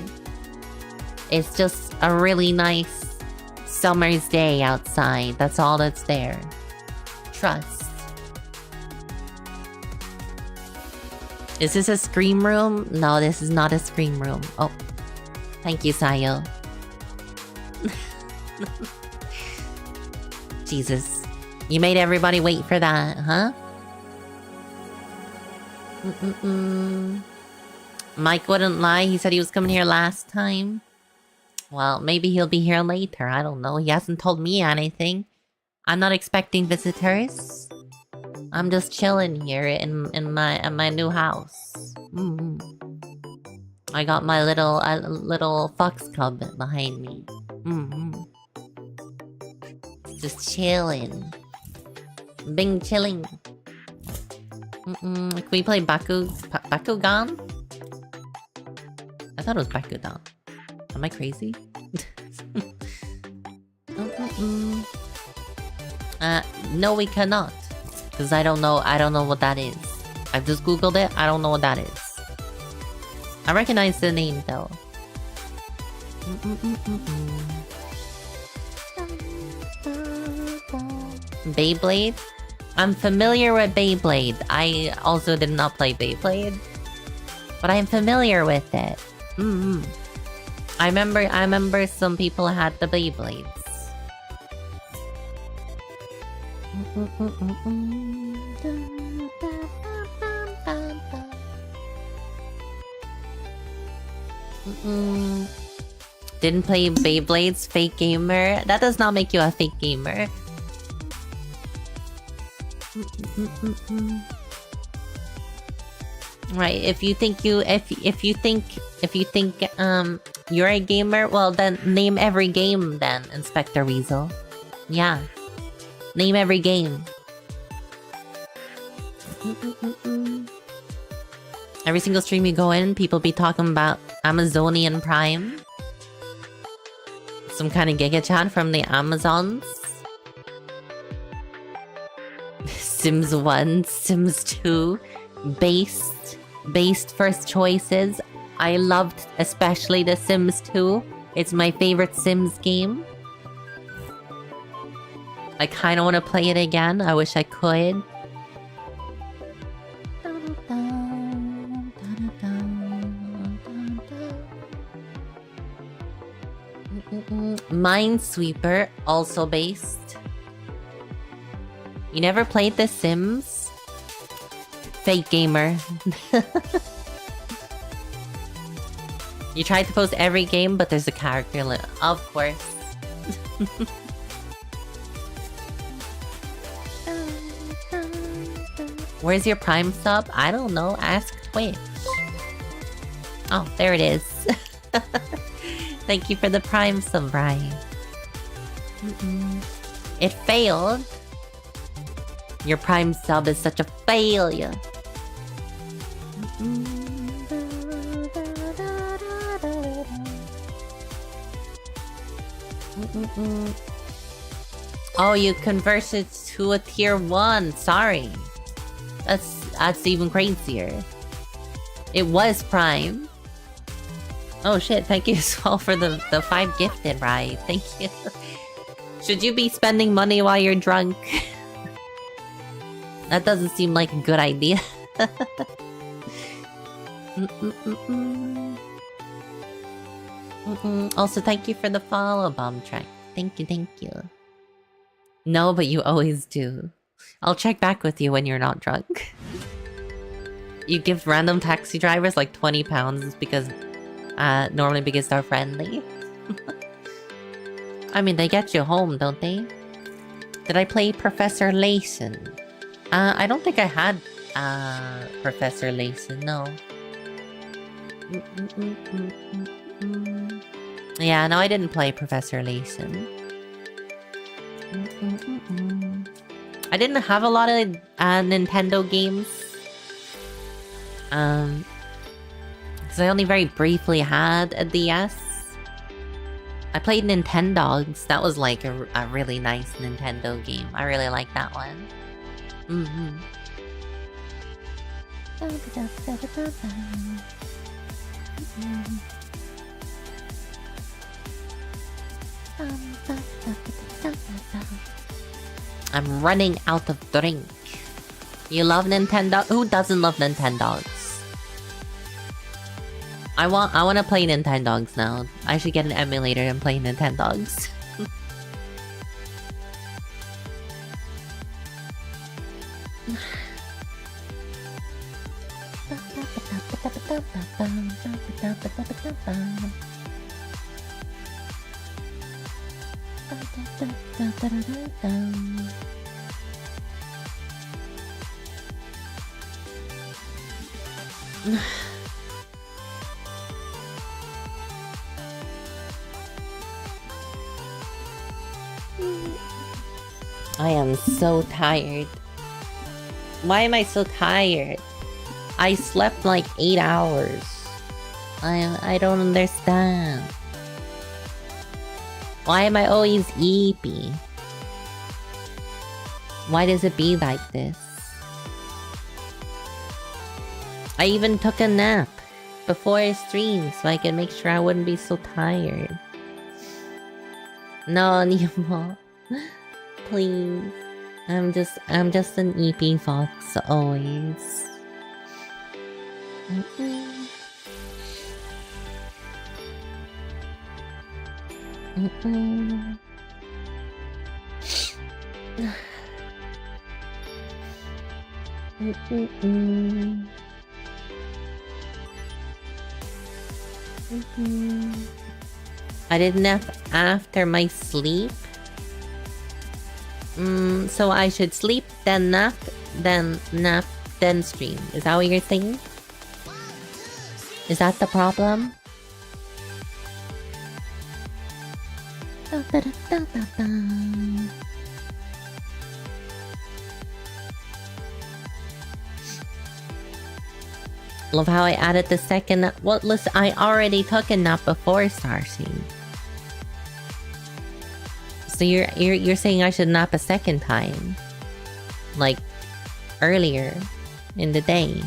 It's just a really nice summer's day outside. That's all that's there. Trust. Is this a scream room? No, this is not a scream room. Oh. Thank you, Sayo. Jesus. You made everybody wait for that, huh? Mike wouldn't lie. He said he was coming here last time. Well, maybe he'll be here later. I don't know. He hasn't told me anything. I'm not expecting visitors. I'm just chilling here in my new house. I got my little fox cub behind me. Just chilling. Bing chilling. Can we play Bakugan? I thought it was Bakugan. Am I crazy? No, we cannot. Because I don't know what that is. I've just googled it. I don't know what that is. I recognize the name though. Beyblade? I'm familiar with Beyblade. I also did not play Beyblade, but I'm familiar with it. I remember some people had the Beyblades. Didn't play Beyblades, fake gamer. That does not make you a fake gamer. Right, if you think you're a gamer, well then name every game then, Inspector Weasel. Yeah. Name every game. Every single stream you go in, people be talking about Amazonian Prime. Some kind of Giga Chat from the Amazons. Sims 1, Sims 2, based first choices. I loved especially the Sims 2. It's my favorite Sims game. I kind of want to play it again. I wish I could. Minesweeper, also based. You never played The Sims? Fake gamer. You tried to post every game, but there's a character limit. Of course. Where's your Prime sub? I don't know. Ask Twitch. Oh, there it is. Thank you for the Prime sub, Brian. It failed. Your Prime sub is such a failure. Oh, you converted to a tier 1. Sorry. That's even crazier. It was Prime. Oh shit, thank you as well for the 5 gifted, right? Thank you. Should you be spending money while you're drunk? That doesn't seem like a good idea. Also, thank you for the follow, Bomb Track. Thank you. No, but you always do. I'll check back with you when you're not drunk. You give random taxi drivers like £20 because... normally because they're friendly. I mean, they get you home, don't they? Did I play Professor Layson? I don't think I had Professor Layson, no. Yeah, no, I didn't play Professor Layson. I didn't have a lot of Nintendo games. Because I only very briefly had a DS. I played Nintendogs. That was like a really nice Nintendo game. I really like that one. I'm running out of drink. You love Nintendo? Who doesn't love Nintendogs? I want to play Nintendogs now. I should get an emulator and play Nintendogs. I am so tired. Why am I so tired? I slept like 8 hours. I don't understand. Why am I always eepy? Why does it be like this? I even took a nap before I streamed so I could make sure I wouldn't be so tired. No, Nemo. Please. I'm just an EP fox always. I did nap after my sleep. So I should sleep, then nap, then stream. Is that what you're saying? Is that the problem? Love how I added the second nap. Well, listen, I already took a nap before starting. So you're saying I should nap a second time? Like, earlier in the day?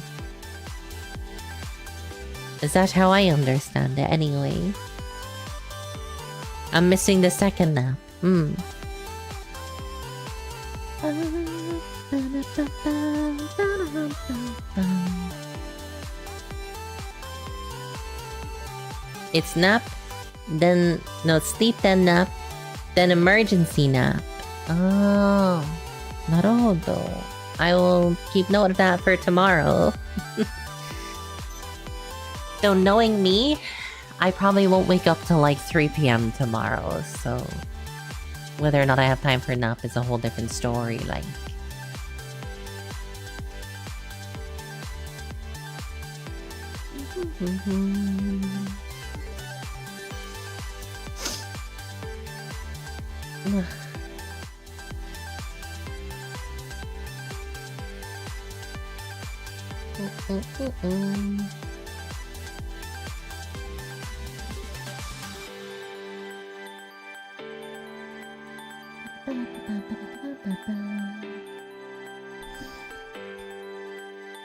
Is that how I understand it anyway? I'm missing the second nap. It's nap, then... No, sleep, then nap, then emergency nap. Oh, naruhodo. I will keep note of that for tomorrow. Though knowing me, I probably won't wake up till like 3 PM tomorrow, so... Whether or not I have time for a nap is a whole different story, like...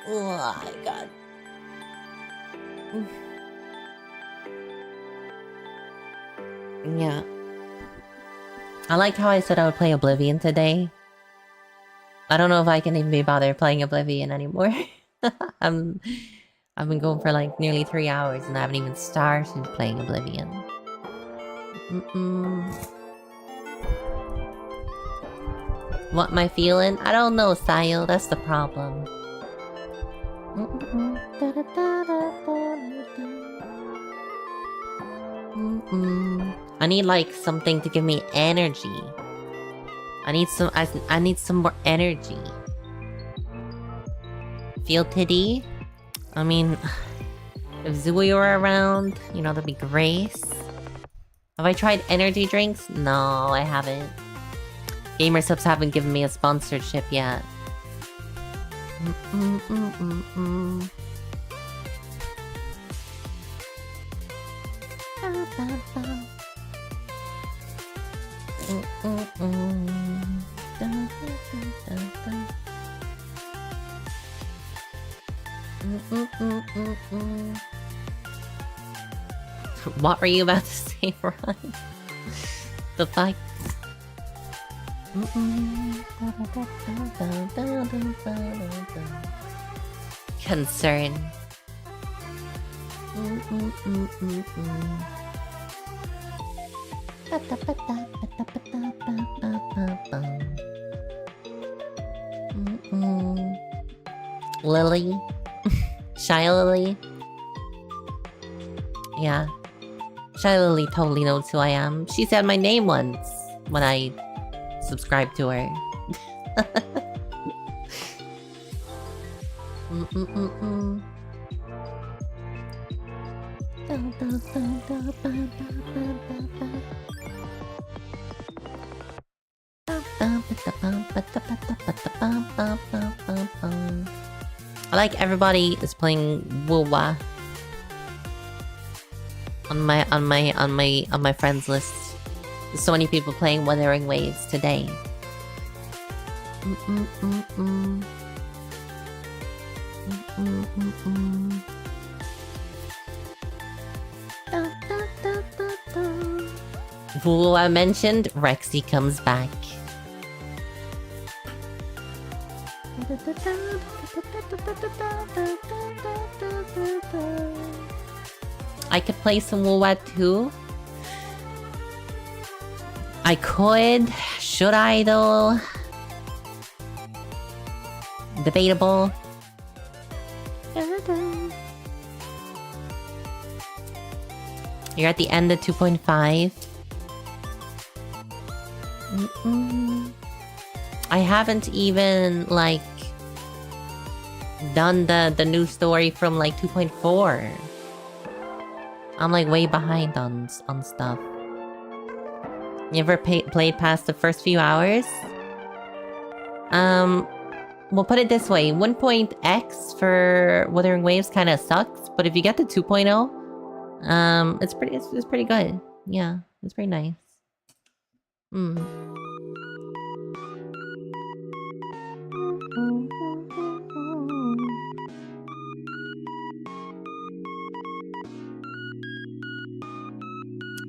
Oh my god. Yeah. I liked how I said I would play Oblivion today. I don't know if I can even be bothered playing Oblivion anymore. I've been going for like nearly 3 hours and I haven't even started playing Oblivion. What am I feeling? I don't know, Sayo. That's the problem. I need like something to give me energy. I need some more energy. Feel titty? I mean, if Zooey were around, you know, that'd be great. Have I tried energy drinks? No, I haven't. Gamer subs haven't given me a sponsorship yet. What were you about to say, Ron? The fuck? Concern. Lily? Shy Lily? Yeah. Shy Lily totally knows who I am. She said my name once when I subscribed to her. I like everybody is playing Woowa on my friends list. There's so many people playing Wuthering Waves today. Who I mentioned, Rexy comes back. I could play some Woowa too. I could. Should I though? Debatable. You're at the end of 2.5. I haven't even like done the new story from like 2.4. I'm like way behind on stuff. You ever played past the first few hours? We'll put it this way. 1.x for Wuthering Waves kind of sucks, but if you get to 2.0, it's pretty good. Yeah, it's pretty nice.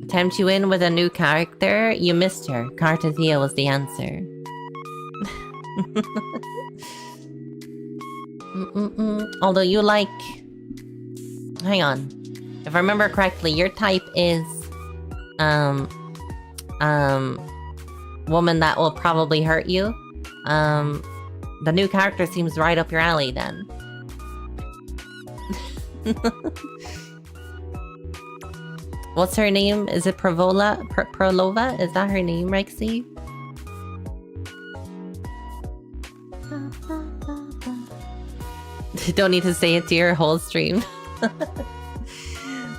Tempt you in with a new character? You missed her. Cartathea was the answer. Although you like... Hang on. If I remember correctly, your type is... woman that will probably hurt you. The new character seems right up your alley then. What's her name? Is it Prolova? Is that her name, Rexy? Don't need to say it to your whole stream.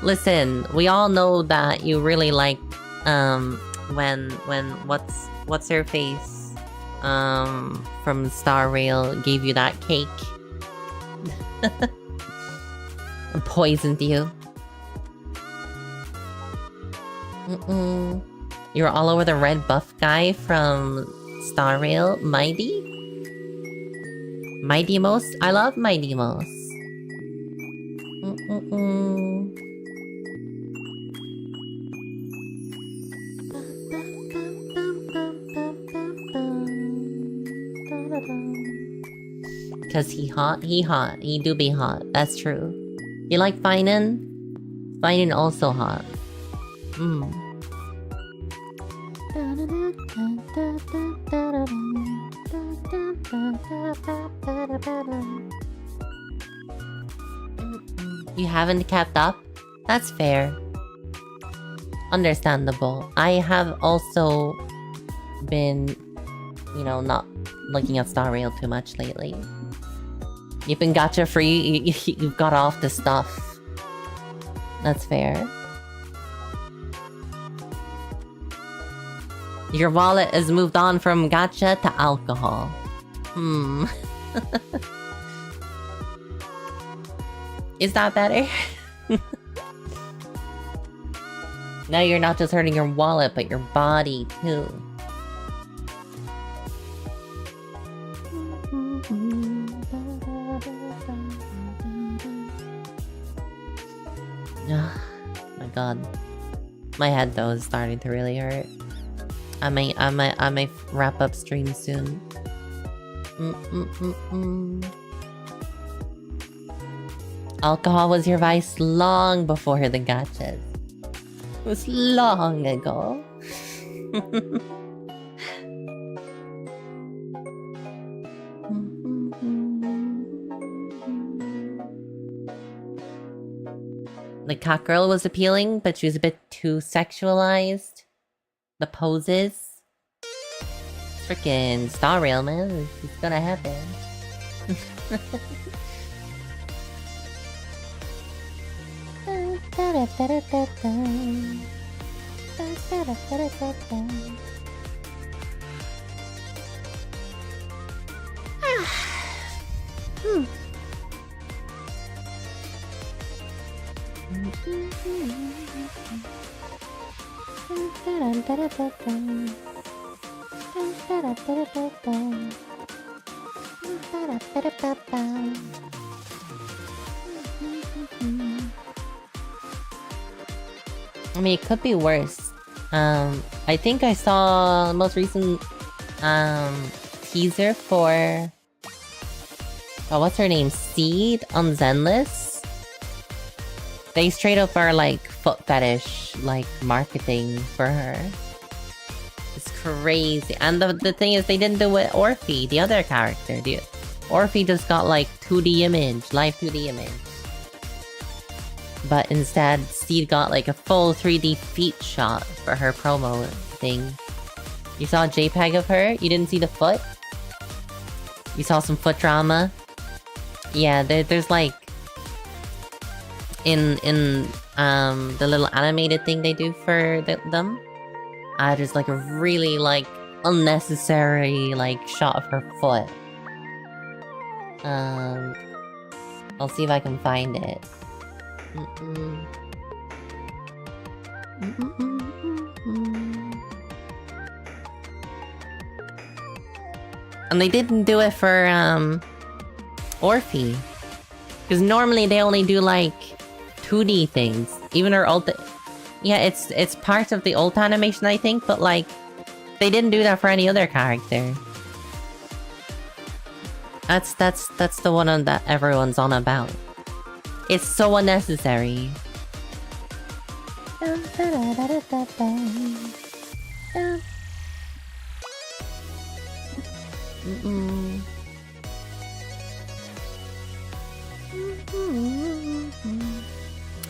Listen, we all know that you really like when what's her face from Star Rail gave you that cake and poisoned you. You're all over the red buff guy from Star Rail. Mighty? Mighty Most? I love Mighty Most. Cause he hot? He hot. He do be hot. That's true. You like Finan? Finan also hot. You haven't kept up? That's fair. Understandable. I have also been, you know, not looking at Star Rail too much lately. You've been gacha free, you've got off the stuff. That's fair. Your wallet has moved on from gacha to alcohol. Is that better? Now you're not just hurting your wallet, but your body too. My god. My head though is starting to really hurt. I may wrap up stream soon. Alcohol was your vice long before the gachas. It was long ago. The cat girl was appealing, but she was a bit too sexualized. The poses. Freaking Star Rail, man. It's gonna happen. I mean, it could be worse. I think I saw the most recent teaser for what's her name? Seed on Zenless. They straight up are like foot fetish like marketing for her. It's crazy. And the thing is, they didn't do it with Orphe, the other character. Orphe just got like 2D image, live 2D image. But instead, Seed got like a full 3D feet shot for her promo thing. You saw a JPEG of her? You didn't see the foot? You saw some foot drama? Yeah, there's like... In the little animated thing they do for them, there's like a really like unnecessary like shot of her foot. I'll see if I can find it. And they didn't do it for Orphe, because normally they only do like 2D things. Even her ult, yeah, it's part of the ult animation, I think, but like they didn't do that for any other character. That's the one that everyone's on about. It's so unnecessary.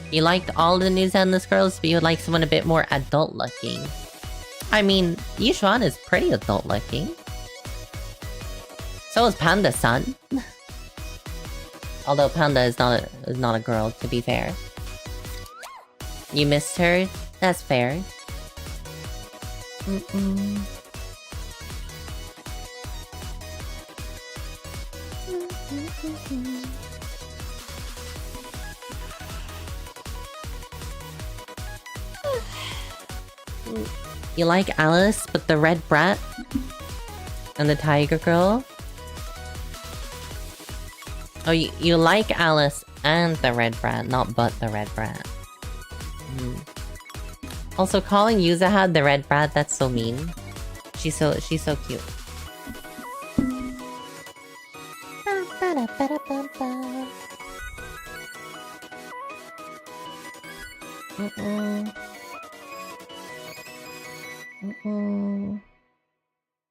You liked all the New Zenless girls, but you would like someone a bit more adult looking. I mean, Yishuan is pretty adult looking. So is Panda-san. Although Panda is not a girl, to be fair. You missed her? That's fair. You like Alice, but the red brat? And the tiger girl? Oh, you like Alice and the red brat, not but the red brat. Also, calling Yuzahad the red brat, that's so mean. She's so cute.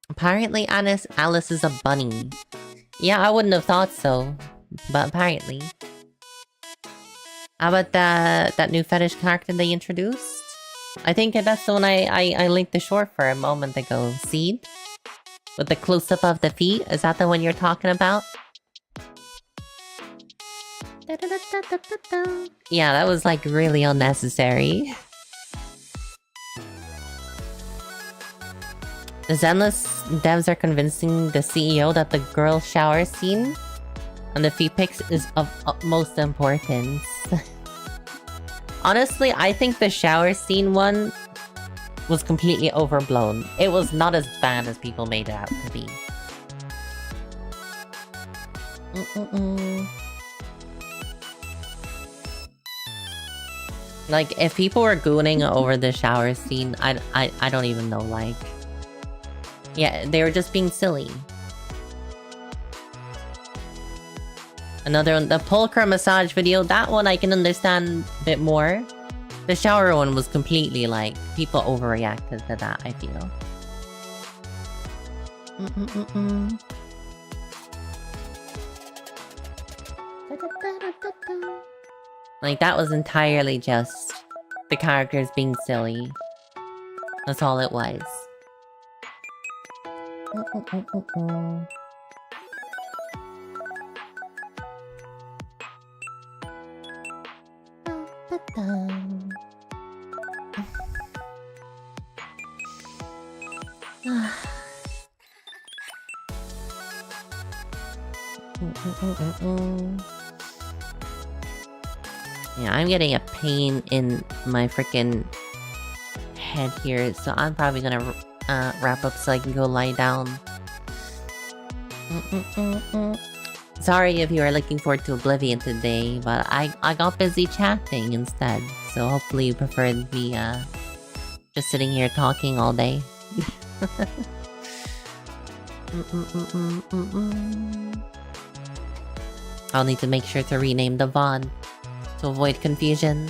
Apparently Alice is a bunny. Yeah, I wouldn't have thought so, but apparently. How about that new fetish character they introduced? I think that's the one I linked the short for a moment ago. Seed? With the close-up of the feet? Is that the one you're talking about? Yeah, that was like really unnecessary. The Zenless devs are convincing the CEO that the girl shower scene and the feet pics is of utmost importance. Honestly, I think the shower scene one was completely overblown. It was not as bad as people made it out to be. Like, if people were gooning over the shower scene, I don't even know, like... Yeah, they were just being silly. Another one, the pulcra massage video, that one I can understand a bit more. The shower one was completely like, people overreacted to that, I feel. Like, that was entirely just the characters being silly. That's all it was. Yeah, I'm getting a pain in my freaking head here, so I'm probably gonna wrap up so I can go lie down. Sorry if you are looking forward to Oblivion today, but I got busy chatting instead, so hopefully you preferred me just sitting here talking all day. I'll need to make sure to rename the VOD to avoid confusion.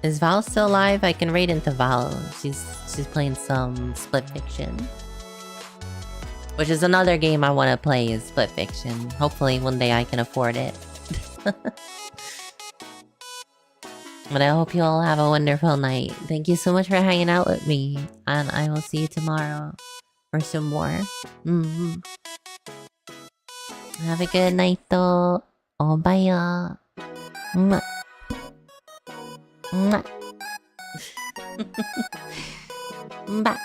Is Val still live? I can raid into Val. She's playing some Split Fiction. Which is another game I want to play, is Split Fiction. Hopefully one day I can afford it. But I hope you all have a wonderful night. Thank you so much for hanging out with me. And I will see you tomorrow for some more. Have a good night though. Oh, bye. Mwah. Mwah. Bye.